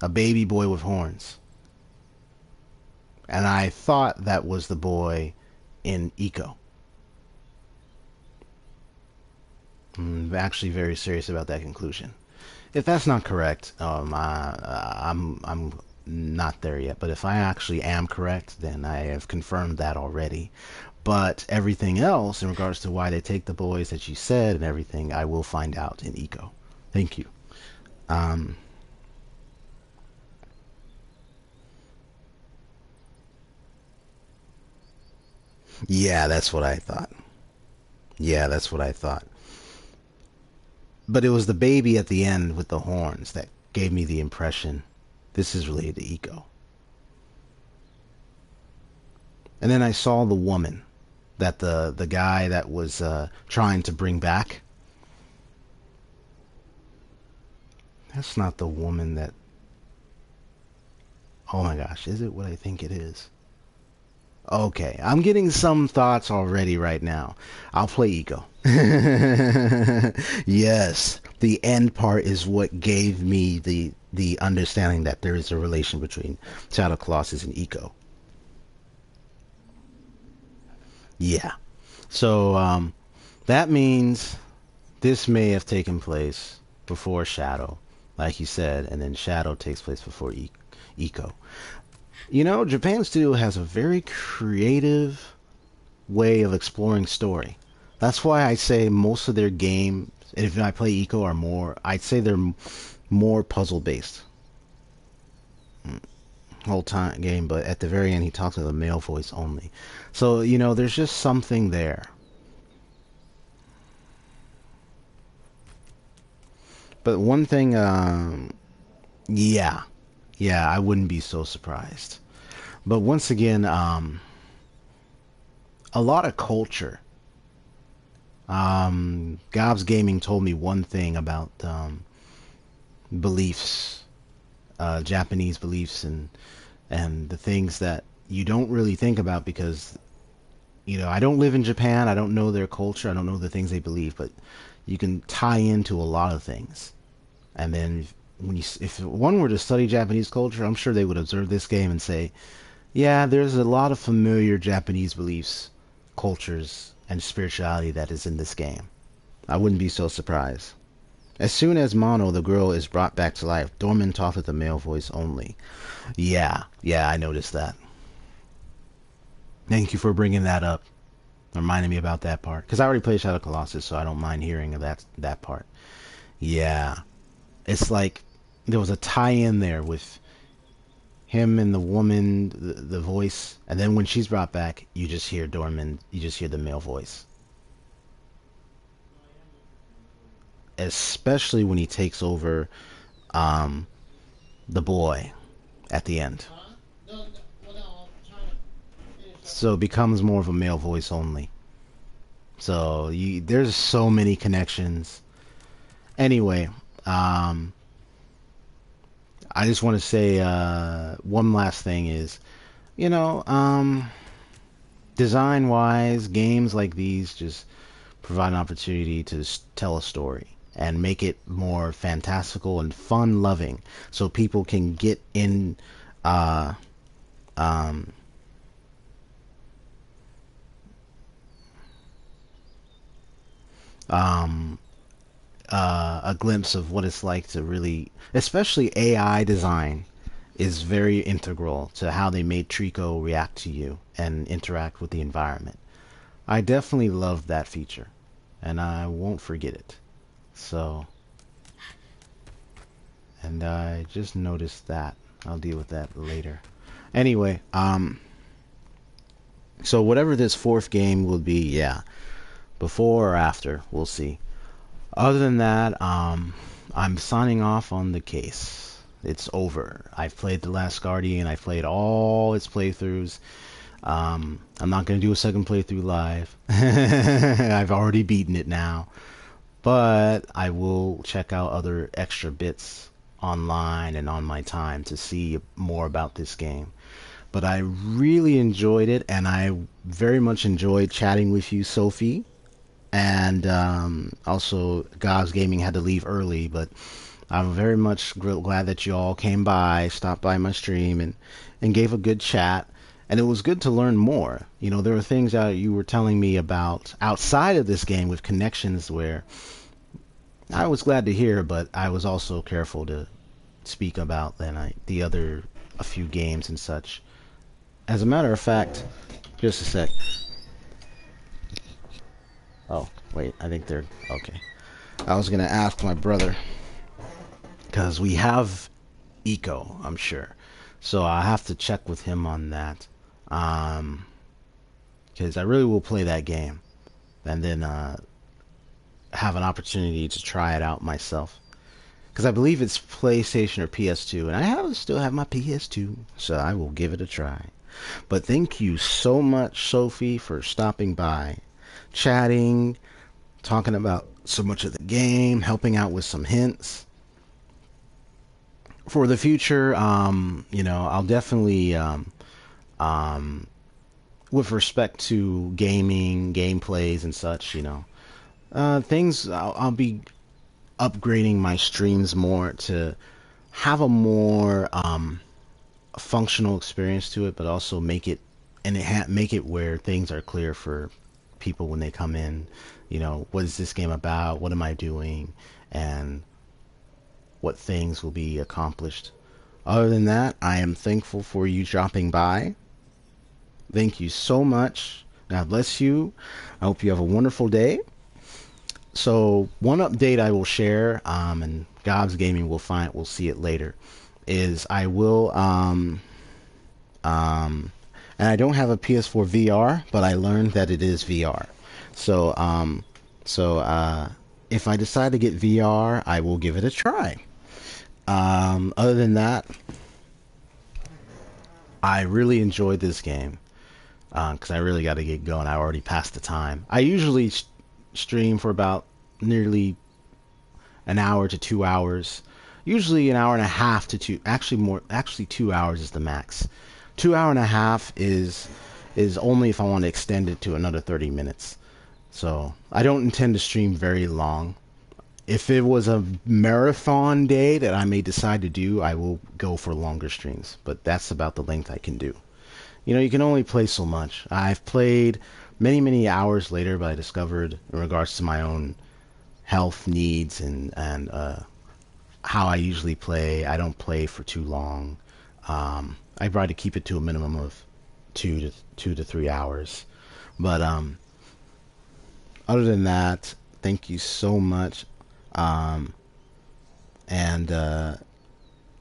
A baby boy with horns. And I thought that was the boy in Ico. I'm actually very serious about that conclusion. If that's not correct, I'm not there yet. But if I actually am correct, then I have confirmed that already. But everything else, in regards to why they take the boys that you said and everything, I will find out in Ico. Thank you. Yeah, that's what I thought. Yeah, that's what I thought. But it was the baby at the end with the horns that gave me the impression this is related to Ico. And then I saw the woman that the guy that was trying to bring back. That's not the woman that... Oh my gosh, is it what I think it is? Okay, I'm getting some thoughts already right now. I'll play Ico. Yes, the end part is what gave me the understanding that there is a relation between Shadow of the Colossus and Ico. Yeah. So that means this may have taken place before Shadow, like you said, and then Shadow takes place before Ico. You know, Japan Studio has a very creative way of exploring story. That's why I say most of their games, if I play Ico, are more, I'd say they're more puzzle based. Whole time game, but at the very end he talks with a male voice only. So, you know, there's just something there. But one thing, yeah, I wouldn't be so surprised. But once again, a lot of culture. Gobs Gaming told me one thing about beliefs, Japanese beliefs, and the things that you don't really think about because, you know, I don't live in Japan. I don't know their culture. I don't know the things they believe, but you can tie into a lot of things. And then when if one were to study Japanese culture, I'm sure they would observe this game and say, yeah, there's a lot of familiar Japanese beliefs, cultures, and spirituality that is in this game. I wouldn't be so surprised. As soon as Mono, the girl, is brought back to life, Dorman talks with a male voice only. Yeah, I noticed that. Thank you for bringing that up. Reminding me about that part. Because I already played Shadow of the Colossus, so I don't mind hearing of that part. Yeah. It's like there was a tie-in there with him and the woman, the voice, and then when she's brought back, you just hear Dorman, you just hear the male voice. Especially when he takes over the boy at the end. So it becomes more of a male voice only. So there's so many connections. Anyway, I just want to say one last thing is, you know, design-wise, games like these just provide an opportunity to tell a story and make it more fantastical and fun-loving, so people can get in. A glimpse of what it's like to really, especially AI design, is very integral to how they made Trico react to you and interact with the environment. I definitely love that feature, and I won't forget it. So, and I just noticed that. I'll deal with that later. Anyway, so whatever this fourth game will be, yeah, before or after, we'll see. Other than that, I'm signing off on the case. It's over. I've played The Last Guardian. I've played all its playthroughs. I'm not going to do a second playthrough live. I've already beaten it now. But I will check out other extra bits online and on my time to see more about this game. But I really enjoyed it, and I very much enjoyed chatting with you, Sophie. And also, Gobs Gaming had to leave early, but I'm very much glad that you all came by, stopped by my stream, and gave a good chat. And it was good to learn more. You know, there were things that you were telling me about outside of this game with connections where I was glad to hear, but I was also careful to speak about the other a few games and such. As a matter of fact, just a sec. Oh, wait, I think they're okay. I was gonna ask my brother because we have Ico, I'm sure, so I have to check with him on that. Because I really will play that game and then have an opportunity to try it out myself. Because I believe it's PlayStation or PS2, and I still have my PS2, so I will give it a try. But thank you so much, Sophie, for stopping by, chatting, talking about so much of the game, helping out with some hints. For the future, you know, I'll definitely, with respect to gaming, gameplays, and such, you know, things I'll be upgrading my streams more to have a more functional experience to it, but also make it make it where things are clear for people when they come in. You know, what is this game about? What am I doing? And what things will be accomplished. Other than that, I am thankful for you dropping by. Thank you so much. God bless you. I hope you have a wonderful day. So one update I will share, and Gobs Gaming will see it later, is I will and I don't have a PS4 VR, but I learned that it is VR. So if I decide to get VR, I will give it a try. Other than that, I really enjoyed this game because I really got to get going. I already passed the time. I usually stream for about nearly an hour to 2 hours. Usually an hour and a half to two. Actually 2 hours is the max. 2 hour and a half is only if I want to extend it to another 30 minutes. So I don't intend to stream very long. If it was a marathon day that I may decide to do, I will go for longer streams. But that's about the length I can do. You know, you can only play so much. I've played many hours later, but I discovered in regards to my own health needs and how I usually play, I don't play for too long. I try to keep it to a minimum of 2 to 3 hours. But other than that, thank you so much. And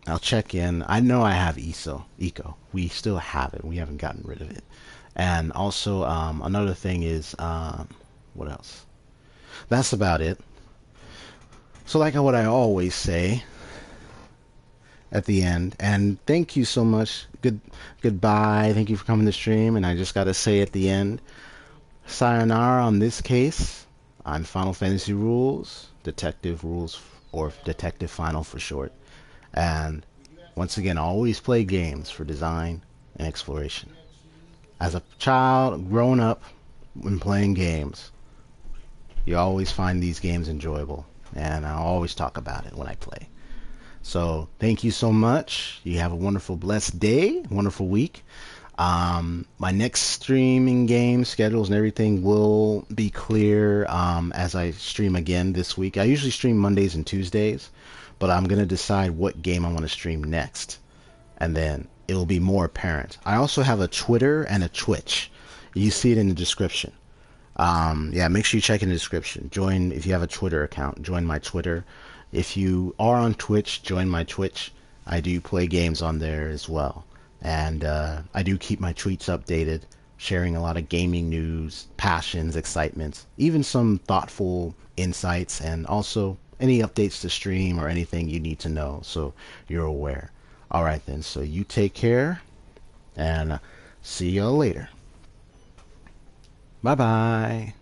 I'll check in. I know I have Ico. We still have it. We haven't gotten rid of it. And also, another thing is, what else? That's about it. So like what I always say at the end, and thank you so much. Goodbye. Thank you for coming to stream. And I just got to say at the end, sayonara on this case. I'm Final Fantasy Rules, Detective Rules, or Detective Final for short. And once again, always play games for design and exploration. As a child, growing up, when playing games, you always find these games enjoyable. And I'll always talk about it when I play. So thank you so much. You have a wonderful, blessed day, wonderful week. My next streaming game schedules and everything will be clear as I stream again this week. I usually stream Mondays and Tuesdays, but I'm going to decide what game I want to stream next. And then it will be more apparent. I also have a Twitter and a Twitch. You see it in the description. Yeah, make sure you check in the description. Join, if you have a Twitter account, join my Twitter. If you are on Twitch, join my Twitch. I do play games on there as well. And I do keep my tweets updated, sharing a lot of gaming news, passions, excitements, even some thoughtful insights, and also any updates to stream or anything you need to know so you're aware. All right then, so you take care, and see y'all later. Bye bye.